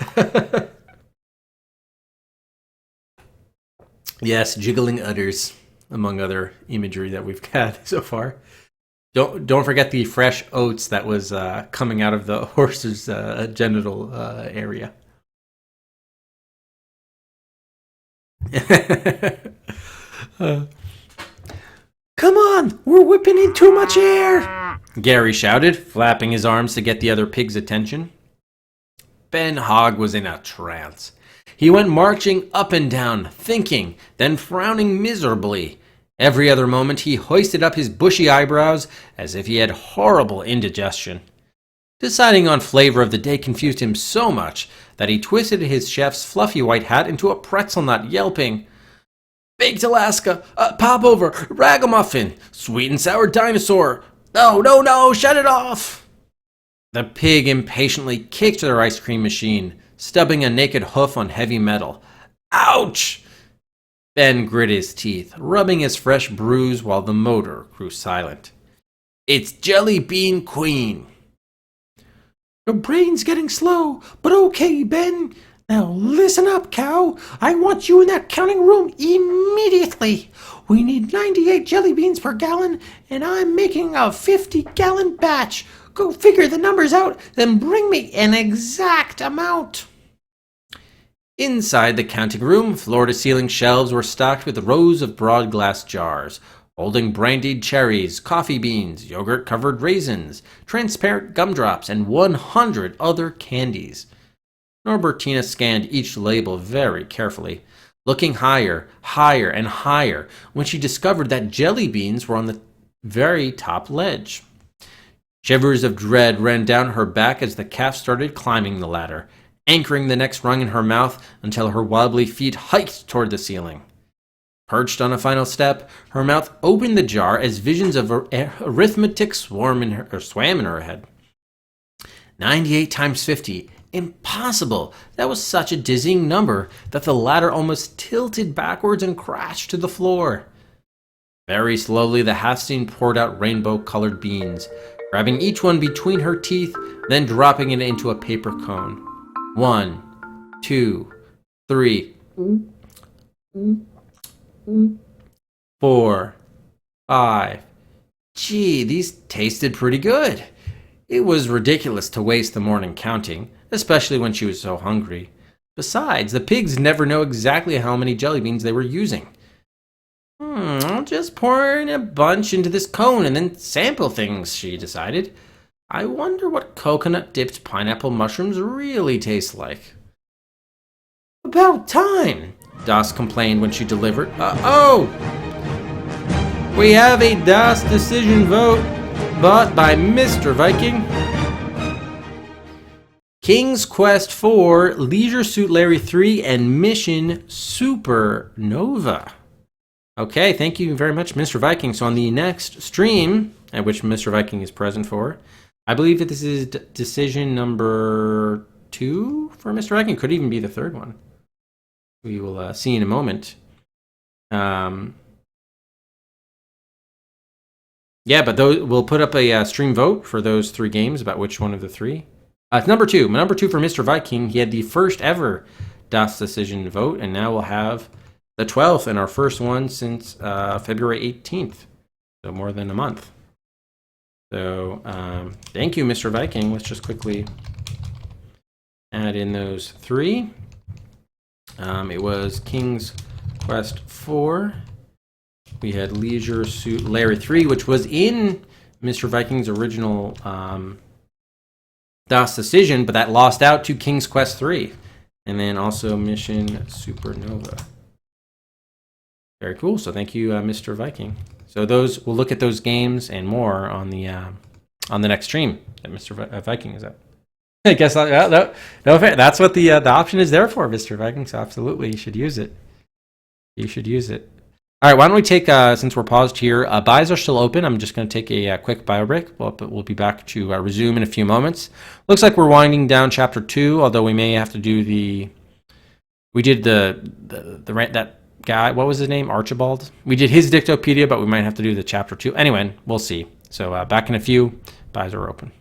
Yes, jiggling udders, among other imagery that we've had so far. Don't forget the fresh oats that was coming out of the horse's genital area. Come on, we're whipping in too much air, Gary shouted, flapping his arms to get the other pig's attention. Ben Hogg was in a trance. He went marching up and down, thinking, then frowning miserably. Every other moment he hoisted up his bushy eyebrows as if he had horrible indigestion. Deciding on flavor of the day confused him so much that he twisted his chef's fluffy white hat into a pretzel knot, yelping, Baked Alaska, popover, ragamuffin, sweet and sour dinosaur. No, shut it off. The pig impatiently kicked their ice cream machine, stubbing a naked hoof on heavy metal. Ouch! Ben grit his teeth, rubbing his fresh bruise while the motor grew silent. It's Jelly Bean Queen. Your brain's getting slow, but okay, Ben. Now listen up, cow. I want you in that counting room immediately. We need 98 jelly beans per gallon, and I'm making a 50-gallon batch. Go figure the numbers out, then bring me an exact amount. Inside the counting room, floor-to-ceiling shelves were stocked with rows of broad glass jars, holding brandied cherries, coffee beans, yogurt-covered raisins, transparent gumdrops, and 100 other candies. Norbertina scanned each label very carefully, looking higher, higher, and higher when she discovered that jelly beans were on the very top ledge. Shivers of dread ran down her back as the calf started climbing the ladder, anchoring the next rung in her mouth until her wobbly feet hiked toward the ceiling. Perched on a final step, her mouth opened the jar as visions of arithmetic swam in her head. 98 times 50. Impossible! That was such a dizzying number that the ladder almost tilted backwards and crashed to the floor. Very slowly, the half-seen poured out rainbow-colored beans, grabbing each one between her teeth, then dropping it into a paper cone. 1, 2, 3, 4, 5. Gee, these tasted pretty good. It was ridiculous to waste the morning counting, especially when she was so hungry. Besides, the pigs never know exactly how many jelly beans they were using. I'll just pour in a bunch into this cone and then sample things, she decided. I wonder what coconut-dipped pineapple mushrooms really taste like. About time, Das complained when she delivered. We have a Das decision vote bought by Mr. Viking. King's Quest 4, Leisure Suit Larry 3, and Mission Supernova. Okay, thank you very much, Mr. Viking. So on the next stream, at which Mr. Viking is present for, I believe that this is decision number 2 for Mr. Viking. Could even be the third one. We will see in a moment. Yeah, but we'll put up a stream vote for those 3 games about which one of the 3. It's number 2. Number 2 for Mr. Viking. He had the first ever Das decision vote, and now we'll have the 12th and our first one since February 18th. So more than a month. So thank you, Mr. Viking. Let's just quickly add in those 3. It was King's Quest 4. We had Leisure Suit Larry 3, which was in Mr. Viking's original Das decision, but that lost out to King's Quest 3. And then also Mission Supernova. Very cool. So thank you, Mr. Viking. So we'll look at those games and more on the next stream that Mr. Viking is at. I guess no, that's what the option is there for, Mr. Viking. So absolutely, you should use it. You should use it. All right, why don't we take, since we're paused here, buys are still open. I'm just going to take a quick bio break. We'll be back to resume in a few moments. Looks like we're winding down Chapter 2, although we may have to do we did that guy, what was his name? Archibald? We did his Dictopedia, but we might have to do the Chapter 2. Anyway, we'll see. So back in a few. Buys are open.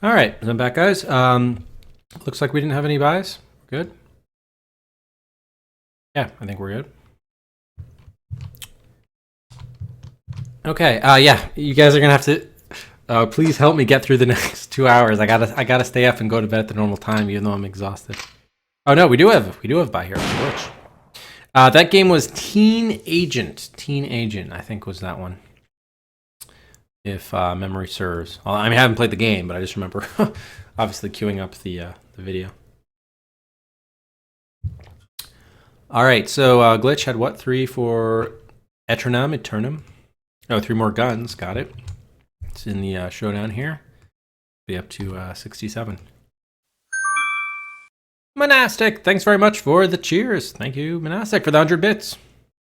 All right, I'm back, guys. Looks like we didn't have any buys. Good. Yeah, I think we're good. Okay. Yeah, you guys are gonna have to. Please help me get through the next 2 hours. I gotta stay up and go to bed at the normal time, even though I'm exhausted. Oh no, we do have buy here. Which? That game was Teen Agent. Teen Agent, I think, was that one. If memory serves. Well, I mean, I haven't played the game, but I just remember obviously queuing up the video. All right, so Glitch had what? 3 for Eternum. Oh, 3 more guns. Got it. It's in the showdown here. Be up to 67. Monastic, thanks very much for the cheers. Thank you, Monastic, for the 100 bits.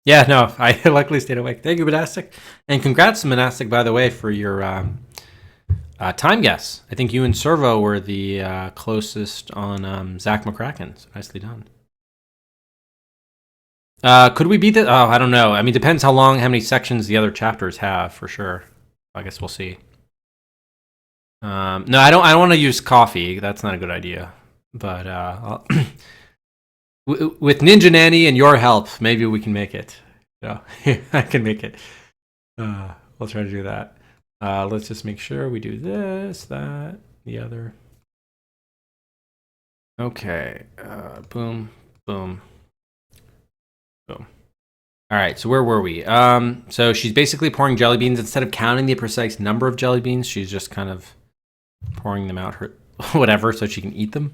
Yeah, no, I luckily stayed awake. Thank you, Monastic. And congrats, Monastic, by the way, for your time guess. I think you and Servo were the closest on Zach McCracken. So nicely done. Could we beat it? Oh, I don't know. I mean, depends how many sections the other chapters have, for sure. I guess we'll see. No, I don't want to use coffee. That's not a good idea. But with Ninja Nanny and your help, maybe we can make it. No, I can make it. We'll try to do that. Let's just make sure we do this, that, the other. Okay. Boom, boom, boom. All right, so where were we? So she's basically pouring jelly beans. Instead of counting the precise number of jelly beans, she's just kind of pouring them out whatever so she can eat them.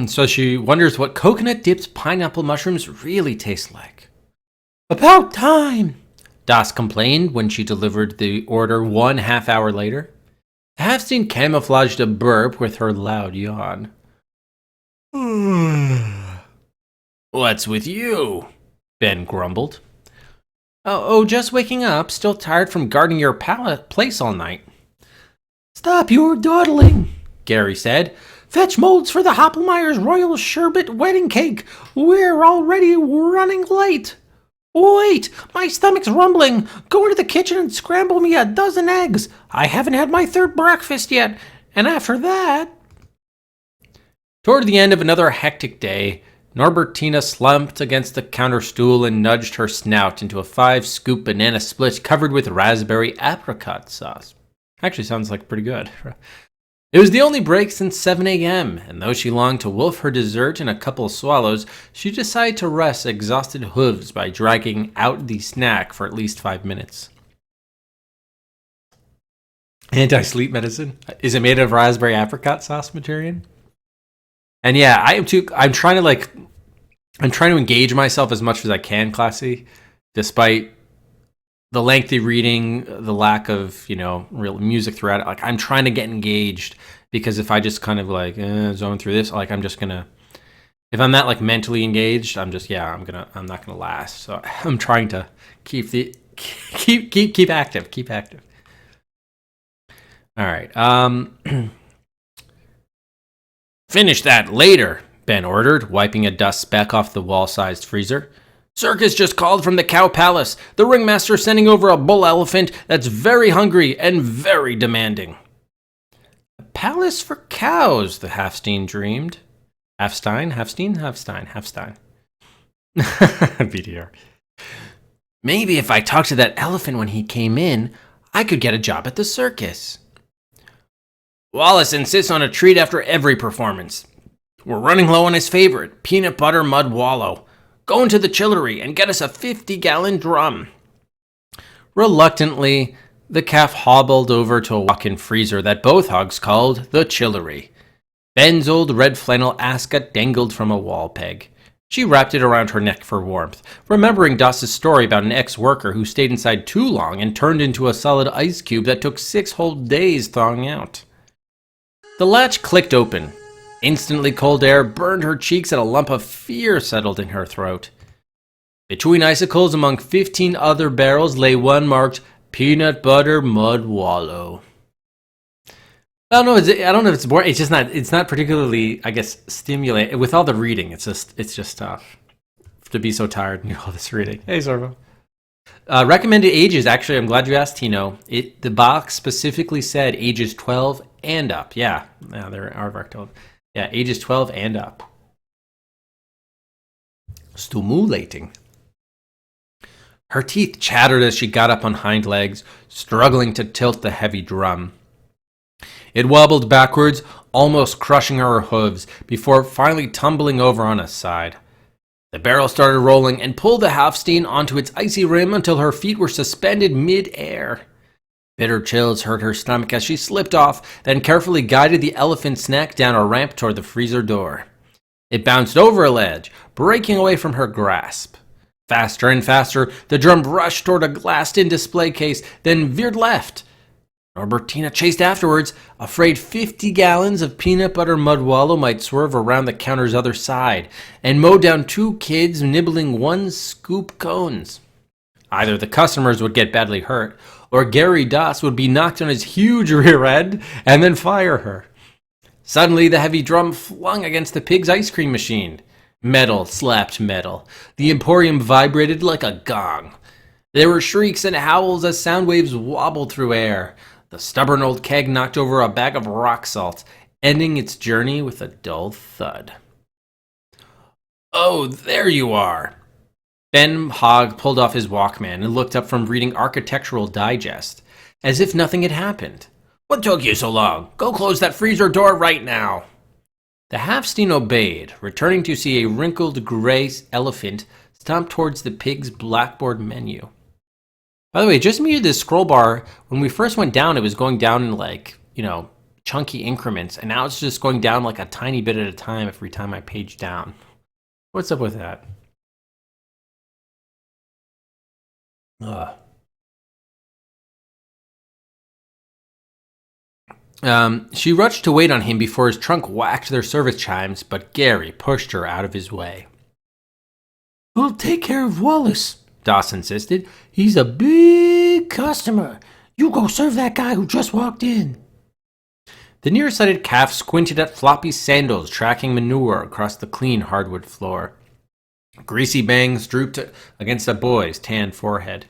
So she wonders what coconut dipped pineapple mushrooms really taste like. About time, Das complained when she delivered the order 1/2 hour later. Halfstein camouflaged a burp with her loud yawn. What's with you? Ben grumbled. Oh, just waking up, still tired from guarding your place all night. Stop your dawdling, Gary said. Fetch molds for the Hoppelmeyer's Royal Sherbet wedding cake. We're already running late. Wait, my stomach's rumbling. Go into the kitchen and scramble me a dozen eggs. I haven't had my 3rd breakfast yet. And after that... Toward the end of another hectic day, Norbertina slumped against the counter stool and nudged her snout into a 5-scoop banana split covered with raspberry apricot sauce. Actually sounds like pretty good. It was the only break since 7 a.m., and though she longed to wolf her dessert in a couple of swallows, she decided to rest exhausted hooves by dragging out the snack for at least 5 minutes. Anti-sleep medicine? Is it made of raspberry apricot sauce, Materian? And yeah, I'm trying to engage myself as much as I can, Classy, despite the lengthy reading, the lack of, real music throughout it. Like, I'm trying to get engaged, because if I just kind of zone through this, I'm just gonna, if I'm not mentally engaged, I'm not gonna last. So I'm trying to keep active. All right. Finish that later, Ben ordered, wiping a dust speck off the wall-sized freezer. Circus just called from the Cow Palace. The ringmaster sending over a bull elephant that's very hungry and very demanding. A palace for cows, the Halfstein dreamed. Halfstein. BDR. Maybe if I talked to that elephant when he came in, I could get a job at the circus. Wallace insists on a treat after every performance. We're running low on his favorite, peanut butter mud wallow. Go into the chillery and get us a 50-gallon drum. Reluctantly, the calf hobbled over to a walk-in freezer that both hogs called the chillery. Ben's old red flannel ascot dangled from a wall peg. She wrapped it around her neck for warmth, remembering Doss's story about an ex-worker who stayed inside too long and turned into a solid ice cube that took 6 whole days thawing out. The latch clicked open. Instantly cold air burned her cheeks and a lump of fear settled in her throat. Between icicles among 15 other barrels lay one marked peanut butter mud wallow. I don't know if it's boring. It's not particularly, I guess, stimulating. With all the reading, it's just tough to be so tired and do all this reading. Hey, Sorbo. Recommended ages, actually, I'm glad you asked, Tino. The box specifically said ages 12 and up. Yeah, there are aardvark. Yeah, ages 12 and up. Stimulating. Her teeth chattered as she got up on hind legs, struggling to tilt the heavy drum. It wobbled backwards, almost crushing her hooves, before finally tumbling over on its side. The barrel started rolling and pulled the Halfstein onto its icy rim until her feet were suspended mid-air. Bitter chills hurt her stomach as she slipped off, then carefully guided the elephant snack down a ramp toward the freezer door. It bounced over a ledge, breaking away from her grasp. Faster and faster, the drum rushed toward a glassed-in display case, then veered left. Norbertina chased afterwards, afraid 50 gallons of peanut butter mud wallow might swerve around the counter's other side, and mow down 2 kids nibbling 1 scoop cones. Either the customers would get badly hurt, or Gary Doss would be knocked on his huge rear end and then fire her. Suddenly, the heavy drum flung against the pig's ice cream machine. Metal slapped metal. The Emporium vibrated like a gong. There were shrieks and howls as sound waves wobbled through air. The stubborn old keg knocked over a bag of rock salt, ending its journey with a dull thud. "Oh, there you are." Ben Hogg pulled off his Walkman and looked up from reading Architectural Digest, as if nothing had happened. "What took you so long? Go close that freezer door right now." The Halfstein obeyed, returning to see a wrinkled gray elephant stomp towards the pig's blackboard menu. By the way, just muted this scroll bar. When we first went down, it was going down in chunky increments, and now it's just going down like a tiny bit at a time every time I page down. What's up with that? She rushed to wait on him before his trunk whacked their service chimes, but Gary pushed her out of his way. "We'll take care of Wallace," Doss insisted. "He's a big customer. You go serve that guy who just walked in." The nearsighted calf squinted at floppy sandals tracking manure across the clean hardwood floor. Greasy bangs drooped against the boy's tanned forehead.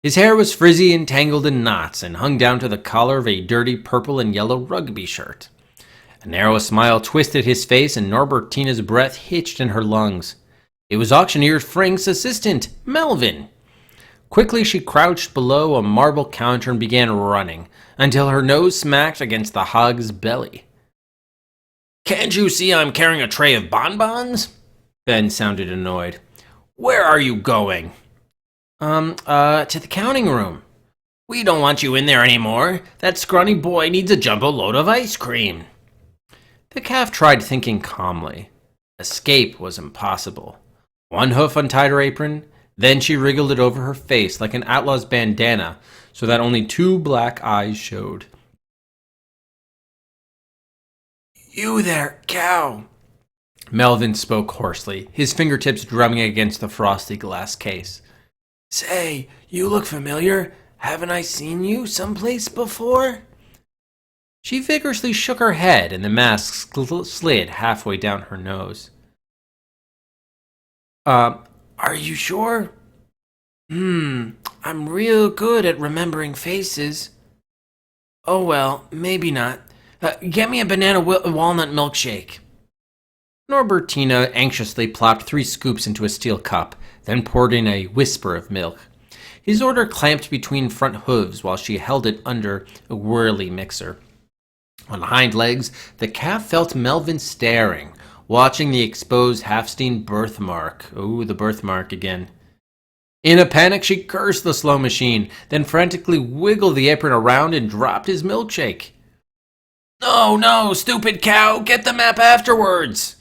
His hair was frizzy and tangled in knots and hung down to the collar of a dirty purple and yellow rugby shirt. A narrow smile twisted his face, and Norbertina's breath hitched in her lungs. It was auctioneer Frank's assistant, Melvin. Quickly she crouched below a marble counter and began running, until her nose smacked against the hog's belly. "Can't you see I'm carrying a tray of bonbons?" Ben sounded annoyed. "Where are you going?" To the counting room." "We don't want you in there anymore. That scrawny boy needs a jumbo load of ice cream." The calf tried thinking calmly. Escape was impossible. One hoof untied her apron, then she wriggled it over her face like an outlaw's bandana so that only 2 black eyes showed. "You there, cow," Melvin spoke hoarsely, his fingertips drumming against the frosty glass case. "Say, you look familiar. Haven't I seen you someplace before?" She vigorously shook her head, and the mask slid halfway down her nose. Are you sure?" I'm real good at remembering faces." "Oh well, maybe not. Get me a banana walnut milkshake." Norbertina anxiously plopped 3 scoops into a steel cup, then poured in a whisper of milk. His order clamped between front hooves while she held it under a whirly mixer. On hind legs, the calf felt Melvin staring, watching the exposed Halfstein birthmark. Oh, the birthmark again. In a panic, she cursed the slow machine, then frantically wiggled the apron around and dropped his milkshake. No, stupid cow, get the map afterwards."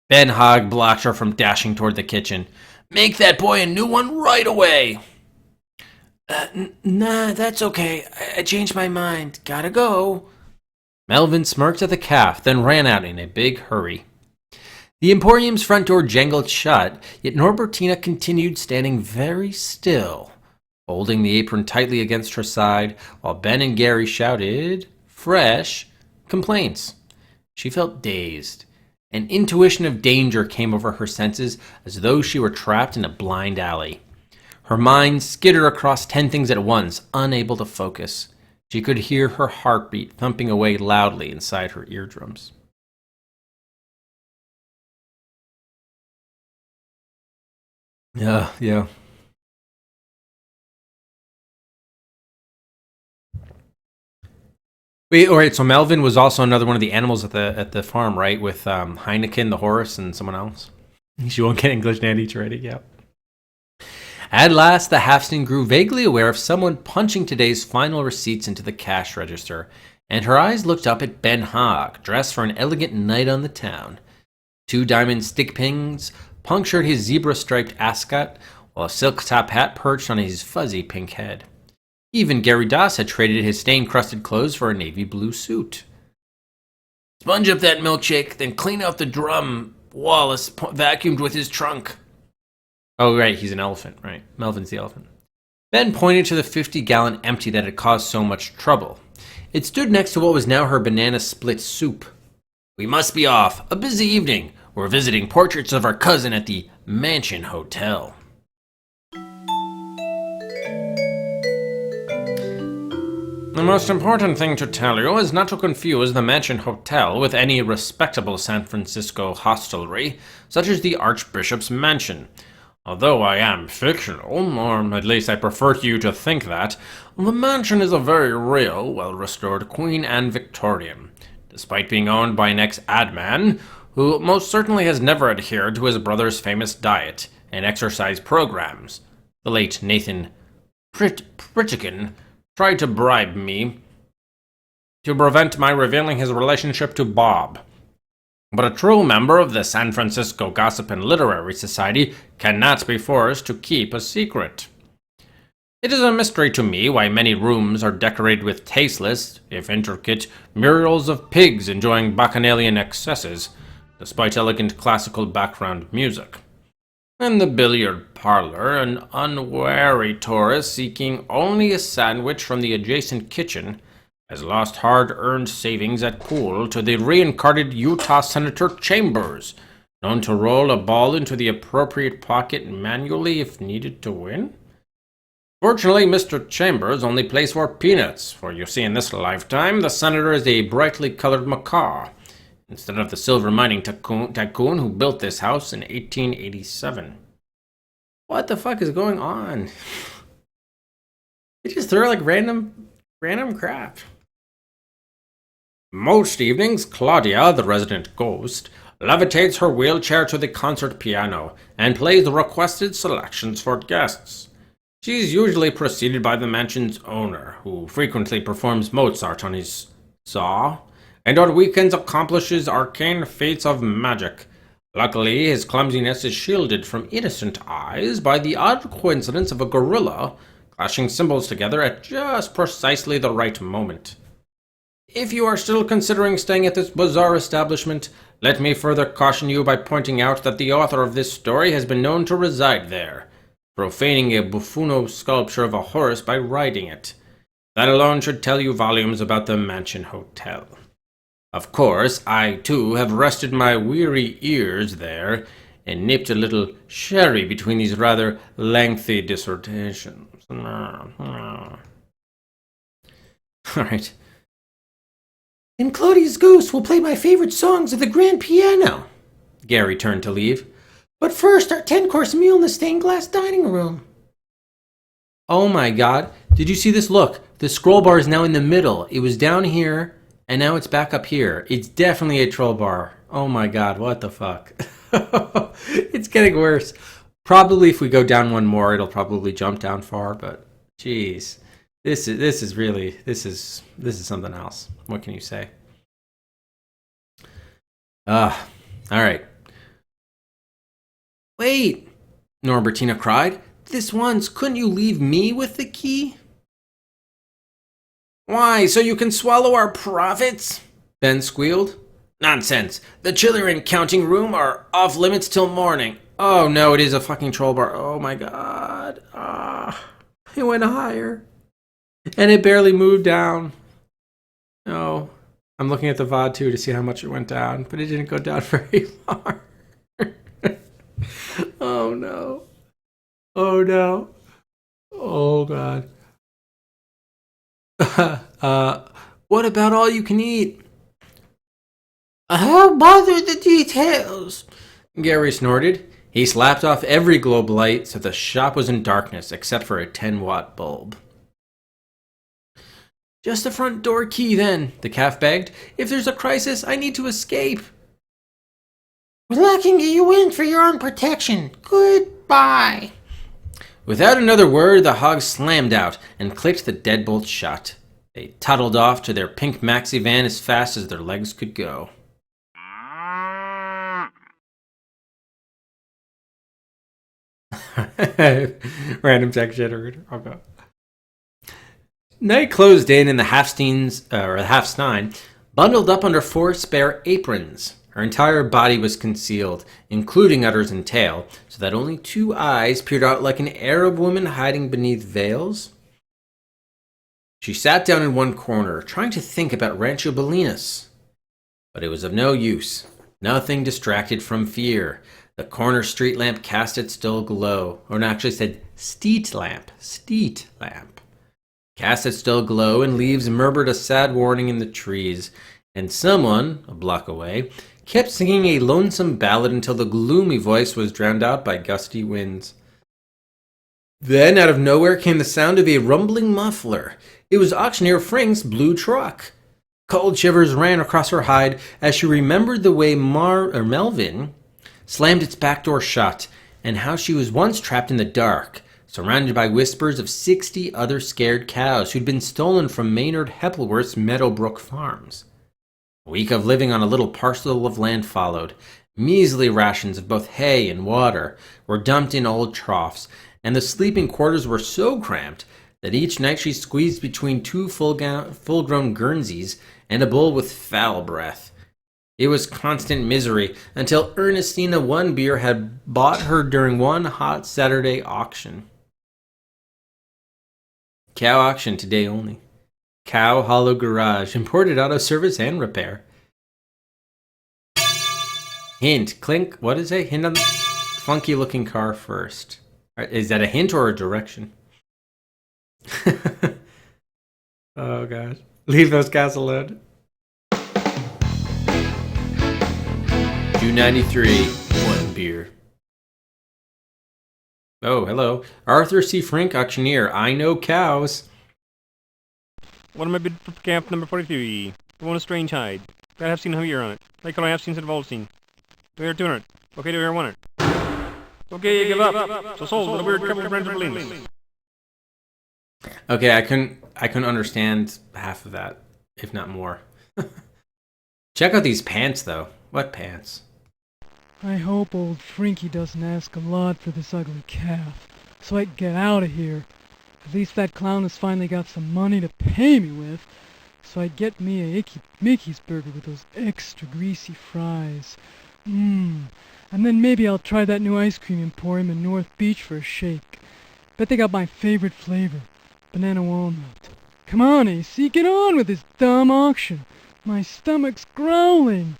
Ben Hogg blocked her from dashing toward the kitchen. "Make that boy a new one right away." Nah, that's okay. I changed my mind. Gotta go." Melvin smirked at the calf, then ran out in a big hurry. The Emporium's front door jangled shut, yet Norbertina continued standing very still, holding the apron tightly against her side, while Ben and Gary shouted fresh complaints. She felt dazed. An intuition of danger came over her senses, as though she were trapped in a blind alley. Her mind skittered across 10 things at once, unable to focus. She could hear her heartbeat thumping away loudly inside her eardrums. Yeah. Wait, all right. So Melvin was also another one of the animals at the farm, right? With Heineken, the horse, and someone else. She won't get English nanny already. Yeah. At last, the half-seen grew vaguely aware of someone punching today's final receipts into the cash register, and her eyes looked up at Ben Hogg, dressed for an elegant night on the town. 2 diamond stick pins punctured his zebra-striped ascot, while a silk top hat perched on his fuzzy pink head. Even Gary Doss had traded his stain-crusted clothes for a navy blue suit. "Sponge up that milkshake, then clean out the drum Wallace vacuumed with his trunk." Oh, right, he's an elephant, right. Melvin's the elephant. Ben pointed to the 50-gallon empty that had caused so much trouble. It stood next to what was now her banana split soup. "We must be off. A busy evening. We're visiting portraits of our cousin at the Mansion Hotel." "The most important thing to tell you is not to confuse the Mansion Hotel with any respectable San Francisco hostelry, such as the Archbishop's Mansion. Although I am fictional, or at least I prefer you to think that, the mansion is a very real, well-restored Queen Anne Victorian, despite being owned by an ex-ad man who most certainly has never adhered to his brother's famous diet and exercise programs. The late Nathan Pritchkin tried to bribe me to prevent my revealing his relationship to Bob. But a true member of the San Francisco Gossip and Literary Society cannot be forced to keep a secret. It is a mystery to me why many rooms are decorated with tasteless, if intricate, murals of pigs enjoying bacchanalian excesses, despite elegant classical background music. In the billiard parlor, an unwary tourist seeking only a sandwich from the adjacent kitchen has lost hard-earned savings at pool to the reincarnated Utah Senator Chambers, known to roll a ball into the appropriate pocket manually if needed to win. Fortunately, Mr. Chambers only plays for peanuts, for you see in this lifetime the senator is a brightly colored macaw, instead of the silver mining tycoon who built this house in 1887. What the fuck is going on? They just throw like random crap. Most evenings, Claudia, the resident ghost, levitates her wheelchair to the concert piano and plays the requested selections for guests. She's usually preceded by the mansion's owner, who frequently performs Mozart on his saw, and on weekends accomplishes arcane feats of magic. Luckily, his clumsiness is shielded from innocent eyes by the odd coincidence of a gorilla clashing cymbals together at just precisely the right moment. If you are still considering staying at this bizarre establishment, let me further caution you by pointing out that the author of this story has been known to reside there, profaning a Buffuno sculpture of a horse by riding it. That alone should tell you volumes about the Mansion Hotel. Of course, I too have rested my weary ears there and nipped a little sherry between these rather lengthy dissertations. All right. And Claudia's ghost will play my favorite songs at the grand piano. Gary turned to leave. But first, our 10-course meal in the stained glass dining room. Oh my god. Did you see this? Look, the scroll bar is now in the middle. It was down here, and now it's back up here. It's definitely a troll bar. Oh my god, what the fuck? It's getting worse. Probably if we go down one more, it'll probably jump down far, but jeez. This is something else. What can you say? All right. Wait, Norbertina cried. This once, couldn't you leave me with the key? Why, so you can swallow our profits? Ben squealed. Nonsense. The chiller and counting room are off limits till morning. Oh no, it is a fucking troll bar. Oh my god. It went higher. And it barely moved down. No. I'm looking at the VOD too to see how much it went down, but it didn't go down very far. Oh no. Oh no. Oh, God. What about all you can eat? How bother the details? Gary snorted. He slapped off every globe light so the shop was in darkness except for a 10-watt bulb. Just the front door key, then, the calf begged. If there's a crisis, I need to escape. We're locking you in for your own protection. Goodbye. Without another word, the hog slammed out and clicked the deadbolt shut. They toddled off to their pink maxi van as fast as their legs could go. Random text generator. I'll go. Night closed in, and the half-stein, bundled up under 4 spare aprons. Her entire body was concealed, including udders and tail, so that only 2 eyes peered out like an Arab woman hiding beneath veils. She sat down in one corner, trying to think about Rancho Bolinas. But it was of no use. Nothing distracted from fear. The corner street lamp cast its dull glow. Or no, actually said steet lamp. Cast its dull glow, and leaves murmured a sad warning in the trees. And someone, a block away, kept singing a lonesome ballad until the gloomy voice was drowned out by gusty winds. Then, out of nowhere, came the sound of a rumbling muffler. It was auctioneer Frank's blue truck. Cold shivers ran across her hide as she remembered the way Melvin slammed its back door shut, and how she was once trapped in the dark, surrounded by whispers of 60 other scared cows who'd been stolen from Maynard Heppelworth's Meadowbrook Farms. A week of living on a little parcel of land followed. Measly rations of both hay and water were dumped in old troughs, and the sleeping quarters were so cramped that each night she squeezed between 2 full-grown Guernseys and a bull with foul breath. It was constant misery until Ernestina One Beer had bought her during one hot Saturday auction. Cow auction today only. Cow Hollow Garage, imported auto service and repair. Hint, clink, what is it? Hint on the funky looking car first. Is that a hint or a direction? Oh, God. Leave those cows alone. June 93, One Beer. Oh, hello. Arthur C. Frank, auctioneer. I know cows. What am I bid for camp number 43? I want a strange hide. Gotta have seen Javier on it. I call I have seen instead of all seen. Do I hear 200? Okay, do I hear 100? Okay, give up. So sold with a weird couple of friends of Berlin. Okay, I couldn't understand half of that, if not more. Check out these pants, though. What pants? I hope old Frinky doesn't ask a lot for this ugly calf, so I can get out of here. At least that clown has finally got some money to pay me with, so I'd get me a Icky Mickey's burger with those extra greasy fries. And then maybe I'll try that new ice cream emporium in North Beach for a shake. Bet they got my favorite flavor, banana walnut. Come on, AC, get on with this dumb auction. My stomach's growling.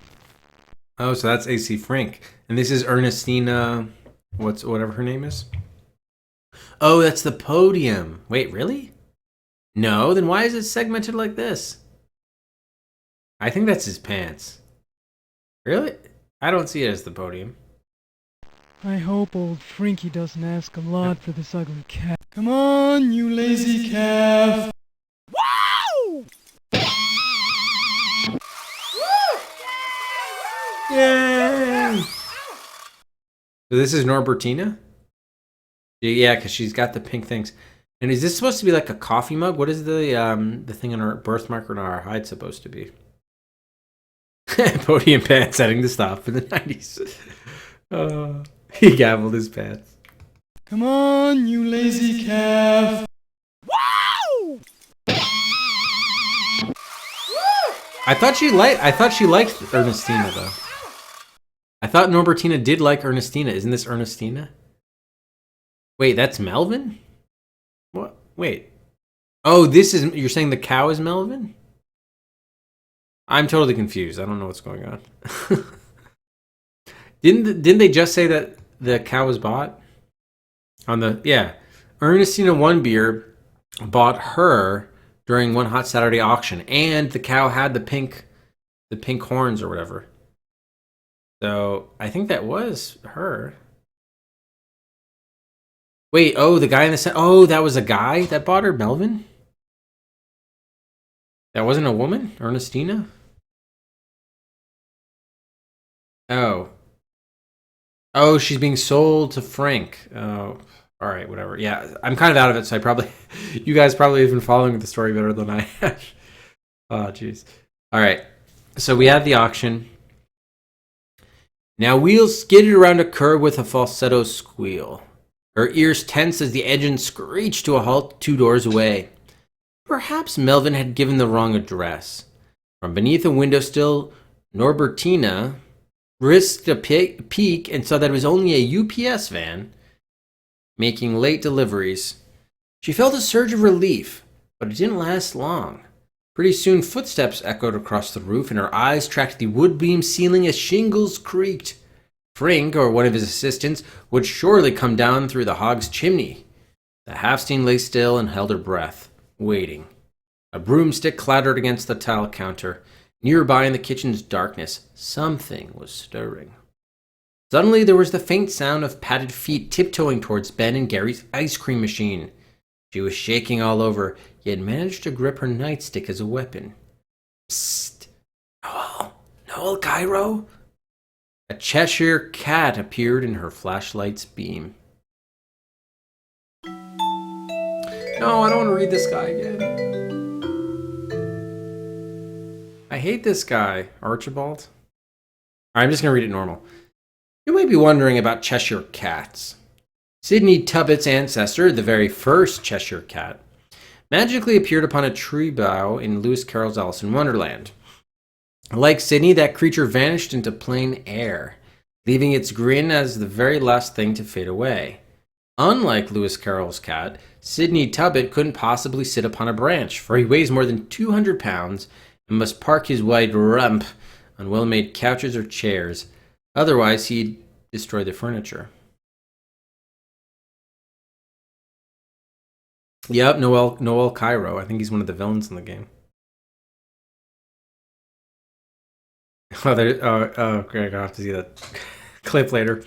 Oh, so that's AC Frank. And this is Ernestina, whatever her name is? Oh, that's the podium. Wait, really? No, then why is it segmented like this? I think that's his pants. Really? I don't see it as the podium. I hope old Frinky doesn't ask a lot for this ugly calf. Come on, you lazy calf! Woo! Yay! So this is Norbertina? Yeah, because she's got the pink things. And is this supposed to be like a coffee mug? What is the thing on our birthmark on our hide supposed to be? Podium pants setting to stop in the 90s. He gabbled his pants. Come on, you lazy calf! Woo! I thought she liked Ernestina though. I thought Norbertina did like Ernestina. Isn't this Ernestina? Wait, that's Melvin? What? Wait. Oh, you're saying the cow is Melvin? I'm totally confused. I don't know what's going on. Didn't they just say that the cow was bought? Yeah. Ernestina Onebeer bought her during one hot Saturday auction, and the cow had the pink horns or whatever. So I think that was her. Wait, oh, the guy in the center. Oh, that was a guy that bought her, Melvin? That wasn't a woman? Ernestina? Oh. Oh, she's being sold to Frank. Oh, all right, whatever. Yeah, I'm kind of out of it, so you guys probably have been following the story better than I have. Oh, jeez. All right, so we had the auction. Now wheels skidded around a curve with a falsetto squeal. Her ears tense as the engine screeched to a halt 2 doors away. Perhaps Melvin had given the wrong address. From beneath a window sill, Norbertina risked a peek and saw that it was only a UPS van making late deliveries. She felt a surge of relief, but it didn't last long. Pretty soon, footsteps echoed across the roof, and her eyes tracked the wood-beam ceiling as shingles creaked. Frank, or one of his assistants, would surely come down through the hog's chimney. The half-seen lay still and held her breath, waiting. A broomstick clattered against the tile counter. Nearby in the kitchen's darkness, something was stirring. Suddenly, there was the faint sound of padded feet tiptoeing towards Ben and Gary's ice cream machine. She was shaking all over, yet managed to grip her nightstick as a weapon. Psst! Noel Cairo? A Cheshire cat appeared in her flashlight's beam. No, I don't want to read this guy again. I hate this guy, Archibald. I'm just going to read it normal. You might be wondering about Cheshire cats. Sidney Tubbett's ancestor, the very first Cheshire cat, magically appeared upon a tree bough in Lewis Carroll's Alice in Wonderland. Like Sidney, that creature vanished into plain air, leaving its grin as the very last thing to fade away. Unlike Lewis Carroll's cat, Sidney Tubbett couldn't possibly sit upon a branch, for he weighs more than 200 pounds and must park his wide rump on well-made couches or chairs. Otherwise, he'd destroy the furniture. Yep, Noel Cairo. I think he's one of the villains in the game. Okay, I'll have to see that clip later.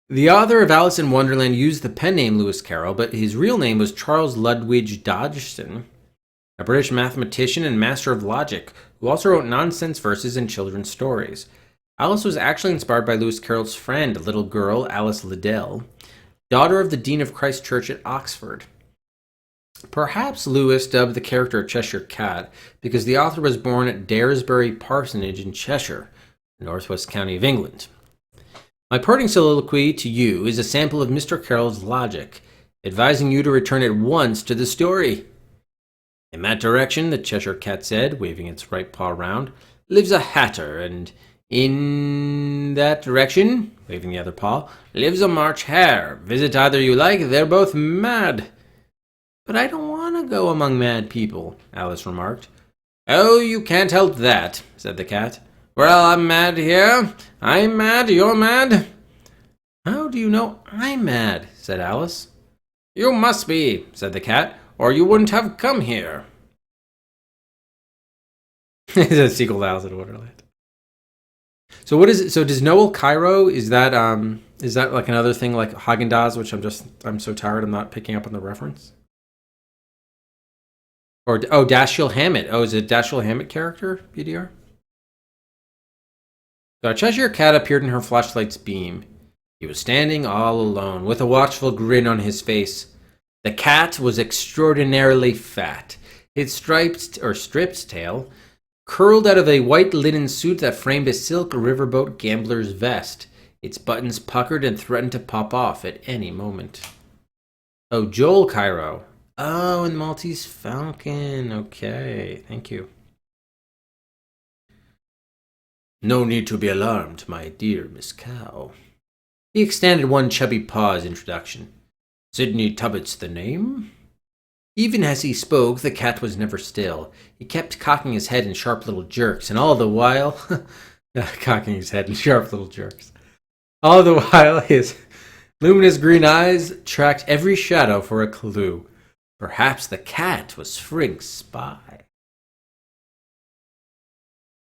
The author of Alice in Wonderland used the pen name Lewis Carroll, but his real name was Charles Ludwig Dodgson, a British mathematician and master of logic, who also wrote nonsense verses and children's stories. Alice was actually inspired by Lewis Carroll's friend, a little girl, Alice Liddell, daughter of the Dean of Christ Church at Oxford. Perhaps Lewis dubbed the character Cheshire Cat because the author was born at Daresbury Parsonage in Cheshire, northwest county of England. My parting soliloquy to you is a sample of Mr. Carroll's logic, advising you to return at once to the story. In that direction, the Cheshire Cat said, waving its right paw round, lives a hatter, and in that direction, waving the other paw, lives a March hare. Visit either you like, they're both mad. But I don't want to go among mad people, Alice remarked. Oh, you can't help that, said the cat. Well, I'm mad here. I'm mad, you're mad. How do you know I'm mad, said Alice. You must be, said the cat, or you wouldn't have come here. It's a sequel to Alice in Wonderland. So what is it? So does Noel Cairo, is that like another thing like Haagen-Dazs, which I'm so tired I'm not picking up on the reference? Or Dashiell Hammett. Oh, is it a Dashiell Hammett character, BDR? So a Cheshire Cat appeared in her flashlight's beam. He was standing all alone, with a watchful grin on his face. The cat was extraordinarily fat. Its stripped tail curled out of a white linen suit that framed a silk riverboat gambler's vest. Its buttons puckered and threatened to pop off at any moment. Oh, Joel Cairo. Oh, and Maltese Falcon. Okay, thank you. No need to be alarmed, my dear Miss Cow. He extended one chubby paw as introduction. Sidney Tubbett's the name? Even as he spoke, the cat was never still. He kept cocking his head in sharp little jerks, and all the while... cocking his head in sharp little jerks. All the while, his Luminous green eyes tracked every shadow for a clue. Perhaps the cat was Frink's spy.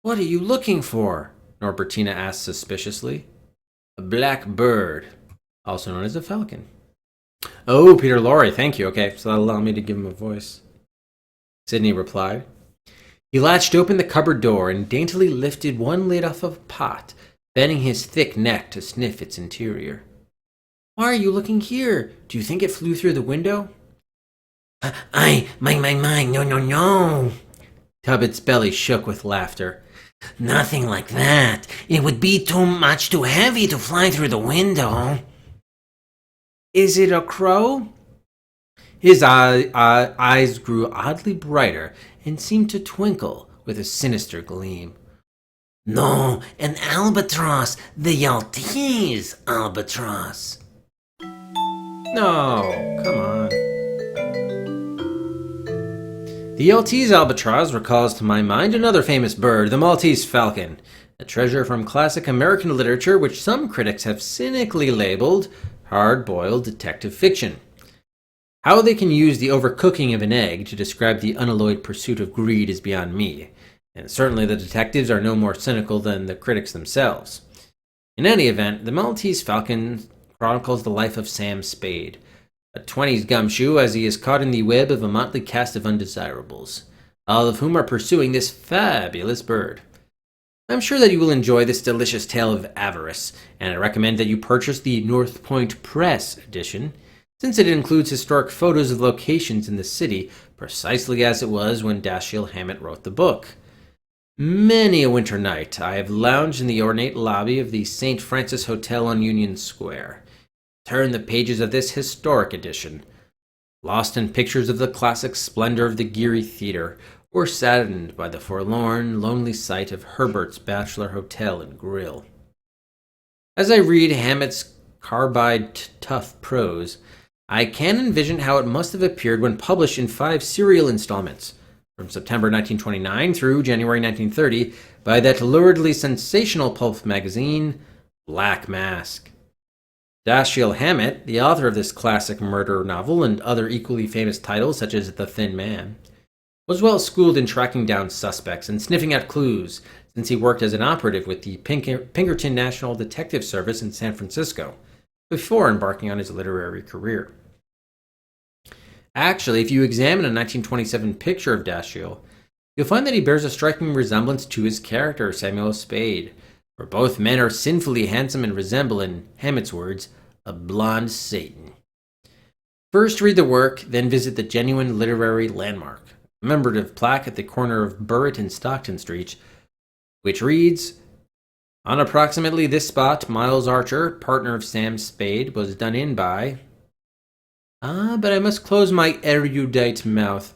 What are you looking for? Norbertina asked suspiciously. A black bird, also known as a falcon. Oh, Peter Lorre, thank you. Okay, so that'll allow me to give him a voice. Sidney replied. He latched open the cupboard door and daintily lifted one lid off of a pot, bending his thick neck to sniff its interior. Why are you looking here? Do you think it flew through the window? No. Tubbit's belly shook with laughter. Nothing like that. It would be too heavy to fly through the window. Is it a crow? His eyes grew oddly brighter and seemed to twinkle with a sinister gleam. No, an albatross. The Maltese albatross. No, come on. The Maltese albatross recalls to my mind another famous bird, the Maltese falcon, a treasure from classic American literature which some critics have cynically labeled hard-boiled detective fiction. How they can use the overcooking of an egg to describe the unalloyed pursuit of greed is beyond me, and certainly the detectives are no more cynical than the critics themselves. In any event, the Maltese falcon chronicles the life of Sam Spade, a 20s gumshoe as he is caught in the web of a motley cast of undesirables, all of whom are pursuing this fabulous bird. I'm sure that you will enjoy this delicious tale of avarice, and I recommend that you purchase the North Point Press edition, since it includes historic photos of locations in the city precisely as it was when Dashiell Hammett wrote the book. Many a winter night I have lounged in the ornate lobby of the St. Francis Hotel on Union Square. Turn the pages of this historic edition, lost in pictures of the classic splendor of the Geary Theater, or saddened by the forlorn, lonely sight of Herbert's Bachelor Hotel and Grill. As I read Hammett's carbide tough prose, I can envision how it must have appeared when published in 5 serial installments, from September 1929 through January 1930, by that luridly sensational pulp magazine, Black Mask. Dashiell Hammett, the author of this classic murder novel and other equally famous titles such as The Thin Man, was well schooled in tracking down suspects and sniffing out clues since he worked as an operative with the Pinkerton National Detective Service in San Francisco before embarking on his literary career. Actually, if you examine a 1927 picture of Dashiell, you'll find that he bears a striking resemblance to his character, Samuel Spade, for both men are sinfully handsome and resemble, in Hammett's words, a blonde Satan. First read the work, then visit the genuine literary landmark, a commemorative plaque at the corner of Burritt and Stockton Street, which reads, on approximately this spot, Miles Archer, partner of Sam Spade, was done in by... but I must close my erudite mouth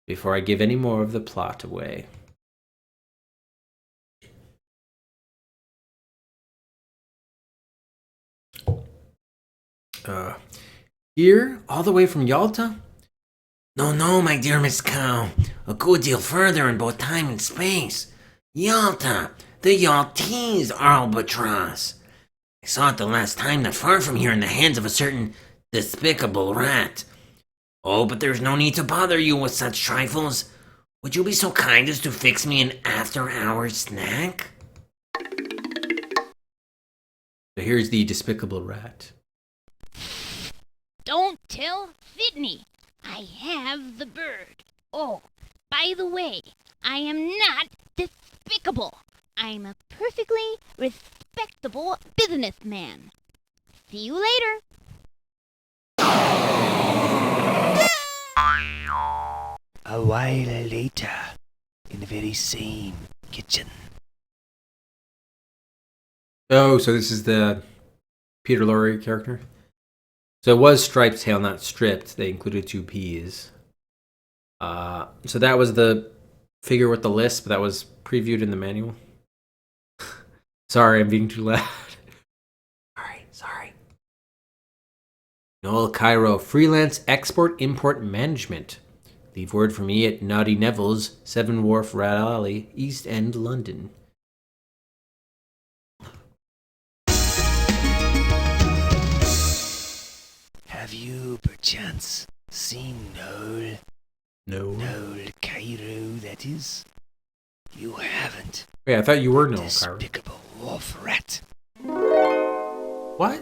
before I give any more of the plot away. Here, all the way from Yalta? No, my dear Miss Cow. A good deal further in both time and space. Yalta, the Maltese albatross. I saw it the last time not far from here in the hands of a certain despicable rat. Oh, but there's no need to bother you with such trifles. Would you be so kind as to fix me an after-hours snack? So here's the despicable rat. Don't tell Sydney. I have the bird. Oh, by the way, I am not despicable. I'm a perfectly respectable businessman. See you later. A while later, in the very same kitchen. Oh, so this is the Peter Lorre character? So it was striped tail, not stripped. They included 2 P's. So that was the figure with the lisp that was previewed in the manual. Sorry, I'm being too loud. Sorry. Noel Cairo, freelance export-import management. Leave word for me at Naughty Neville's, 7 Wharf Raleigh, East End, London. Have you, perchance, seen Noel? No. Noel Cairo, that is? You haven't. Wait, I thought you were Noel Cairo. Despicable wolf rat. What?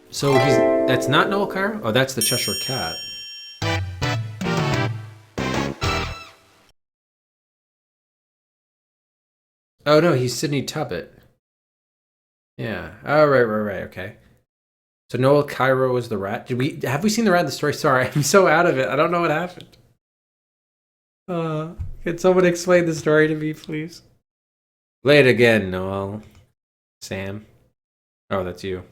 So that's not Noel Cairo? Oh, that's the Cheshire Cat. Oh no, he's Sidney Tubbett. Yeah. Oh right. Okay. So Noel Cairo was the rat. Have we seen the rat in the story? Sorry, I'm so out of it. I don't know what happened. Can someone explain the story to me, please? Play it again, Noel. Sam. Oh, that's you.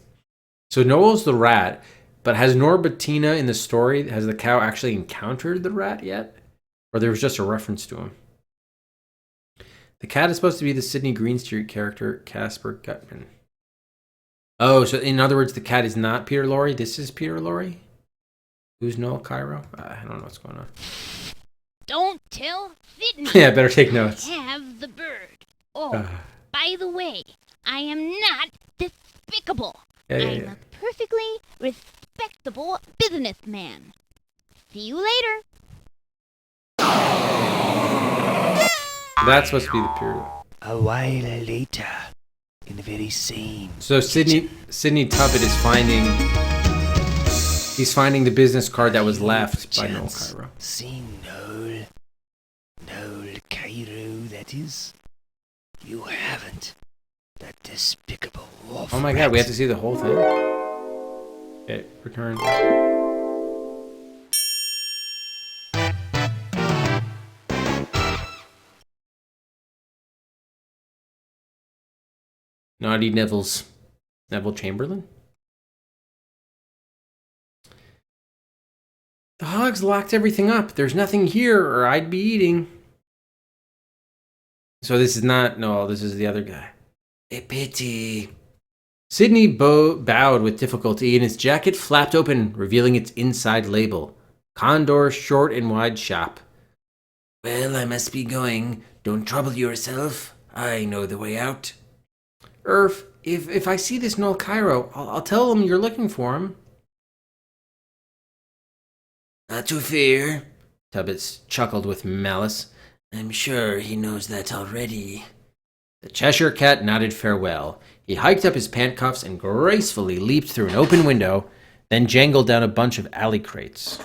So Noel's the rat, but has Norbertina in the story, has the cow actually encountered the rat yet? Or there was just a reference to him? The cat is supposed to be the Sidney Greenstreet character, Casper Gutman. Oh, so in other words, the cat is not Peter Lorre? This is Peter Lorre? Who's Noel Cairo? I don't know what's going on. Don't tell Sydney. Yeah, better take notes. I have the bird. Oh, by the way, I am not despicable. I'm a perfectly respectable businessman. See you later. That's supposed to be the period. A while later, in the very same. So Sidney Tubbett is finding the business card that was left by Noel Cairo. Seen Noel Cairo, that is? You haven't. That despicable wolf. Oh my god, we have to see the whole thing? Okay, return. Naughty Neville Chamberlain? The hogs locked everything up. There's nothing here or I'd be eating. So this is not Noel, this is the other guy. A pity. Sidney bowed with difficulty and his jacket flapped open, revealing its inside label. Condor Short and Wide Shop. Well, I must be going. Don't trouble yourself. I know the way out. Irv, if I see this Noel Cairo, I'll tell him you're looking for him. Not to fear. Tubbets chuckled with malice. I'm sure he knows that already. The Cheshire Cat nodded farewell. He hiked up his pant cuffs and gracefully leaped through an open window, then jangled down a bunch of alley crates.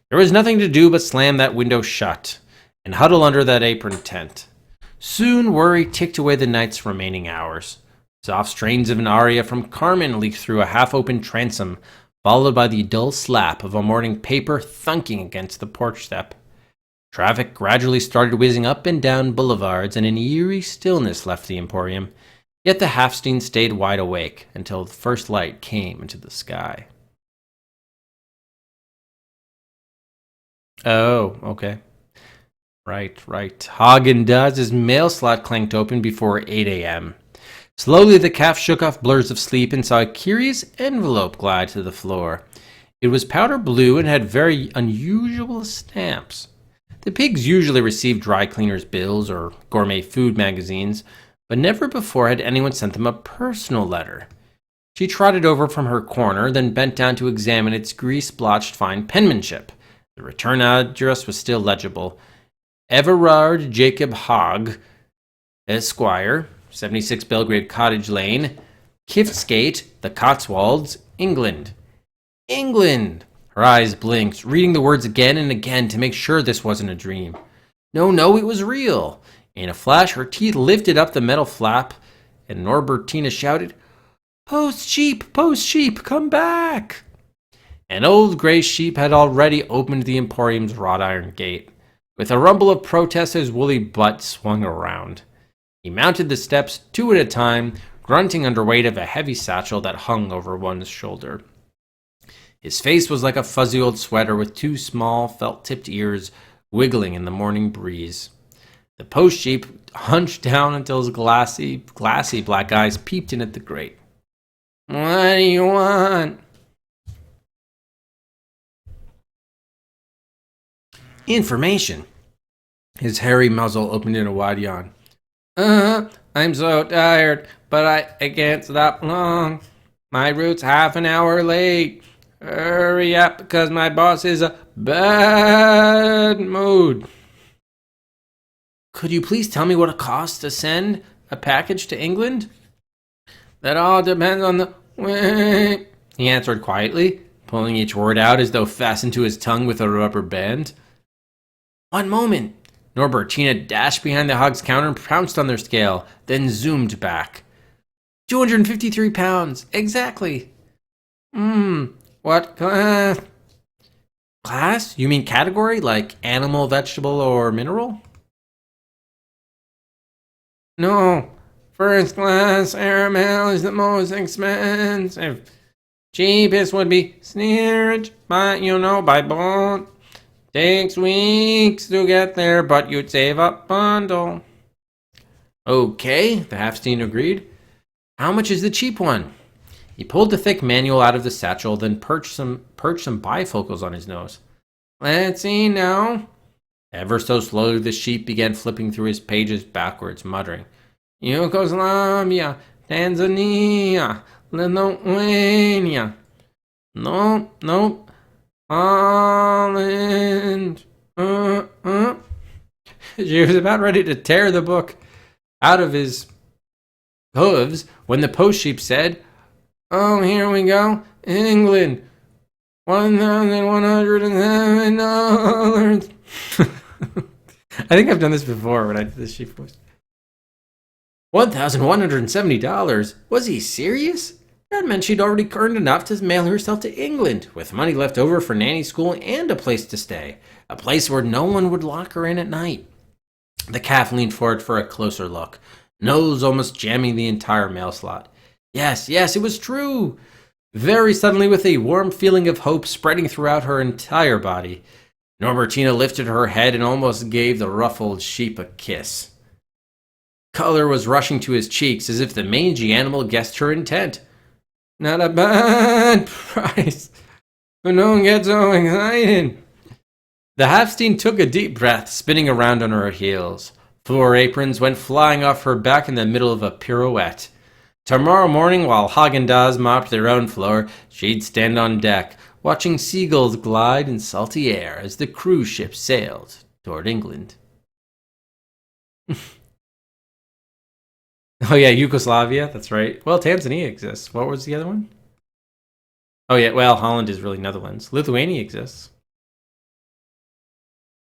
There was nothing to do but slam that window shut and huddle under that apron tent. Soon worry ticked away the night's remaining hours. Soft strains of an aria from Carmen leaked through a half-open transom, followed by the dull slap of a morning paper thunking against the porch step. Traffic gradually started whizzing up and down boulevards, and an eerie stillness left the Emporium. Yet the Halfstein stayed wide awake until the first light came into the sky. Oh, okay. Right. Haagen-Dazs's mail slot clanked open before 8 a.m. Slowly the calf shook off blurs of sleep and saw a curious envelope glide to the floor. It was powder blue and had very unusual stamps. The pigs usually received dry cleaners' bills or gourmet food magazines, but never before had anyone sent them a personal letter. She trotted over from her corner, then bent down to examine its grease-blotched fine penmanship. The return address was still legible. Everard Jacob Hogg, Esquire, 76 Belgrade Cottage Lane, Kiftskate, the Cotswolds, England. England! Her eyes blinked, reading the words again and again to make sure this wasn't a dream. No, it was real. In a flash, her teeth lifted up the metal flap, and Norbertina shouted, Post sheep, come back! An old gray sheep had already opened the Emporium's wrought iron gate. With a rumble of protest, his woolly butt swung around. He mounted the steps 2 at a time, grunting under weight of a heavy satchel that hung over one's shoulder. His face was like a fuzzy old sweater with 2 small, felt-tipped ears wiggling in the morning breeze. The post sheep hunched down until his glassy black eyes peeped in at the grate. What do you want? Information. His hairy muzzle opened in a wide yawn. I'm so tired, but I can't stop long. My route's half an hour late. Hurry up, because my boss is a bad mood. Could you please tell me what it costs to send a package to England? That all depends on the way, he answered quietly, pulling each word out as though fastened to his tongue with a rubber band. One moment. Norbertina dashed behind the hog's counter and pounced on their scale, then zoomed back. 253 pounds, exactly. What class? Class? You mean category, like animal, vegetable, or mineral? No. First class air mail is the most expensive. Cheapest would be steerage, but by boat. Takes weeks to get there, but you'd save a bundle. Okay, the half-stein agreed. How much is the cheap one? He pulled the thick manual out of the satchel, then perched some bifocals on his nose. Let's see now. Ever so slowly, the sheep began flipping through his pages backwards, muttering. Yugoslavia, Tanzania, Lithuania. Nope. Holland. She was about ready to tear the book out of his hooves when the post sheep said, "Oh, here we go. England. $1,107." I think I've done this before when I did the sheep voice. $1,170? Was he serious? That meant she'd already earned enough to mail herself to England, with money left over for Nanny's school and a place to stay. A place where no one would lock her in at night. The calf leaned forward for a closer look, nose almost jamming the entire mail slot. Yes, it was true. Very suddenly, with a warm feeling of hope spreading throughout her entire body, Norbertina lifted her head and almost gave the ruffled sheep a kiss. Color was rushing to his cheeks as if the mangy animal guessed her intent. Not a bad price, but don't get so excited. The half-stein took a deep breath, spinning around on her heels. 4 aprons went flying off her back in the middle of a pirouette. Tomorrow morning, while Haagen-Dazs mopped their own floor, she'd stand on deck, watching seagulls glide in salty air as the cruise ship sailed toward England. Oh yeah, Yugoslavia, that's right. Well, Tanzania exists. What was the other one? Oh yeah, well, Holland is really Netherlands. Lithuania exists.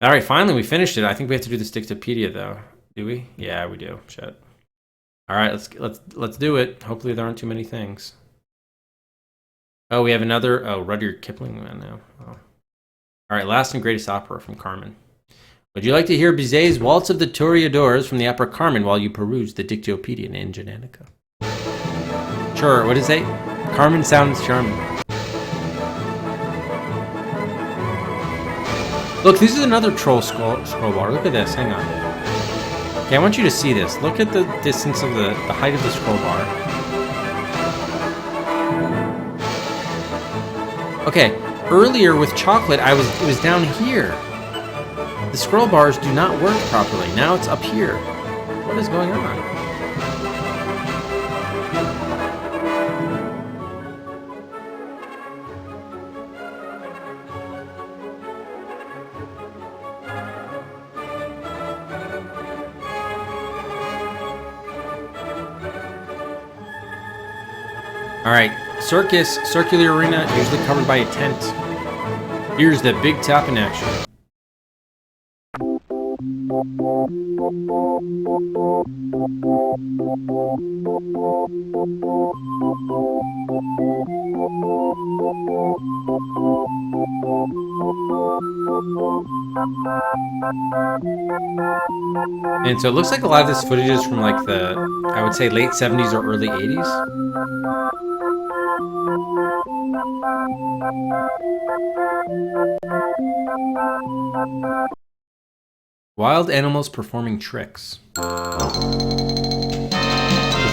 All right, finally we finished it. I think we have to do the Sticktopedia though. Do we? Yeah, we do. Shit. All right, let's do it. Hopefully there aren't too many things. Oh, we have another Rudyard Kipling one now. Oh. All right, last and greatest opera from Carmen. Would you like to hear Bizet's Waltz of the Toreadors from the opera Carmen while you peruse the Dictopedia in Germanica? Sure, what is it? Carmen sounds charming. Look, this is another troll scroll bar. Look at this, hang on. Okay, I want you to see this. Look at the distance of the height of the scroll bar. Okay, earlier with chocolate, it was down here. The scroll bars do not work properly. Now it's up here. What is going on? All right, circular arena, usually covered by a tent. Here's the big top in action. And so it looks like a lot of this footage is from like the, I would say, late 70s or early 80s. Wild animals performing tricks. Which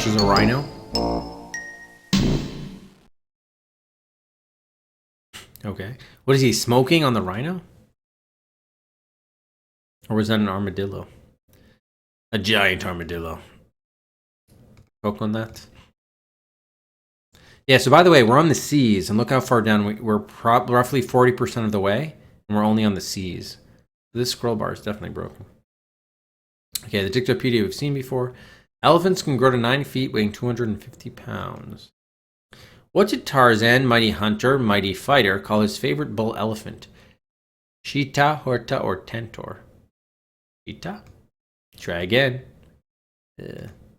is a rhino. Okay. What is he smoking on the rhino? Or was that an armadillo? A giant armadillo. Poke on that. Yeah, so by the way, we're on the seas, and look how far down we're roughly 40% of the way, and we're only on the seas. This scroll bar is definitely broken. Okay, the Dictopedia we've seen before. Elephants can grow to 9 feet, weighing 250 pounds. What did Tarzan, mighty hunter, mighty fighter, call his favorite bull elephant? Cheetah, Horta, or Tentor? Cheetah? Try again.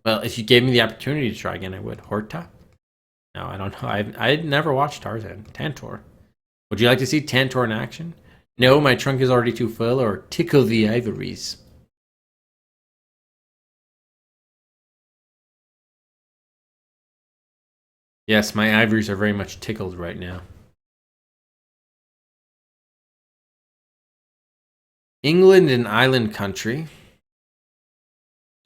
Well, if you gave me the opportunity to try again, I would. Horta? No, I don't know. I'd never watched Tarzan. Tantor. Would you like to see Tantor in action? No, my trunk is already too full, or tickle the ivories. Yes, my ivories are very much tickled right now. England, an island country.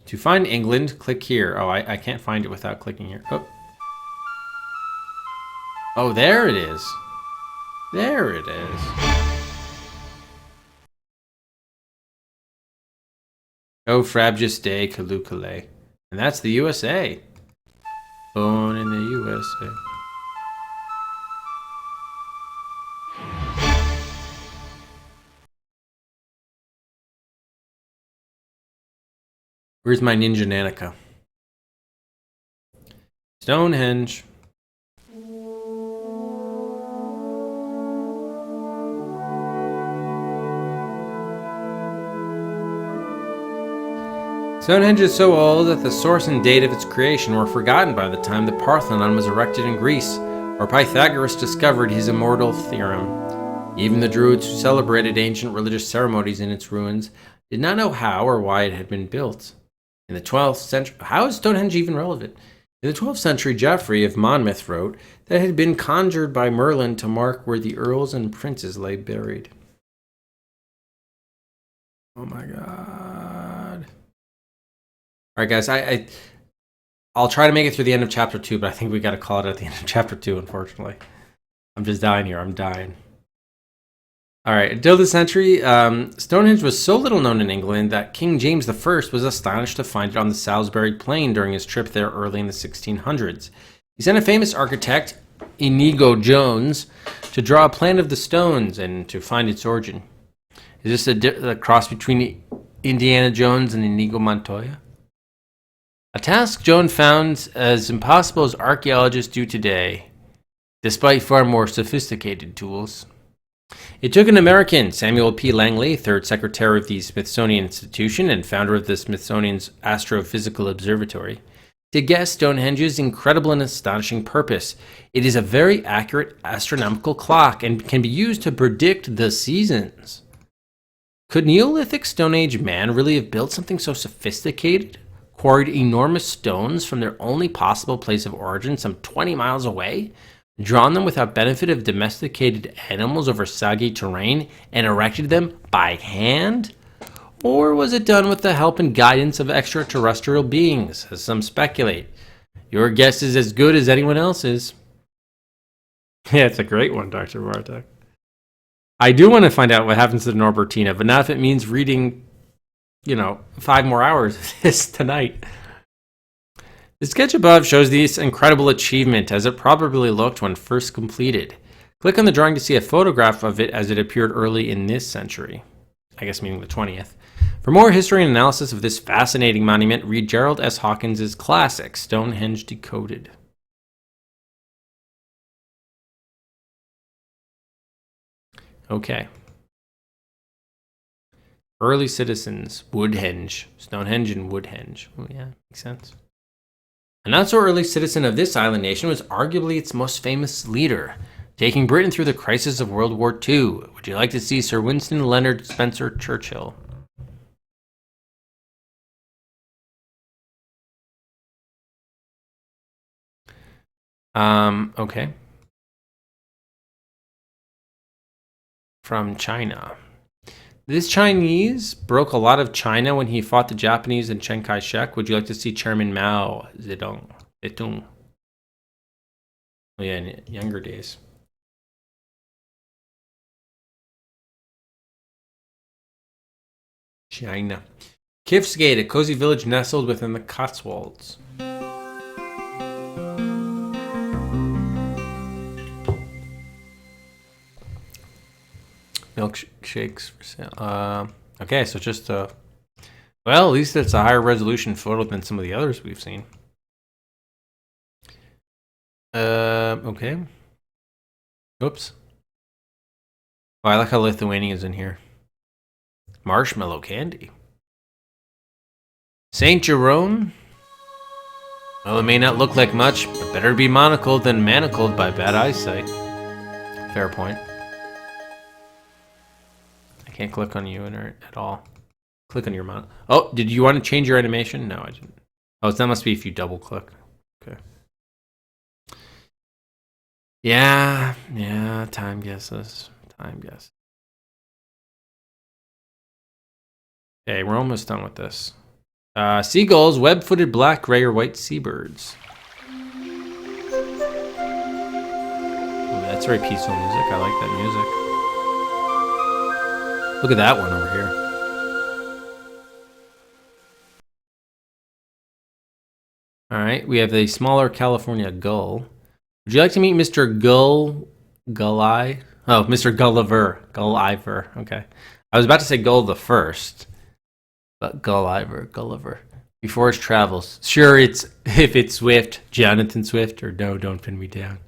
To find England, click here. Oh, I can't find it without clicking here. Oh, there it is. There it is. Oh, frabjous day, Kalukale. And that's the USA. Born in the USA. Where's my Ninja Nanica? Stonehenge. Stonehenge is so old that the source and date of its creation were forgotten by the time the Parthenon was erected in Greece, or Pythagoras discovered his immortal theorem. Even the Druids who celebrated ancient religious ceremonies in its ruins did not know how or why it had been built. In the 12th century, how is Stonehenge even relevant? In the 12th century, Geoffrey of Monmouth wrote that it had been conjured by Merlin to mark where the earls and princes lay buried. Oh my god. Alright guys, I'll try to make it through the end of chapter 2, but I think we gotta call it at the end of chapter 2, unfortunately. I'm just dying here, I'm dying. Alright, until this century, Stonehenge was so little known in England that King James I was astonished to find it on the Salisbury Plain during his trip there early in the 1600s. He sent a famous architect, Inigo Jones, to draw a plan of the stones and to find its origin. Is this a cross between Indiana Jones and Inigo Montoya? A task Jones found as impossible as archaeologists do today, despite far more sophisticated tools. It took an American, Samuel P. Langley, third secretary of the Smithsonian Institution and founder of the Smithsonian's Astrophysical Observatory, to guess Stonehenge's incredible and astonishing purpose. It is a very accurate astronomical clock and can be used to predict the seasons. Could Neolithic Stone Age man really have built something so sophisticated? Quarried enormous stones from their only possible place of origin some 20 miles away? Drawn them without benefit of domesticated animals over soggy terrain and erected them by hand? Or was it done with the help and guidance of extraterrestrial beings, as some speculate? Your guess is as good as anyone else's. Yeah, it's a great one, Dr. Bartek. I do want to find out what happens to the Norbertina, but not if it means reading, 5 more hours of this tonight. The sketch above shows this incredible achievement as it probably looked when first completed. Click on the drawing to see a photograph of it as it appeared early in this century. I guess meaning the 20th. For more history and analysis of this fascinating monument, read Gerald S. Hawkins' classic, Stonehenge Decoded. Okay. Early citizens, Woodhenge. Stonehenge and Woodhenge. Oh yeah, makes sense. A not-so-early citizen of this island nation was arguably its most famous leader, taking Britain through the crisis of World War II. Would you like to see Sir Winston Leonard Spencer Churchill? Okay. From China. This Chinese broke a lot of China when he fought the Japanese and Chiang Kai-shek. Would you like to see Chairman Mao Zedong? Oh yeah, in younger days. China. Kifsgate, a cozy village nestled within the Cotswolds. Milkshakes for sale. Okay, so just well, at least it's a higher resolution photo than some of the others we've seen. Okay. Oops. Oh, I like how Lithuania's in here. Marshmallow candy. Saint Jerome. Well, it may not look like much, but better be monocled than manacled by bad eyesight. Fair point. I can't click on you at all. Click on your mount. Oh, did you want to change your animation? No, I didn't. Oh, that must be if you double click. Okay. Yeah, time guesses. Okay, we're almost done with this. Seagulls, web-footed black, gray, or white seabirds. Ooh, that's very peaceful music. I like that music. Look at that one over here. Alright, we have a smaller California gull. Would you like to meet Mr. Gulliver? Oh, Mr. Gulliver. Okay. I was about to say Gull the First, but Gulliver. Before his travels. Sure, if it's Swift, Jonathan Swift, or no, don't pin me down.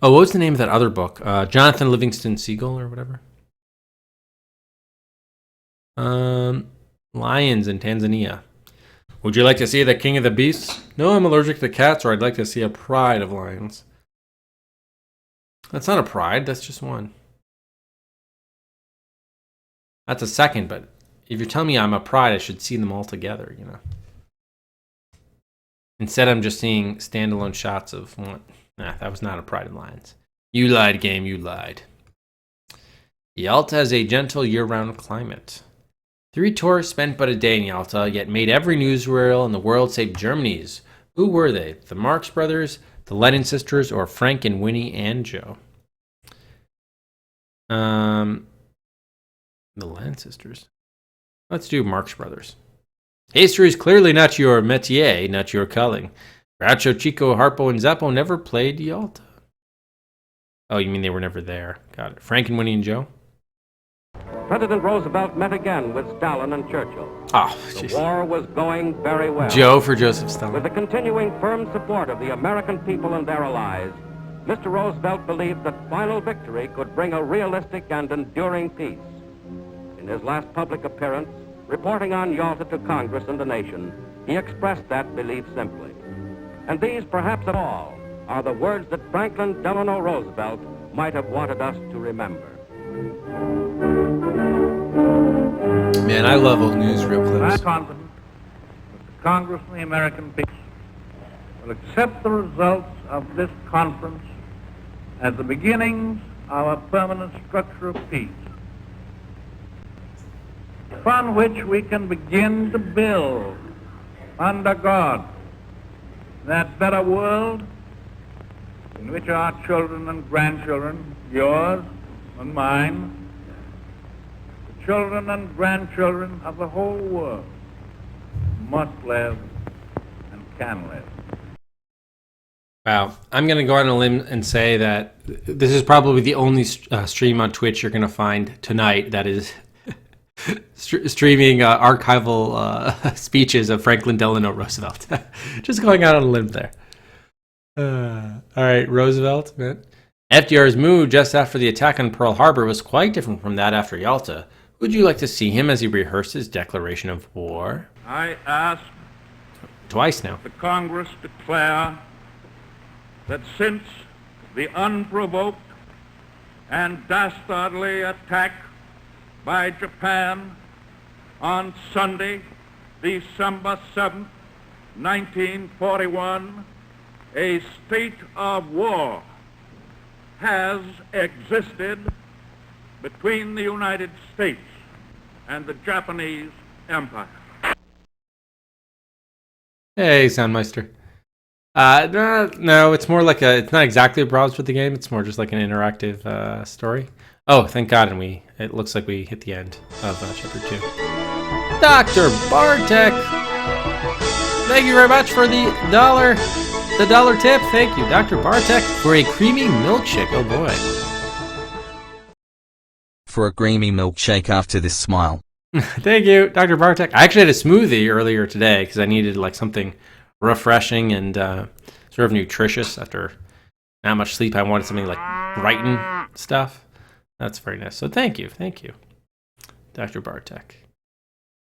Oh, what was the name of that other book? Jonathan Livingston Seagull or whatever? Lions in Tanzania. Would you like to see the king of the beasts? No, I'm allergic to cats, or I'd like to see a pride of lions. That's not a pride, that's just one. That's a second, but if you're telling me I'm a pride, I should see them all together, you know. Instead, I'm just seeing standalone shots of one. Nah, that was not a pride of lions. You lied, game, you lied. Yalta has a gentle year-round climate. 3 tourists spent but a day in Yalta, yet made every newsreel in the world save Germany's. Who were they? The Marx Brothers, the Lennon sisters, or Frank and Winnie and Joe? The Lennon sisters. Let's do Marx Brothers. History is clearly not your métier, not your calling. Groucho, Chico, Harpo, and Zappo never played Yalta. Oh, you mean they were never there. Got it. Frank and Winnie and Joe? President Roosevelt met again with Stalin and Churchill. Oh, the war was going very well. Joe for Joseph Stalin. With the continuing firm support of the American people and their allies, Mr. Roosevelt believed that final victory could bring a realistic and enduring peace. In his last public appearance, reporting on Yalta to Congress and the nation, he expressed that belief simply. And these, perhaps of all, are the words that Franklin Delano Roosevelt might have wanted us to remember. Man, I love old newsreel clips. I'm confident that the Congress and the American people will accept the results of this conference as the beginnings of a permanent structure of peace, upon which we can begin to build, under God, that better world in which our children and grandchildren, yours and mine, the children and grandchildren of the whole world, must live and can live. Wow. I'm going to go on a limb and say that this is probably the only stream on Twitch you're going to find tonight that is streaming archival speeches of Franklin Delano Roosevelt. Just going out on a limb there. All right, Roosevelt. Man. FDR's mood just after the attack on Pearl Harbor was quite different from that after Yalta. Would you like to see him as he rehearsed his declaration of war? I ask twice now. The Congress declare that since the unprovoked and dastardly attack by Japan on Sunday, December 7th, 1941, a state of war has existed between the United States and the Japanese Empire. Hey, Soundmeister. No, it's more like it's not exactly a browse for the game. It's more just like an interactive story. Oh, thank God, and it looks like we hit the end of chapter 2. Dr. Bartek! Thank you very much for the $1. the $1 tip. Thank you, Dr. Bartek, for a creamy milkshake. Oh boy. For a creamy milkshake after this smile. Thank you, Dr. Bartek. I actually had a smoothie earlier today because I needed like something refreshing and sort of nutritious after not much sleep. I wanted something like brighten stuff. That's very nice. So thank you, Dr. Bartek.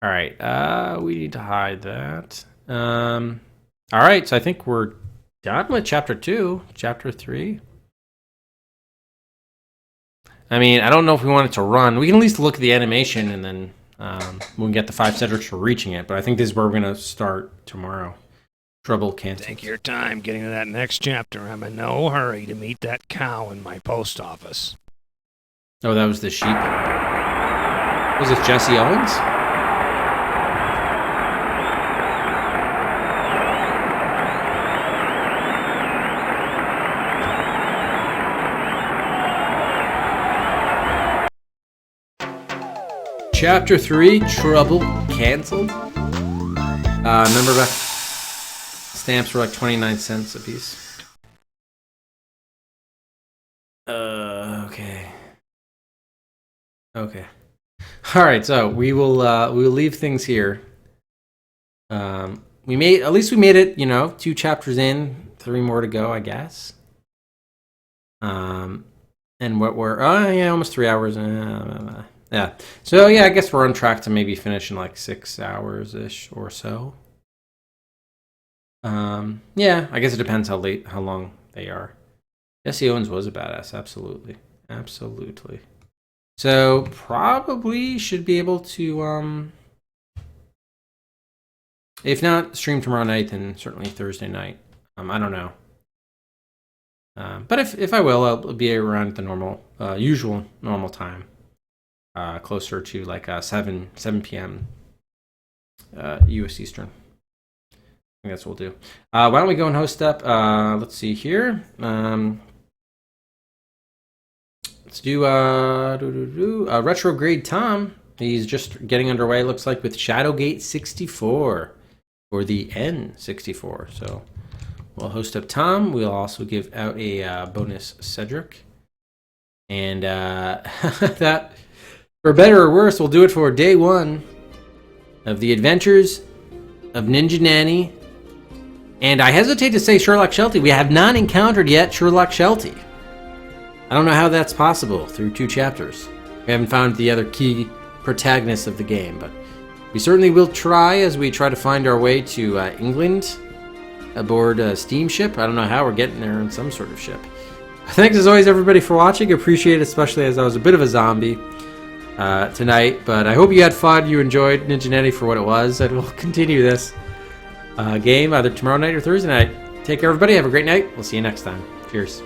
All right, we need to hide that. All right, so I think we're done with chapter 2. Chapter 3. I mean, I don't know if we want it to run. We can at least look at the animation and then we can get the 5 Cedrics for reaching it. But I think this is where we're going to start tomorrow. Trouble canceled. Take your time getting to that next chapter. I'm in no hurry to meet that cow in my post office. Oh, that was the sheep. Was this Jesse Owens? Chapter 3, Trouble Canceled. Remember back, stamps were like 29 cents a piece. Okay. Okay. All right, so we will leave things here. At least we made it, 2 chapters in, 3 more to go, I guess. And what we're almost 3 hours. Yeah. So yeah, I guess we're on track to maybe finish in like 6 hours ish or so. Yeah, I guess it depends how long they are. Jesse Owens was a badass, absolutely. So probably should be able to if not stream tomorrow night, then certainly Thursday night. I don't know. But if I will, I'll be around the normal usual normal time. Closer to like 7 p.m. U.S. Eastern. I think that's what we'll do. Why don't we go and host up? Let's see here. Let's do Retrograde Tom. He's just getting underway, looks like, with Shadowgate 64 or the N64. So we'll host up Tom. We'll also give out a bonus Cedric. And that... For better or worse, we'll do it for day 1 of the adventures of Ninja Nanny. And I hesitate to say Sherlock Sheltie. We have not encountered yet Sherlock Sheltie. I don't know how that's possible through 2 chapters. We haven't found the other key protagonists of the game, but we certainly will try as we try to find our way to England aboard a steamship. I don't know how we're getting there in some sort of ship. Thanks as always, everybody, for watching. Appreciate it, especially as I was a bit of a zombie tonight, but I hope you had fun. You enjoyed Ninja Nanny for what it was, and we'll continue this game either tomorrow night or Thursday night. Take care, everybody. Have a great night. We'll see you next time. Cheers.